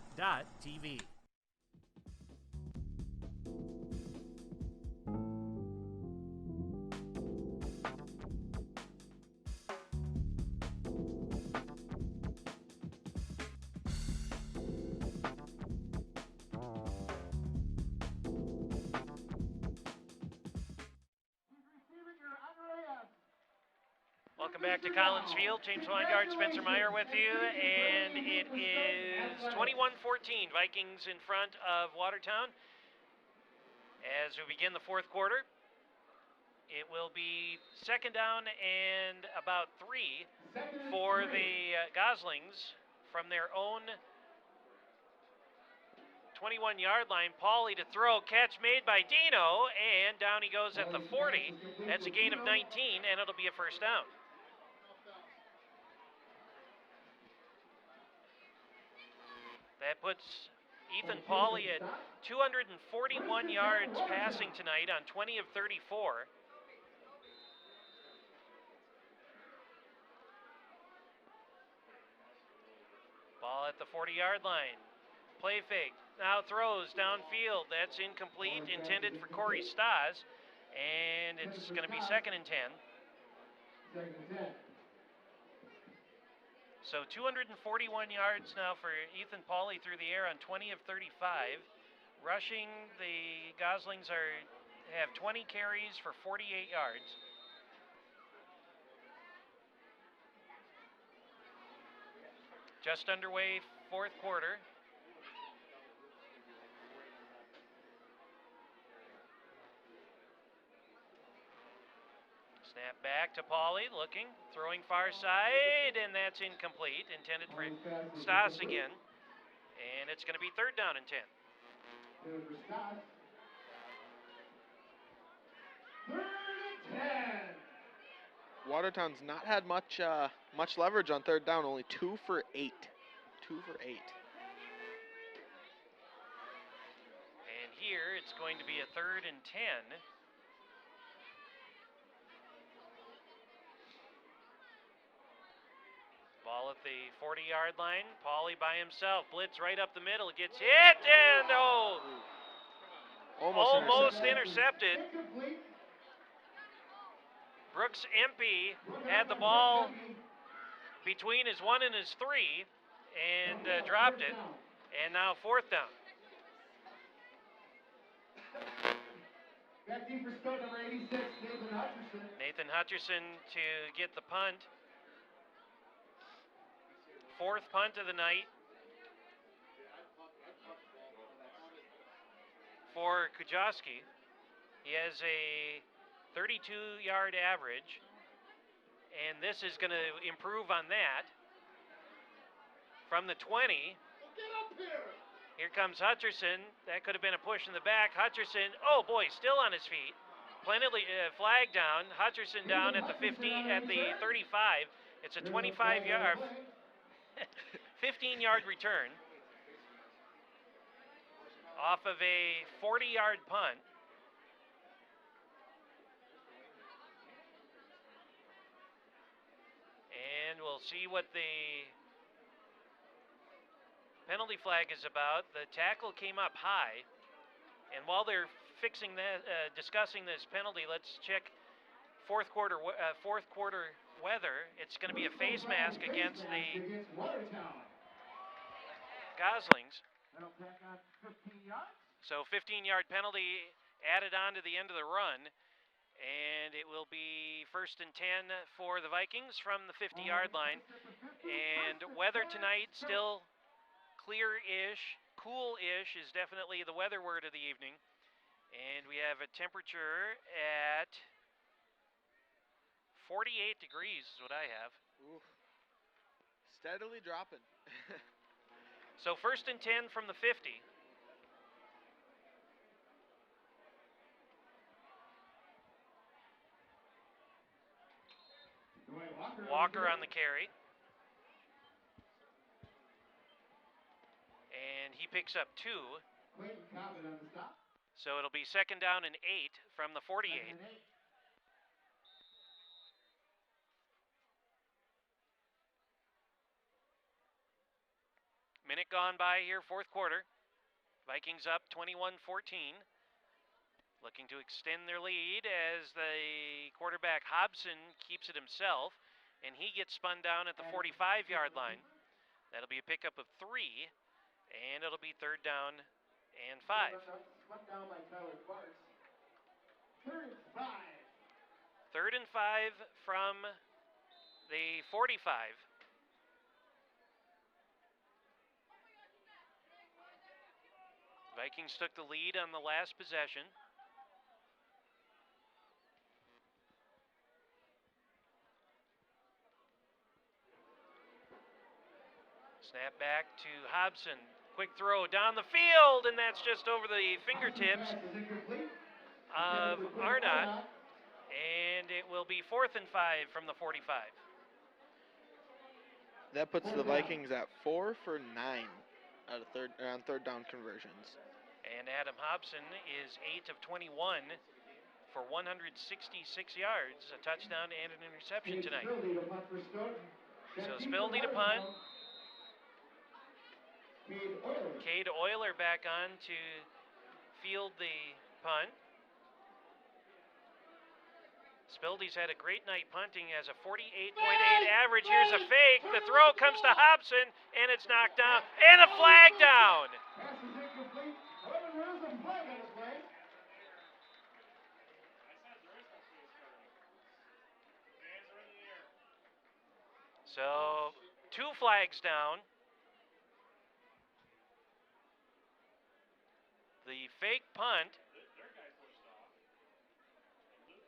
Speaker 1: Welcome back to Collins Field. James Weingart, Spencer Meyer with you, and it is 21-14, Vikings in front of Watertown. As we begin the fourth quarter, it will be second down and about 3 for the Goslings from their own 21-yard line. Pauly to throw, catch made by Dino, and down he goes at the 40. That's a gain of 19, and it'll be a first down. That puts Ethan Pauly at 241 yards passing tonight on 20 of 34. Ball at the 40-yard line. Play fake. Now throws downfield. That's incomplete, intended for Corey Stas. And it's going to be 2nd and 10. So 241 yards now for Ethan Pauly through the air on 20 of 35. Rushing, the Goslings have 20 carries for 48 yards. Just underway, fourth quarter. Snap back to Pauly, looking, throwing far side, and that's incomplete. Intended for Stas again. And it's going to be 3rd down and 10.
Speaker 2: Watertown's not had much leverage on 3rd down, only 2 for 8. 2 for 8.
Speaker 1: And here it's going to be a 3rd and 10. Ball at the 40-yard line. Pauly by himself. Blitz right up the middle. Gets hit, and almost intercepted. Brooks Empey had the ball between his 1 and his 3 and dropped it. And now 4th down.
Speaker 3: Back deep for Stoughton, number 86, Nathan Hutcherson.
Speaker 1: Nathan Hutcherson to get the punt. 4th punt of the night for Kujoski. He has a 32-yard average, and this is going to improve on that. From the 20, here comes Hutcherson. That could have been a push in the back. Hutcherson, oh boy, still on his feet. Plenty flag down. Hutcherson down at the 50, at the 35. It's a 25-yard, 15-yard return off of a 40-yard punt. And we'll see what the penalty flag is about. The tackle came up high, and while they're fixing that, discussing this penalty, let's check fourth quarter weather. It's going to be a face mask against the Goslings. So 15-yard penalty added on to the end of the run, and it will be 1st and 10 for the Vikings from the 50-yard line. And weather tonight still clear-ish, cool-ish is definitely the weather word of the evening. And we have a temperature at 48 degrees is what I have.
Speaker 2: Ooh. Steadily dropping.
Speaker 1: So 1st and 10 from the 50. Walker on the carry. And he picks up 2. So it'll be 2nd down and 8 from the 48. Minute gone by here, 4th quarter. Vikings up 21-14. Looking to extend their lead as the quarterback Hobson keeps it himself, and he gets spun down at the 45-yard line. That'll be a pickup of 3, and it'll be 3rd down and 5. 3rd and 5 from the 45. Vikings took the lead on the last possession. Snap back to Hobson. Quick throw down the field, and that's just over the fingertips of Arnott. And it will be 4th and 5 from the 45.
Speaker 2: That puts the Vikings at 4 for 9 out of on 3rd down conversions.
Speaker 1: And Adam Hobson is 8 of 21 for 166 yards, a touchdown and an interception tonight. So Spildy to punt. Cade Euler back on to field the punt. Spildy's had a great night punting, has a 48.8 average. Here's a fake. The throw comes to Hobson, and it's knocked down. And a flag down. So 2 flags down. The fake punt.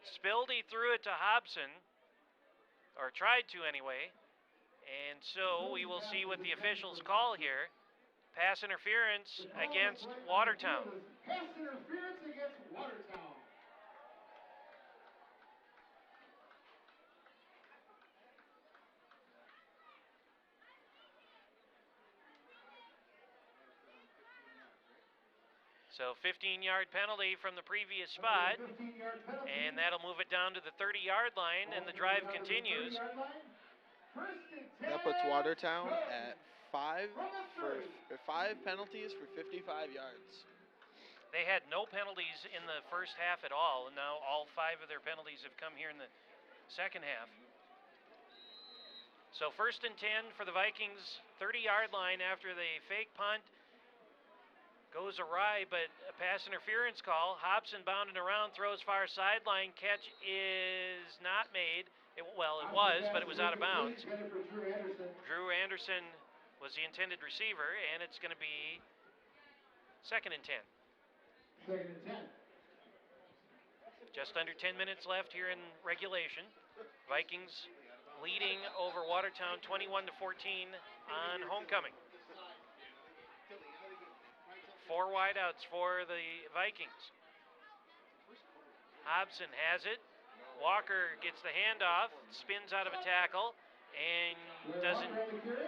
Speaker 1: Spildy threw it to Hobson, or tried to anyway, and so we will see what the officials call here. Pass interference against Watertown.
Speaker 3: Pass interference against Watertown.
Speaker 1: So 15-yard penalty from the previous spot, and that'll move it down to the 30-yard line, and the drive continues.
Speaker 2: That puts Watertown at 5 penalties for 55 yards.
Speaker 1: They had no penalties in the first half at all, and now all 5 of their penalties have come here in the second half. So 1st and 10 for the Vikings, 30-yard line after the fake punt. Goes awry, but a pass interference call. Hobson bounding around, throws far sideline. Catch is not made. It was, but it was out of bounds. Drew Anderson was the intended receiver, and it's going to be 2nd and 10.
Speaker 3: 2nd and 10.
Speaker 1: Just under 10 minutes left here in regulation. Vikings leading over Watertown 21-14 on homecoming. 4 wideouts for the Vikings. Hobson has it. Walker gets the handoff, spins out of a tackle, and doesn't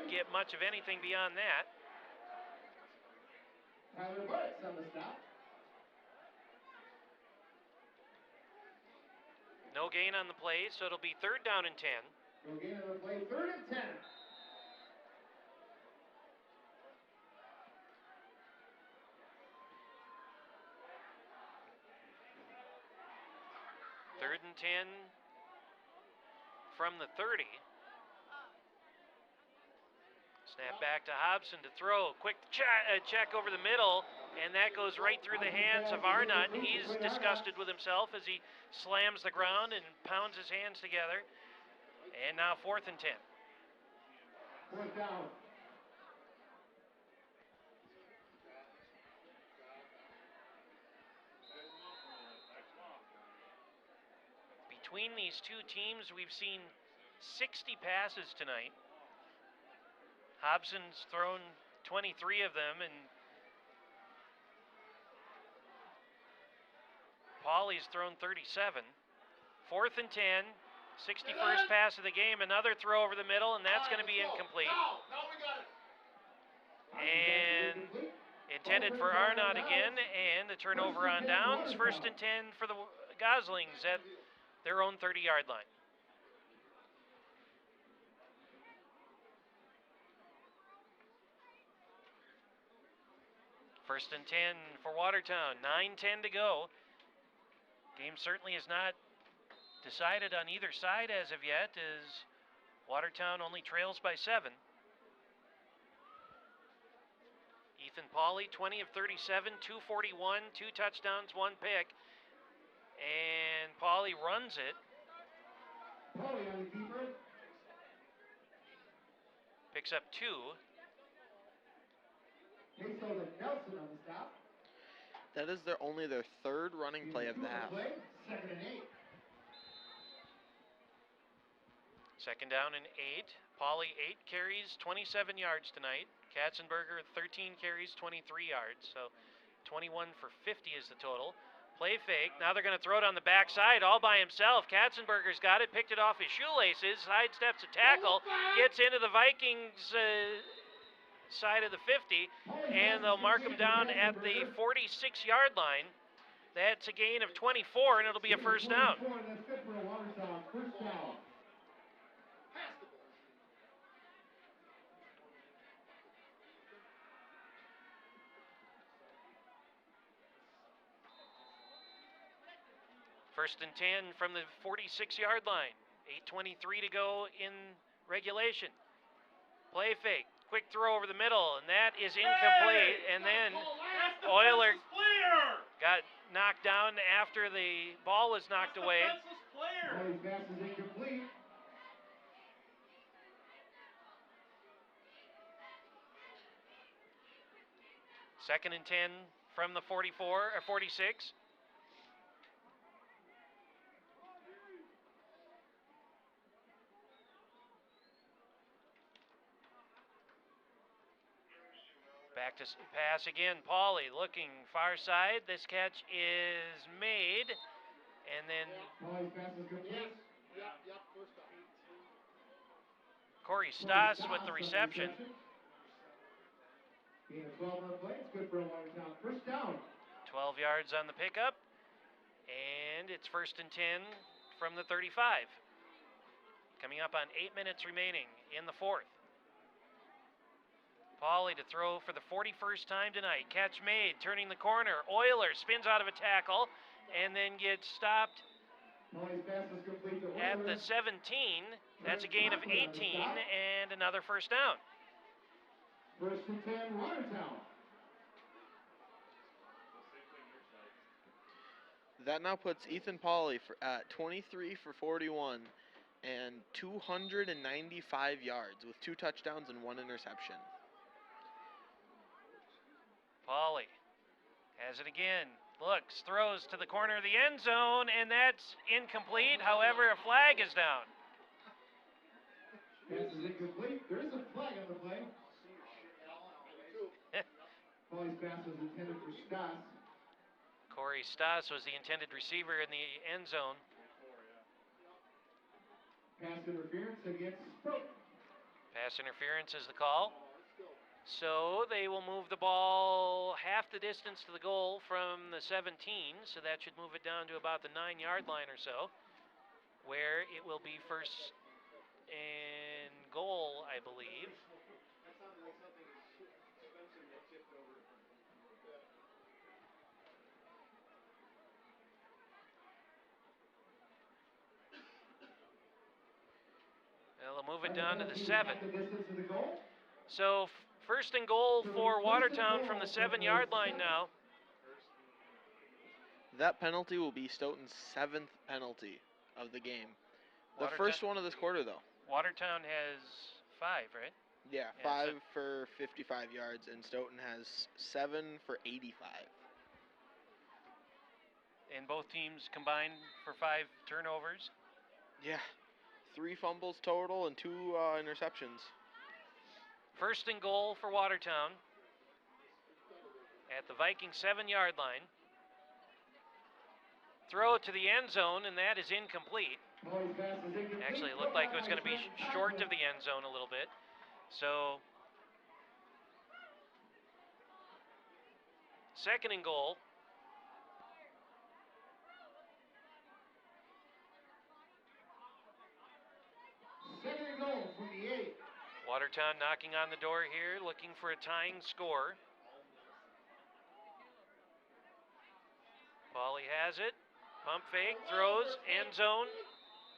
Speaker 1: get much of anything beyond that.
Speaker 3: Tyler Burks on the stop.
Speaker 1: No gain on the play, so it'll be 3rd down and 10.
Speaker 3: No gain on the play, 3rd and 10.
Speaker 1: Third and 10 from the 30. Snap back to Hobson to throw. Quick check over the middle, and that goes right through the hands of Arnott. He's disgusted with himself as he slams the ground and pounds his hands together. And now 4th and 10.
Speaker 3: 4th down.
Speaker 1: Between these two teams, we've seen 60 passes tonight. Hobson's thrown 23 of them, and Pauley's thrown 37. 4th and 10, 61st pass of the game, another throw over the middle, and that's going to be incomplete. And intended for Arnott again, and the turnover on downs. 1st and 10 for the Goslings at their own 30-yard line. First and 10 for Watertown, 9:10 to go. Game certainly is not decided on either side as of yet, as Watertown only trails by 7. Ethan Pauley, 20 of 37, 241, 2 touchdowns, 1 pick. And Pauley runs it.
Speaker 3: Pauley on the keeper.
Speaker 1: Picks up 2.
Speaker 3: Nelson on the stop.
Speaker 2: That is only their 3rd running play of the half.
Speaker 3: 2nd and 8.
Speaker 1: 2nd down and 8. Pauley 8 carries, 27 yards tonight. Katzenberger 13 carries, 23 yards. So 21 for 50 is the total. Play fake. Now they're going to throw it on the backside all by himself. Katzenberger's got it, picked it off his shoelaces, sidesteps a tackle, gets into the Vikings side of the 50, and they'll mark him down at the 46-yard line. That's a gain of 24, and it'll be a 1st down. First and 10 from the 46-yard line. 8:23 to go in regulation. Play fake. Quick throw over the middle, and that is incomplete. And then Euler got knocked down after the ball was knocked away.
Speaker 3: Pauley's pass is incomplete.
Speaker 1: Second and 10 from the 44 or 46. Back to pass again. Pauley looking far side. This catch is made. And then Corey Stoss with the reception. 12 yards on the pickup. And it's 1st and 10 from the 35. Coming up on 8 minutes remaining in the 4th. Pauley to throw for the 41st time tonight. Catch made, turning the corner. Euler spins out of a tackle and then gets stopped at the 17. That's a gain of 18 and another first down.
Speaker 3: First and 10, Watertown.
Speaker 2: That now puts Ethan Pauley at 23 for 41 and 295 yards with 2 touchdowns and 1 interception.
Speaker 1: Pauley has it again. Looks, throws to the corner of the end zone, and that's incomplete. However, a flag is down.
Speaker 3: Pass is incomplete. There is a flag on the play. Pauley's pass was intended for Stas.
Speaker 1: Corey Stas was the intended receiver in the end zone.
Speaker 3: Pass interference against Stoughton.
Speaker 1: Pass interference is the call. So they will move the ball half the distance to the goal from the 17, so that should move it down to about the 9-yard line or so, where it will be first and goal, I believe. They'll move it down to the 7. So first and goal for Watertown from the 7-yard line now.
Speaker 2: That penalty will be Stoughton's 7th penalty of the game. The first one of this quarter, though.
Speaker 1: Watertown has 5, right?
Speaker 2: Yeah, 5 for 55 yards, and Stoughton has 7 for 85.
Speaker 1: And both teams combined for 5 turnovers.
Speaker 2: Yeah, 3 fumbles total and 2 interceptions.
Speaker 1: First and goal for Watertown at the Vikings 7-yard line. Throw to the end zone, and that is incomplete. Actually, it looked like it was going to be short of the end zone a little bit. So, second and goal.
Speaker 3: Second and goal from the 8.
Speaker 1: Watertown knocking on the door here, looking for a tying score. Pauley has it. Pump fake, throws, end zone.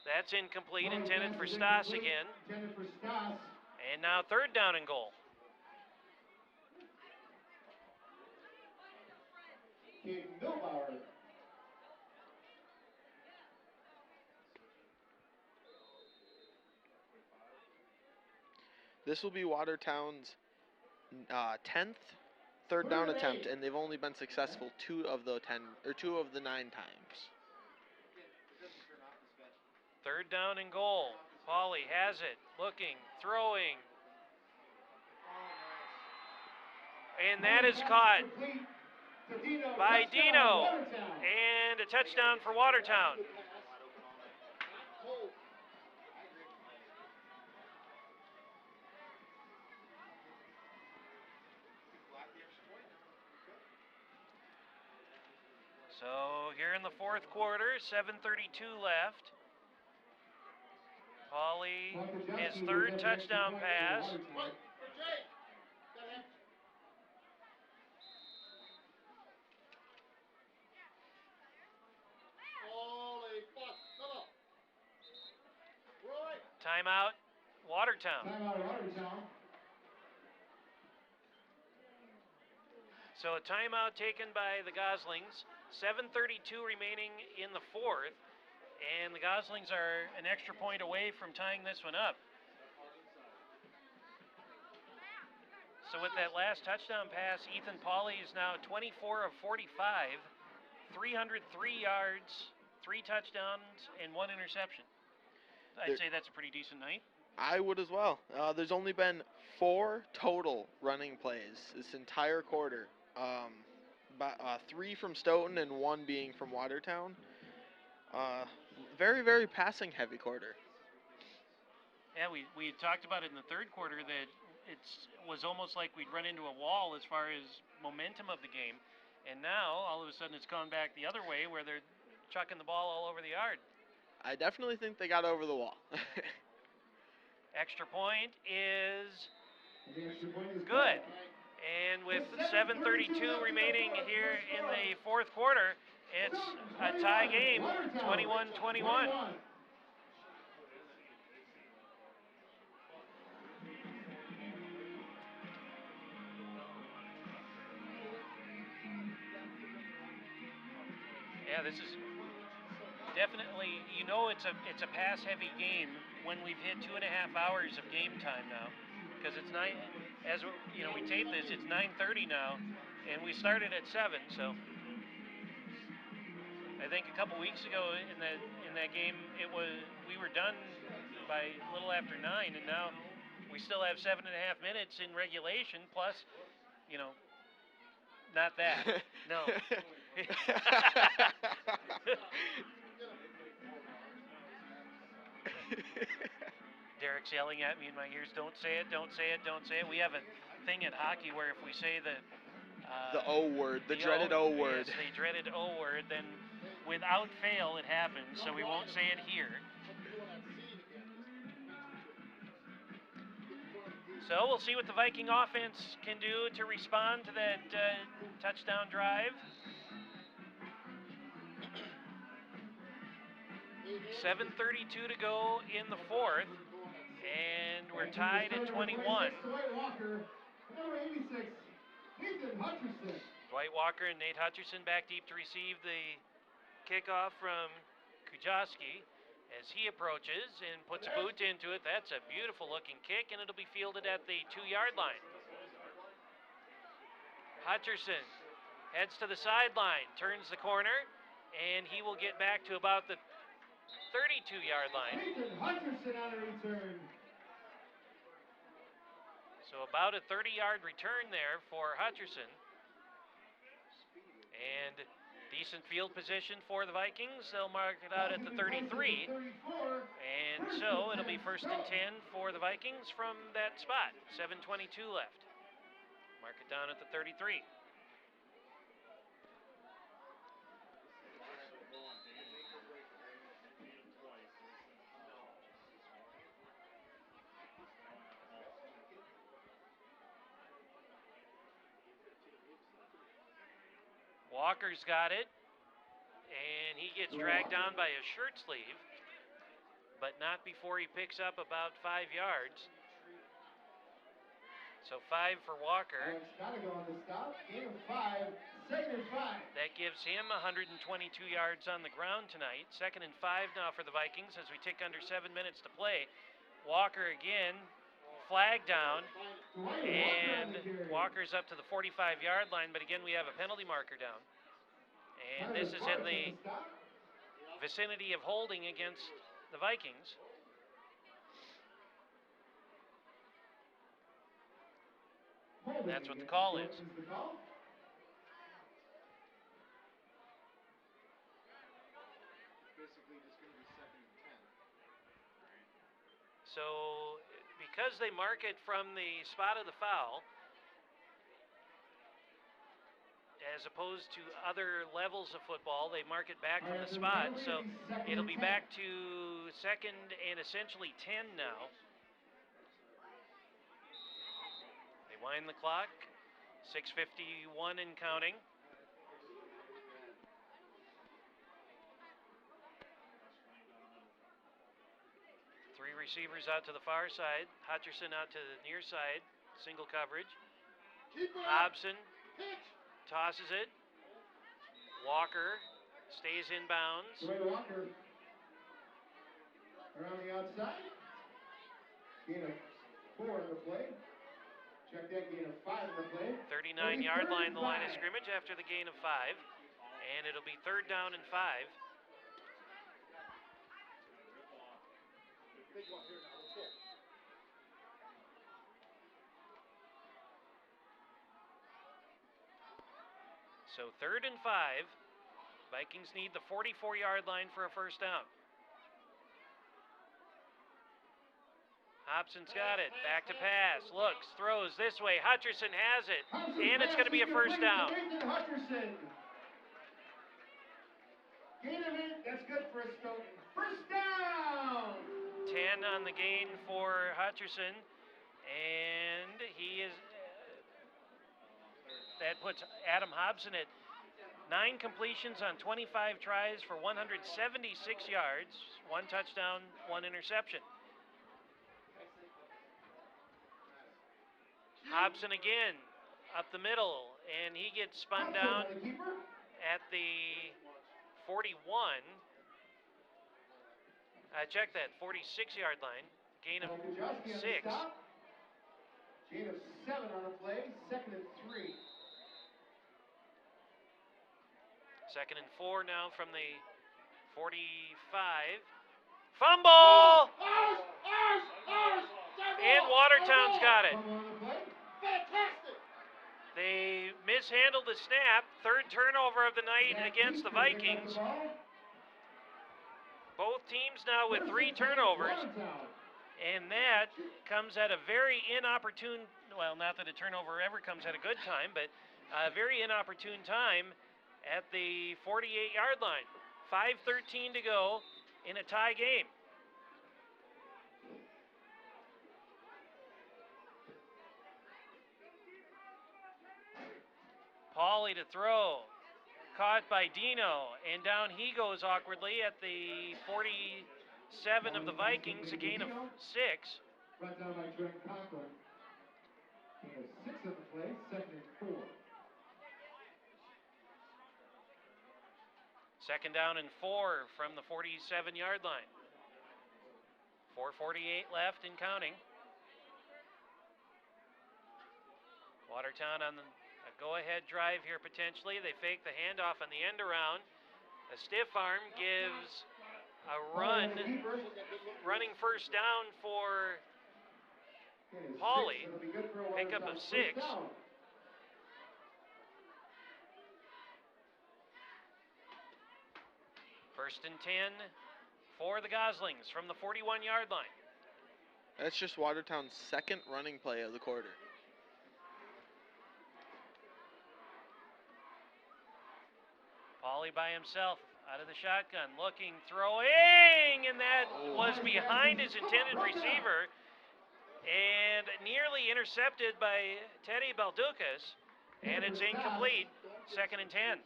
Speaker 1: That's incomplete, intended for Stas again.
Speaker 3: Intended for Stas.
Speaker 1: And now third down and goal.
Speaker 3: Kid Milbauer.
Speaker 2: This will be Watertown's 10th third down attempt, and they've only been successful 2 of the 9 times.
Speaker 1: Third down and goal. Pauley has it, looking, throwing. And that is caught by Dino. And a touchdown for Watertown. So here in the fourth quarter, 7:32 left. Pauley, his third touchdown pass. Timeout, Watertown. So a timeout taken by the Goslings. 7:32 remaining in the fourth. And the Goslings are an extra point away from tying this one up. So with that last touchdown pass, Ethan Pauley is now 24 of 45, 303 yards, 3 touchdowns, and 1 interception. I'd say that's a pretty decent night.
Speaker 2: I would as well. There's only been 4 total running plays this entire quarter. 3 from Stoughton and 1 being from Watertown. Very, very passing heavy quarter.
Speaker 1: Yeah, we talked about it in the third quarter that it was almost like we'd run into a wall as far as momentum of the game. And now, all of a sudden, it's gone back the other way where they're chucking the ball all over the yard.
Speaker 2: I definitely think they got over the wall.
Speaker 1: Extra point is good. And with 7:32 remaining here in the fourth quarter, it's a tie game, 21-21. Yeah, this is definitely, it's a pass-heavy game when we've hit 2.5 hours of game time now, because it's we tape this, it's 9:30 now, and we started at 7. So I think a couple weeks ago in that game, we were done by a little after 9, and now we still have 7.5 minutes in regulation plus, not that. No. Derek's yelling at me in my ears, don't say it, don't say it, don't say it. We have a thing at hockey where if we say the
Speaker 2: O word, the dreaded O word.
Speaker 1: Yes, the dreaded O word, then without fail it happens, so we won't say it here. So we'll see what the Viking offense can do to respond to that touchdown drive. 7:32 to go in the fourth, and we're tied at 21. Dwight Walker and Nate Hutcherson back deep to receive the kickoff from Kujoski as he approaches and puts a boot into it. That's a beautiful looking kick, and it'll be fielded at the 2-yard line. Hutcherson heads to the sideline, turns the corner, and he will get back to about the 32-yard line.
Speaker 3: Hutcherson on a return.
Speaker 1: So about a 30-yard return there for Hutcherson. And decent field position for the Vikings. They'll mark it out at the 33. And so it'll be 1st and 10 for the Vikings from that spot. 7:22 left. Mark it down at the 33. Walker's got it, and he gets dragged down by his shirt sleeve, but not before he picks up about 5 yards. So 5 for Walker. That gives him 122 yards on the ground tonight. 2nd and 5 now for the Vikings as we tick under 7 minutes to play. Walker again, flag down, and Walker's up to the 45-yard line, but again we have a penalty marker down. And this is in the vicinity of holding against the Vikings. That's what the call is. So because they mark it from the spot of the foul, as opposed to other levels of football, they mark it back from the spot. So it'll be back to 2nd and essentially 10 now. They wind the clock. 6:51 and counting. Three receivers out to the far side. Hutcherson out to the near side. Single coverage. Hobson tosses it. Walker stays in bounds.
Speaker 3: Walker around the outside. Gain of 4 on the play. Check that, gain of 5 on the play.
Speaker 1: 39-yard line, the line of scrimmage after the gain of 5. And it'll be 3rd down and 5. So 3rd and 5. Vikings need the 44-yard line for a 1st down. Hobson's got it. Back to pass. Looks, throws this way. Hutcherson has it. And it's going to be a 1st down.
Speaker 3: Gain of 8. That's good for a Stoughton. 1st down.
Speaker 1: 10 on the gain for Hutcherson. And he is... that puts Adam Hobson at 9 completions on 25 tries for 176 yards. 1 touchdown, 1 interception. Hobson again, up the middle, and he gets spun down at the 41. Check that, 46-yard line. Gain of
Speaker 3: Goslings
Speaker 1: 6.
Speaker 3: stop. Gain of 7 on the play, 2nd and 3.
Speaker 1: 2nd and 4 now from the 45. Fumble! And Watertown's got it.
Speaker 3: Fantastic!
Speaker 1: They mishandled the snap. 3rd turnover of the night against the Vikings. Both teams now with 3 turnovers. And that comes at a very inopportune, well, not that a turnover ever comes at a good time, but a very inopportune time at the 48-yard line. 5:13 to go in a tie game. Pauly to throw. Caught by Dino, and down he goes awkwardly at the 47 of the Vikings, a gain of 6.
Speaker 3: Brought down by Trent Conklin. Gain of 6 on the play, 2nd and 4.
Speaker 1: 2nd down and 4 from the 47-yard line. 4:48 left and counting. Watertown on a go-ahead drive here potentially. They fake the handoff on the end around. A stiff arm gives a running 1st down for Pauly. Pickup of 6. 1st and 10 for the Goslings from the 41-yard line.
Speaker 2: That's just Watertown's 2nd running play of the quarter.
Speaker 1: Pauly by himself out of the shotgun, looking, throwing, and that was behind his intended receiver and nearly intercepted by Teddy Balducas, and it's incomplete. 2nd and 10.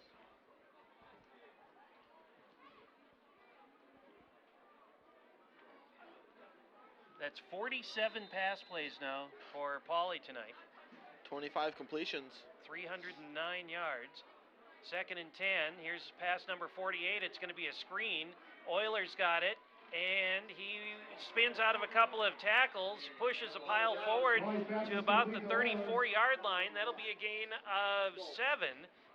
Speaker 1: That's 47 pass plays now for Pauly tonight.
Speaker 2: 25 completions.
Speaker 1: 309 yards. 2nd and 10. Here's pass number 48. It's going to be a screen. Oilers got it, and he spins out of a couple of tackles, pushes a pile forward to about the 34-yard line. That'll be a gain of 7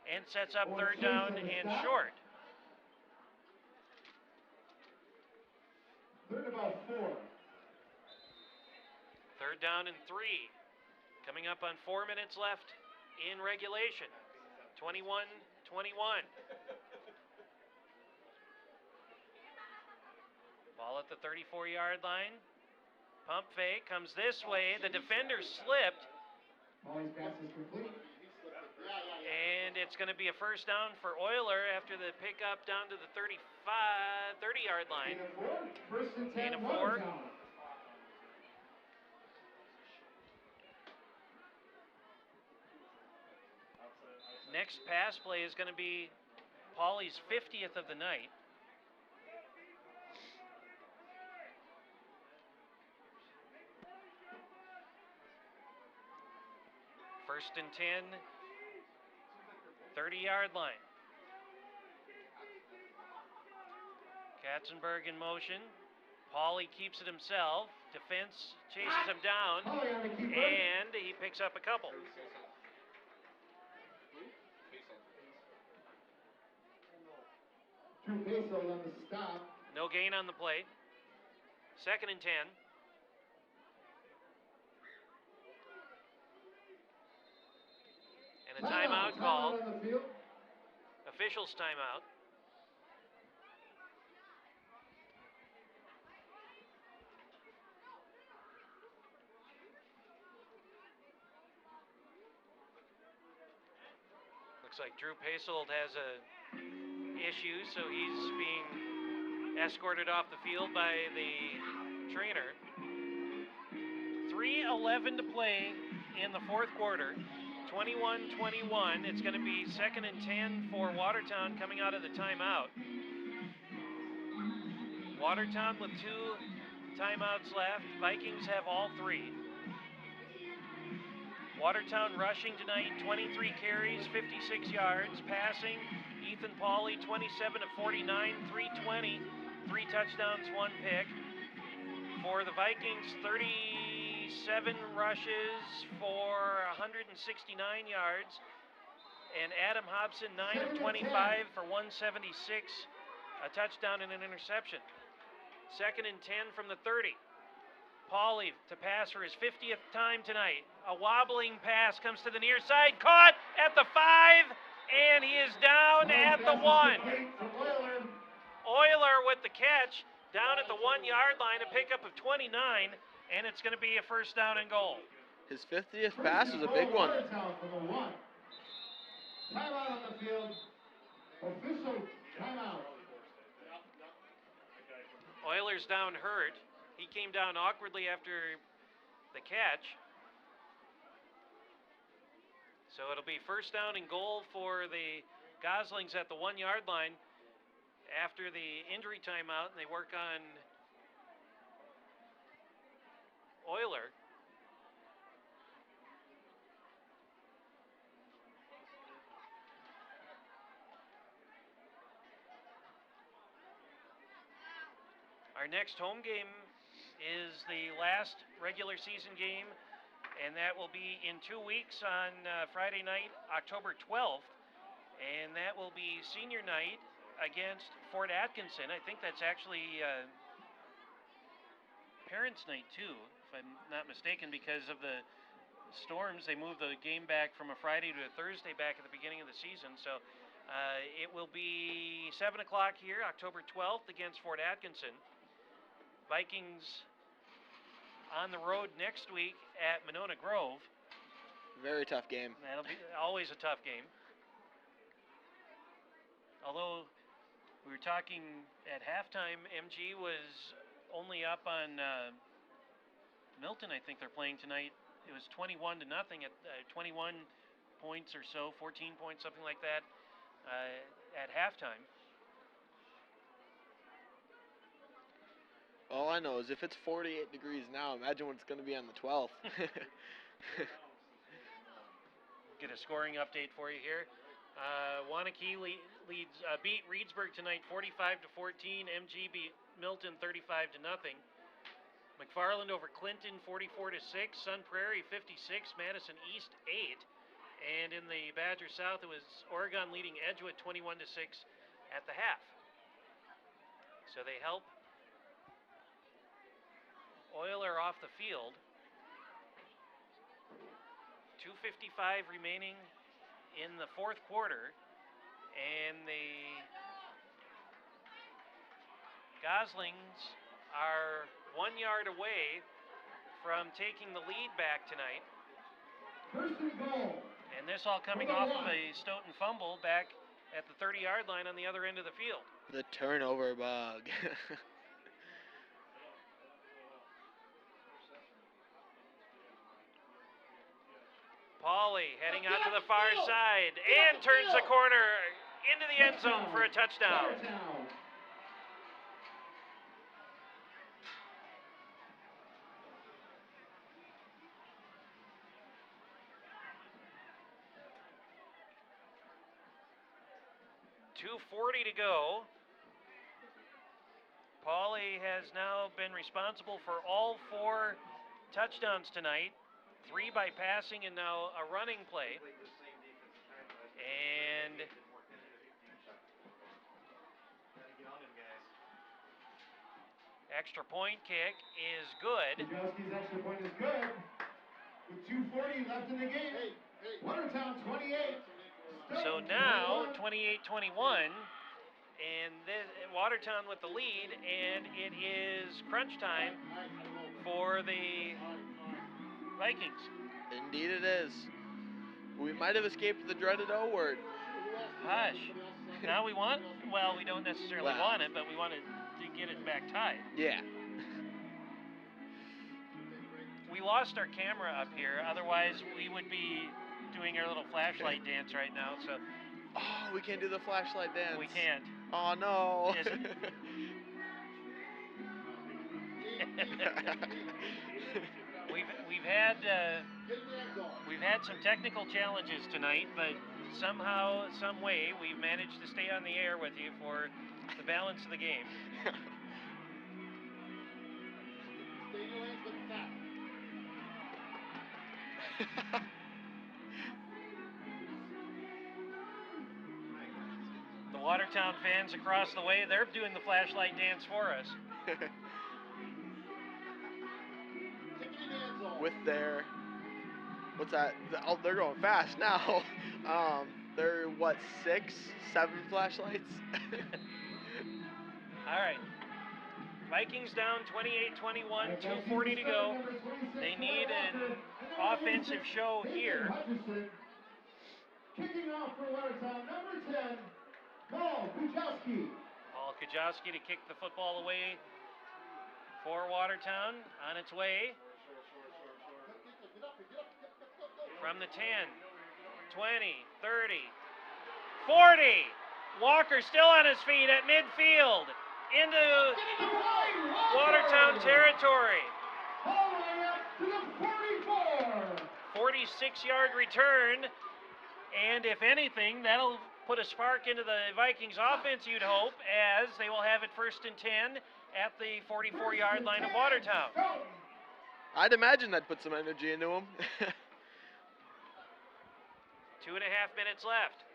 Speaker 1: and sets up 3rd down and short.
Speaker 3: 3rd about 4.
Speaker 1: 3rd down and 3. Coming up on 4 minutes left in regulation. 21-21. Ball at the 34-yard line. Pump fake comes this way. The defender slipped.
Speaker 3: Pauly's pass is complete.
Speaker 1: And it's going to be a 1st down for Euler after the pickup down to the 30-yard line.
Speaker 3: Gain of 4. 1st and 10.
Speaker 1: Gain of 4. Next pass play is going to be Pauly's 50th of the night. First and 10, 30-yard line. Katzenberg in motion. Pauly keeps it himself. Defense chases him down, and he picks up a couple.
Speaker 3: Peso on the stop.
Speaker 1: No gain on the play. 2nd and 10. And a timeout called. Officials timeout. Looks like Drew Pasold has a issue, so he's being escorted off the field by the trainer. 3:11 to play in the 4th quarter. 21-21. It's going to be 2nd and 10 for Watertown coming out of the timeout. Watertown with 2 timeouts left. Vikings have all 3. Watertown rushing tonight, 23 carries, 56 yards. Passing, Ethan Pauley, 27 of 49, 320, 3 touchdowns, 1 pick. For the Vikings, 37 rushes for 169 yards. And Adam Hobson, 9 of 25 for 176, a touchdown and an interception. 2nd and 10 from the 30. Pauley to pass for his 50th time tonight. A wobbling pass comes to the near side, caught at the 5, and he is down at the 1. Euler with the catch, down at the 1-yard line, a pickup of 29, and it's going to be a first down and goal.
Speaker 2: His 50th pass was a big one.
Speaker 3: Timeout on the field. Official timeout.
Speaker 1: Euler's down hurt. He came down awkwardly after the catch. So it'll be first down and goal for the Goslings at the 1-yard line after the injury timeout, and they work on Euler. Our next home game is the last regular season game, and that will be in 2 weeks on Friday night, October 12th, and that will be senior night against Fort Atkinson. I think that's actually parents' night too, if I'm not mistaken, because of the storms. They moved the game back from a Friday to a Thursday back at the beginning of the season, so it will be 7 o'clock here, October 12th, against Fort Atkinson. Vikings on the road next week at Monona Grove.
Speaker 2: Very tough game.
Speaker 1: That'll be always a tough game. Although we were talking at halftime, MG was only up on Milton. I think they're playing tonight. It was 21-0 at 21 points or so, 14 points, something like that, at halftime.
Speaker 2: All I know is if it's 48 degrees now, imagine what it's going to be on the 12th.
Speaker 1: Get a scoring update for you here. Wanakee beat Reedsburg tonight 45-14. MG beat Milton 35-0. McFarland over Clinton 44-6. Sun Prairie 56. Madison East 8. And in the Badger South, it was Oregon leading Edgewood 21-6 at the half. So they help Euler off the field. 2:55 remaining in the fourth quarter, and the Goslings are 1 yard away from taking the lead back tonight.
Speaker 3: First and goal.
Speaker 1: And this all coming off of a Stoughton fumble back at the 30-yard line on the other end of the field.
Speaker 2: The turnover bug.
Speaker 1: Pauley heading out to the far side and turns the corner into the end zone for a touchdown. .240 to go. Pauley has now been responsible for all 4 touchdowns tonight. 3 by passing and now a running play. And extra point kick is good.
Speaker 3: Bukowski's extra point is good. With 2:40 left in the game. Watertown 28.
Speaker 1: So now 28-21, and Watertown with the lead, and it is crunch time for the Vikings.
Speaker 2: Indeed it is. We might have escaped the dreaded O word.
Speaker 1: Hush. Now we want, well, we don't necessarily want it, but we want to get it back tied.
Speaker 2: Yeah.
Speaker 1: We lost our camera up here, otherwise we would be doing our little flashlight dance right now, so.
Speaker 2: Oh, we can't do the flashlight dance.
Speaker 1: We can't.
Speaker 2: Oh, no.
Speaker 1: We've had We've had some technical challenges tonight, but somehow, some way, we've managed to stay on the air with you for the balance of the game. The Watertown fans across the way, they're doing the flashlight dance for us.
Speaker 2: With their, what's that? Oh, they're going fast now. They're what, 6, 7 flashlights?
Speaker 1: All right. Vikings down 28-21, 2:40 to go. They need an offensive show here.
Speaker 3: Kicking off for Watertown, number 10, Paul Kujowski.
Speaker 1: Paul Kujowski to kick the football away for Watertown. On its way. From the 10, 20, 30, 40. Walker still on his feet at midfield. Into Watertown territory.
Speaker 3: All the way up to the 44.
Speaker 1: 46-yard return. And if anything, that'll put a spark into the Vikings offense, you'd hope, as they will have it 1st and 10 at the 44-yard line of Watertown.
Speaker 2: I'd imagine that'd put some energy into them.
Speaker 1: 2.5 minutes left.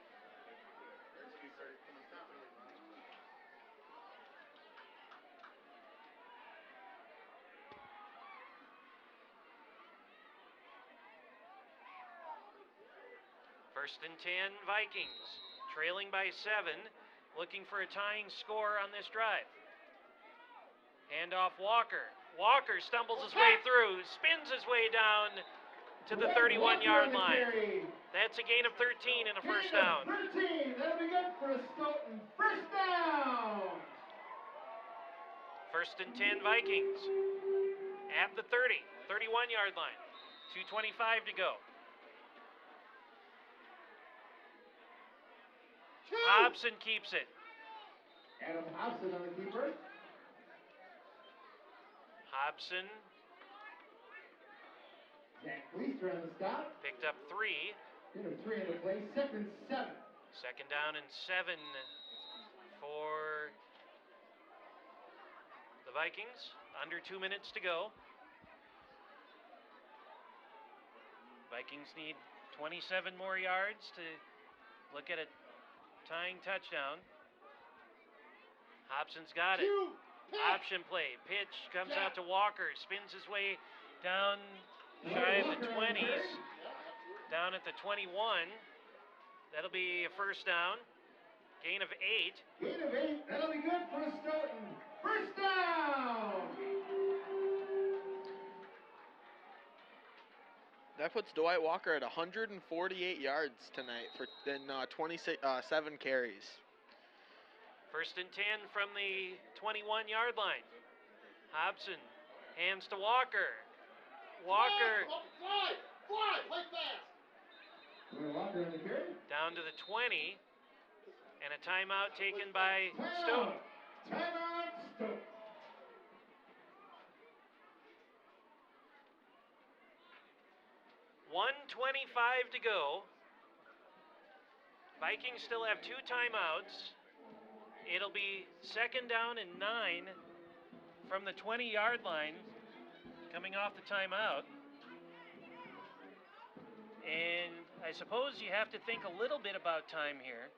Speaker 1: First and 10, Vikings, trailing by 7, looking for a tying score on this drive. Hand off Walker. Walker stumbles his way through, spins his way down to the 31-yard line. That's a gain of 13 and a first down.
Speaker 3: 13, that'll be good for a Stoughton. First down.
Speaker 1: First and 10, Vikings at the 31-yard line. 2:25 to go. Hobson keeps it.
Speaker 3: Adam Hobson on the keeper.
Speaker 1: Hobson
Speaker 3: Zach Gleister on the stop.
Speaker 1: picked up 3.
Speaker 3: Gain of 3 in the play. 2nd, 7.
Speaker 1: Second down and 7 for the Vikings. Under 2 minutes to go. Vikings need 27 more yards to look at a tying touchdown. Hobson's got it. Option play. Pitch comes out to Walker. Spins his way down shy of the 20s. Down at the 21. That'll be a first down. Gain of 8.
Speaker 3: Gain of 8. That'll be good for Stoughton. First down.
Speaker 2: That puts Dwight Walker at 148 yards tonight for 27 carries.
Speaker 1: First and 10 from the 21-yard line. Hobson hands to Walker. Walker
Speaker 3: Fly fast. Walker in the carry.
Speaker 1: down to the 20. And a timeout taken by Stoughton.
Speaker 3: Timeout, Stoughton.
Speaker 1: $1:25 to go. Vikings still have 2 timeouts. It'll be second down and 9 from the 20-yard line coming off the timeout. And I suppose you have to think a little bit about time here.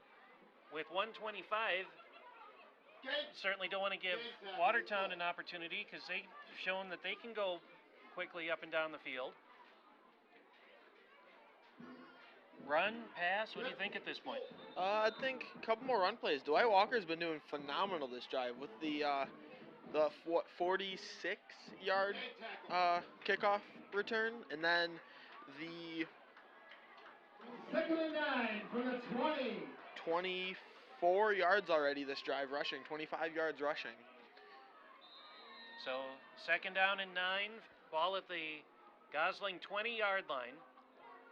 Speaker 1: With 1:25, certainly don't want to give Watertown an opportunity because they've shown that they can go quickly up and down the field. Run, pass, what do you think at this point?
Speaker 2: I think a couple more run plays. Dwight Walker's been doing phenomenal this drive with the 46-yard kickoff return, and then the
Speaker 3: 2nd and 9 from the 20.
Speaker 2: 24 yards already this drive rushing, 25 yards rushing.
Speaker 1: So second down and 9, ball at the Gosling 20-yard line.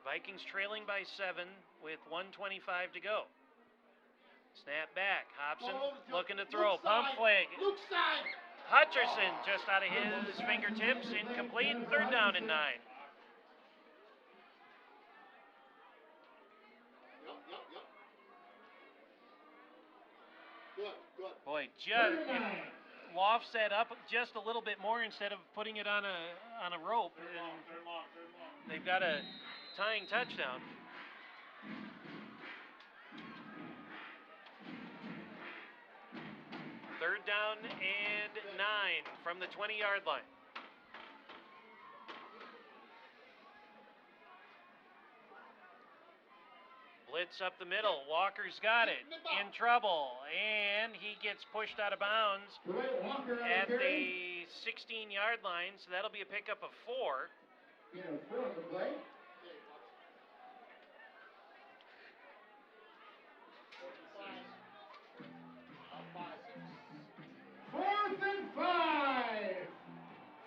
Speaker 1: Vikings trailing by 7 with 1:25 to go. Snap back. Hobson looking to throw. Pump flag. Hutcherson just out of his fingertips. Incomplete. Third down and 9. Boy, just lofts that up just a little bit more instead of putting it on a rope, and they've got a tying touchdown. Third down and 9 from the 20-yard line. Blitz up the middle. Walker's got it. In trouble. And he gets pushed out of bounds at the 16-yard line. So that'll be a pickup of 4.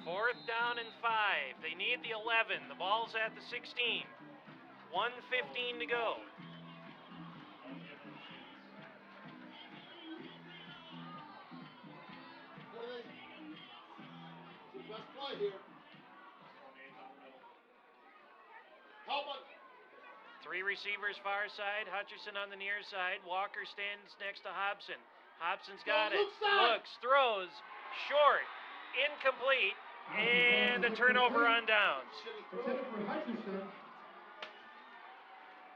Speaker 1: Fourth down and 5. They need the 11. The ball's at the 16. 1:15 to go.
Speaker 3: Best play here.
Speaker 1: Three receivers far side. Hutcherson on the near side. Walker stands next to Hobson. Hobson's got it. Looks, throws, short, incomplete, and a turnover on downs.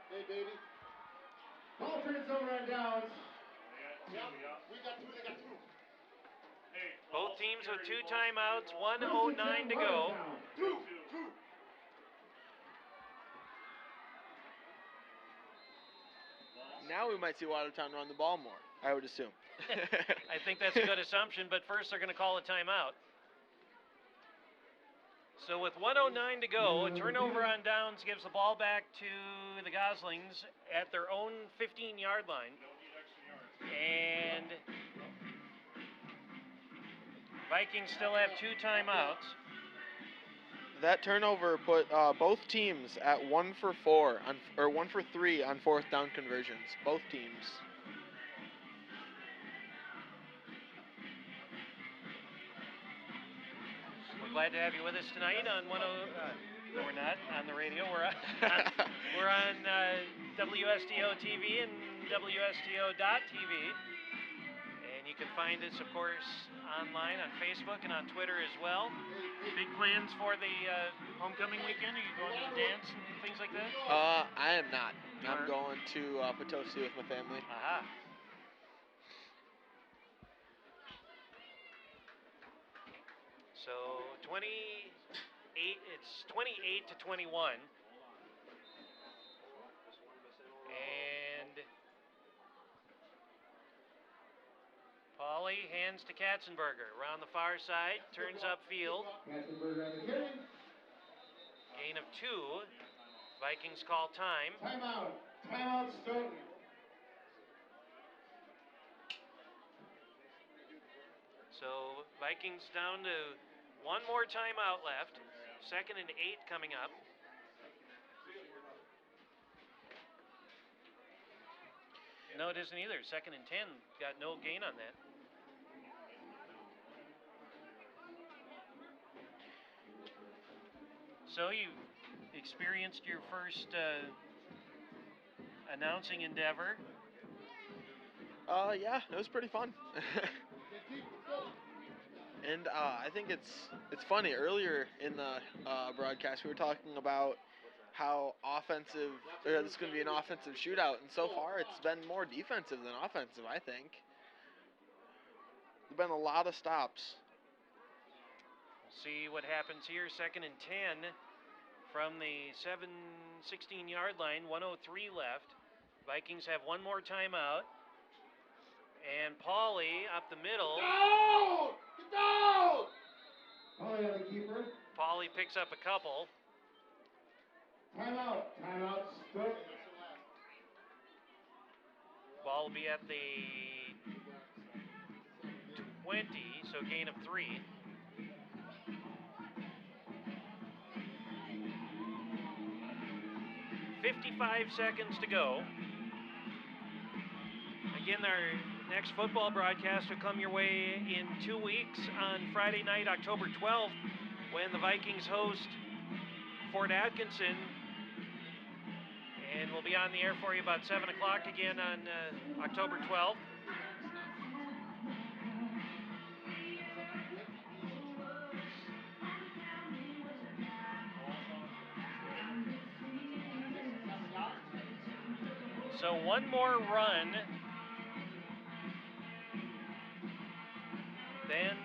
Speaker 3: Hey, baby. Ball turns over on downs. Yep, we got 2, they got 2.
Speaker 1: Both teams with 2 timeouts, 1:09 to go.
Speaker 2: Now we might see Watertown run the ball more, I would assume.
Speaker 1: I think that's a good assumption, but first they're going to call a timeout. So with 1:09 to go, a turnover on downs gives the ball back to the Goslings at their own 15-yard line. And Vikings still have 2 timeouts.
Speaker 2: That turnover put both teams at 1 for 4 on, or 1 for 3 on 4th down conversions. Both teams.
Speaker 1: We're glad to have you with us tonight on we're not on the radio. We're on WSTO TV and WSTO.tv. And you can find us, of course, online on Facebook and on Twitter as well. Big plans for the homecoming weekend? Are you going to the dance and things like that?
Speaker 2: I am not. I'm going to Potosi with my family.
Speaker 1: Aha. So 28 to 21. And Pauly hands to Katzenberger around the far side, turns upfield. Gain of 2. Vikings call time.
Speaker 3: Timeout. Timeout, Stoughton.
Speaker 1: So Vikings down to 1 more timeout left. 2nd and 8 coming up. No, it isn't either. 2nd and 10. Got no gain on that. So you experienced your first announcing endeavor.
Speaker 2: Yeah, it was pretty fun. And I think it's funny. Earlier in the broadcast, we were talking about how offensive, or this is going to be an offensive shootout, and so far it's been more defensive than offensive, I think. There's been a lot of stops.
Speaker 1: We'll see what happens here. 2nd and 10 from the 16-yard line. 1:03 left. Vikings have 1 more timeout. And Pauly up the middle.
Speaker 3: Down! Get down! Pauly on the keeper.
Speaker 1: Pauly picks up a couple.
Speaker 3: Timeout. Timeout. Stoughton.
Speaker 1: Ball will be at the 20, so gain of 3. $55 seconds to go. Again, our next football broadcast will come your way in 2 weeks on Friday night, October 12th, when the Vikings host Fort Atkinson. And we'll be on the air for you about 7 o'clock again on October 12th. So one more run, then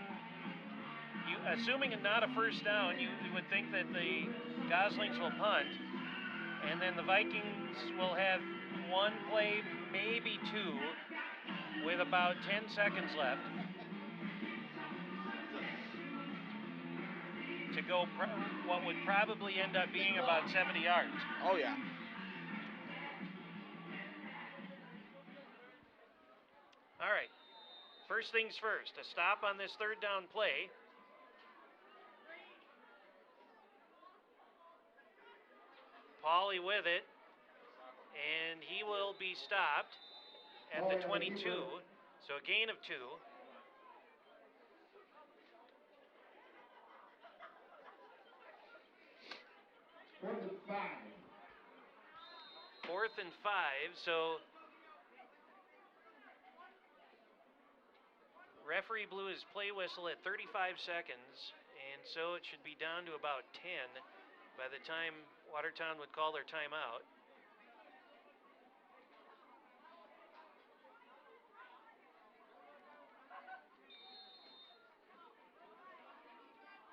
Speaker 1: assuming not a first down, you would think that the Goslings will punt, and then the Vikings will have one play, maybe two, with about 10 seconds left to go what would probably end up being about 70 yards.
Speaker 2: Oh, yeah.
Speaker 1: All right. First things first, a stop on this third down play. Pauly with it, and he will be stopped at the 22, so a gain of 2. Fourth and 5, so referee blew his play whistle at 35 seconds, and so it should be down to about 10 by the time Watertown would call their timeout.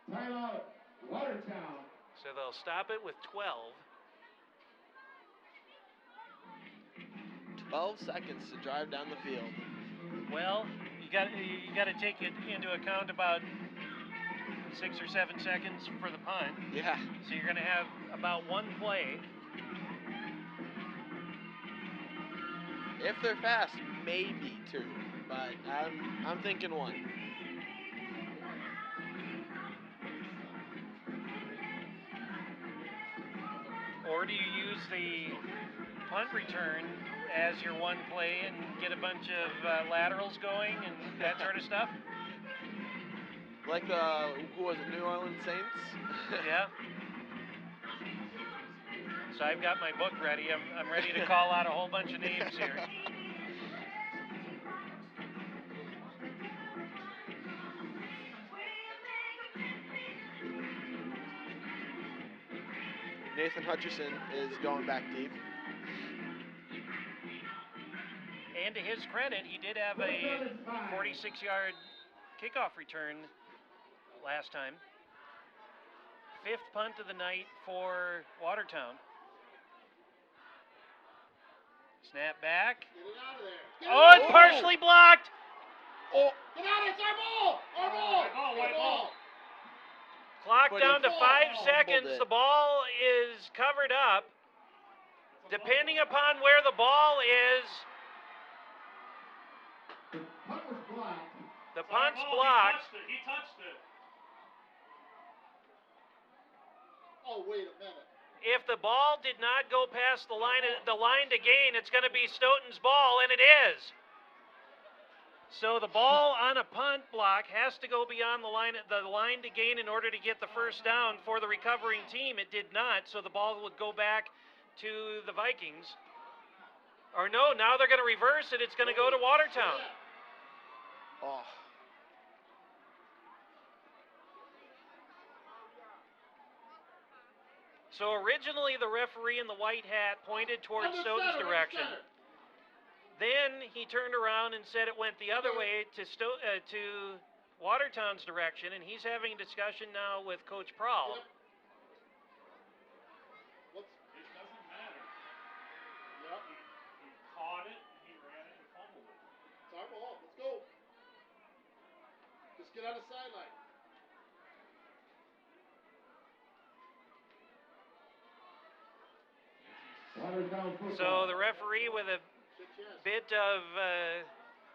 Speaker 3: Timeout, Watertown.
Speaker 1: So they'll stop it with 12.
Speaker 2: 12 seconds to drive down the field.
Speaker 1: Well, you got to take it into account about 6 or 7 seconds for the punt.
Speaker 2: Yeah.
Speaker 1: So you're going to have about one play.
Speaker 2: If they're fast, maybe 2, but I'm thinking 1.
Speaker 1: Or do you use the punt return as your one play and get a bunch of laterals going and that sort of stuff?
Speaker 2: Like who was it, New Orleans Saints?
Speaker 1: Yeah. So I've got my book ready. I'm ready to call out a whole bunch of names here.
Speaker 2: Nathan Hutcherson is going back deep.
Speaker 1: And to his credit, he did have a 46-yard kickoff return last time. 5th punt of the night for Watertown. Snap back.
Speaker 3: Get it out of there.
Speaker 1: Oh, it's partially blocked.
Speaker 2: Oh.
Speaker 3: Get out, it's our ball! Our ball! White ball!
Speaker 1: Clock
Speaker 2: But
Speaker 1: down
Speaker 2: he
Speaker 1: to 5
Speaker 2: fumbled
Speaker 1: seconds.
Speaker 2: it.
Speaker 1: The ball is covered up. Depending upon where the ball is,
Speaker 3: The punt was blocked.
Speaker 1: the punt's blocked.
Speaker 3: He touched it. Oh, wait a minute.
Speaker 1: If the ball did not go past the line to gain, it's going to be Stoughton's ball, and it is. So the ball on a punt block has to go beyond the line to gain in order to get the first down for the recovering team. It did not, so the ball would go back to the Vikings. Or no, now they're going to reverse it. It's going to go to Watertown.
Speaker 2: Oh.
Speaker 1: So originally the referee in the white hat pointed towards Stoughton's direction. Then he turned around and said it went the other way to Watertown's direction, and he's having a discussion now with Coach Prowl.
Speaker 3: It doesn't matter. Yep. He caught it, he ran it, and fumbled it. It's our ball. Let's go. Just get on the sideline.
Speaker 1: So the referee, with a bit of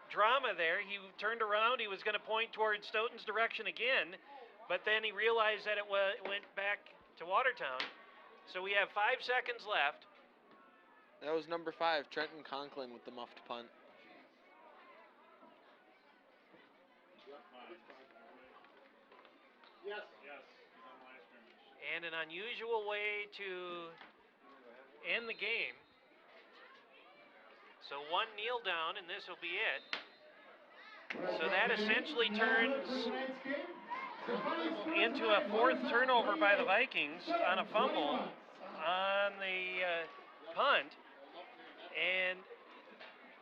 Speaker 1: drama there, he turned around. He was going to point towards Stoughton's direction again, but then he realized that it went back to Watertown. So we have 5 seconds left.
Speaker 2: That was number 5, Trenton Conklin with the muffed punt.
Speaker 3: Yes.
Speaker 1: And an unusual way to end the game. So one kneel down, and this will be it. So that essentially turns into a 4th turnover by the Vikings on a fumble on the punt. And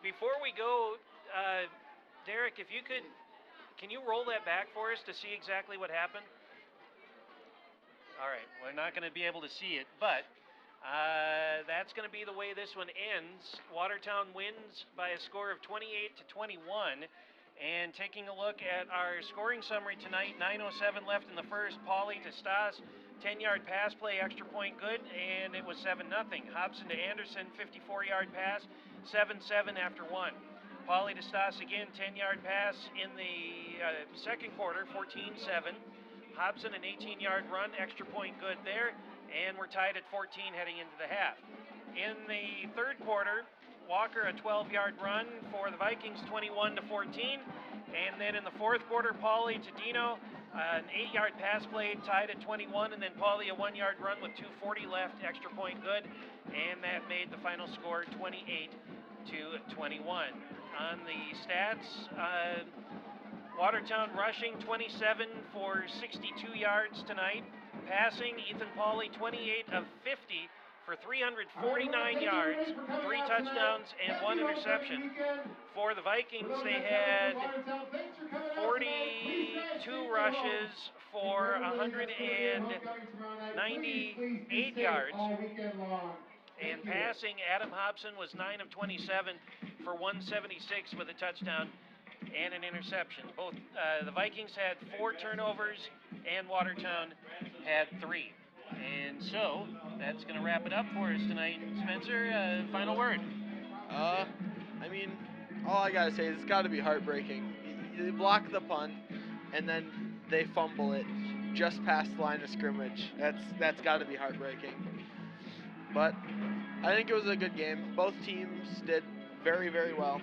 Speaker 1: before we go, Derek, if you could, can you roll that back for us to see exactly what happened? All right, we're not going to be able to see it, but that's going to be the way this one ends. Watertown wins by a score of 28-21. And taking a look at our scoring summary tonight, 9:07 left in the first. Pauly to Stas, 10-yard pass play, extra point good, and it was 7-0. Hobson to Anderson, 54-yard pass, 7-7 after one. Pauly to Stas again, 10-yard pass in the second quarter, 14-7. Hobson, an 18-yard run, extra point good there, and we're tied at 14 heading into the half. In the third quarter, Walker, a 12-yard run for the Vikings, 21-14. And then in the fourth quarter, Pauly to Dino, an 8-yard pass play, tied at 21. And then Pauly, a 1-yard run with 2:40 left, extra point good. And that made the final score 28-21. On the stats, Watertown rushing 27 for 62 yards tonight. Passing, Ethan Pauly, 28 of 50. For 349 yards, 3 touchdowns, and 1 interception. For the Vikings, they had 42 rushes for 198 yards. And passing, Adam Hobson was 9 of 27 for 176 with a touchdown and an interception. Both the Vikings had 4 turnovers, and Watertown had 3. And so, that's going to wrap it up for us tonight. Spencer, final word.
Speaker 2: I mean, all I got to say is it's got to be heartbreaking. You block the punt, and then they fumble it just past the line of scrimmage. That's got to be heartbreaking. But I think it was a good game. Both teams did very, very well.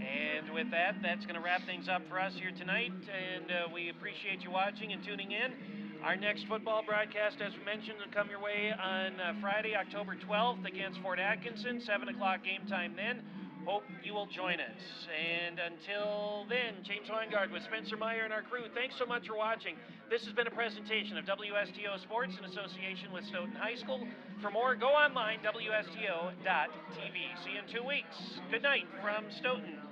Speaker 1: And with that, that's going to wrap things up for us here tonight. And we appreciate you watching and tuning in. Our next football broadcast, as we mentioned, will come your way on Friday, October 12th against Fort Atkinson, 7 o'clock game time then. Hope you will join us. And until then, James Weingard with Spencer Meyer and our crew, thanks so much for watching. This has been a presentation of WSTO Sports in association with Stoughton High School. For more, go online, WSTO.tv. See you in 2 weeks. Good night from Stoughton.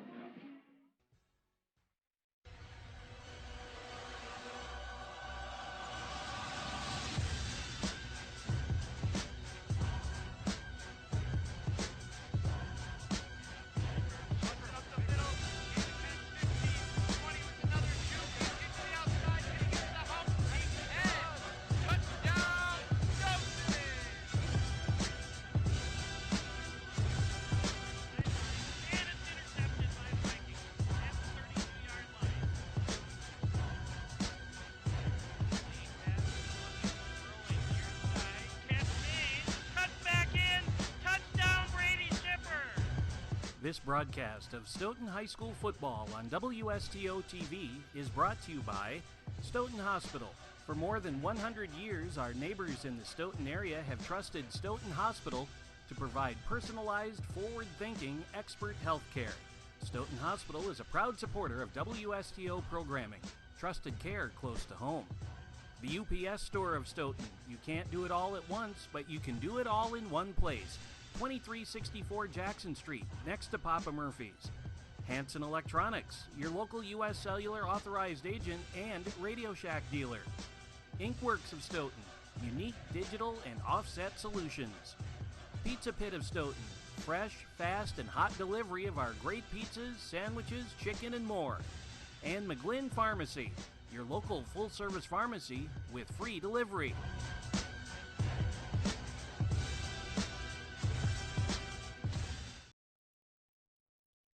Speaker 1: This broadcast of Stoughton High School football on WSTO TV is brought to you by Stoughton Hospital. For more than 100 years, our neighbors in the Stoughton area have trusted Stoughton Hospital to provide personalized, forward-thinking, expert health care. Stoughton Hospital is a proud supporter of WSTO programming. Trusted care close to home. The UPS store of Stoughton. You can't do it all at once, but you can do it all in one place. 2364 Jackson Street, next to Papa Murphy's. Hanson Electronics, your local U.S. Cellular authorized agent and Radio Shack dealer. Inkworks of Stoughton, unique digital and offset solutions. Pizza Pit of Stoughton, fresh, fast, and hot delivery of our great pizzas, sandwiches, chicken, and more. And McGlynn Pharmacy, your local full-service pharmacy with free delivery.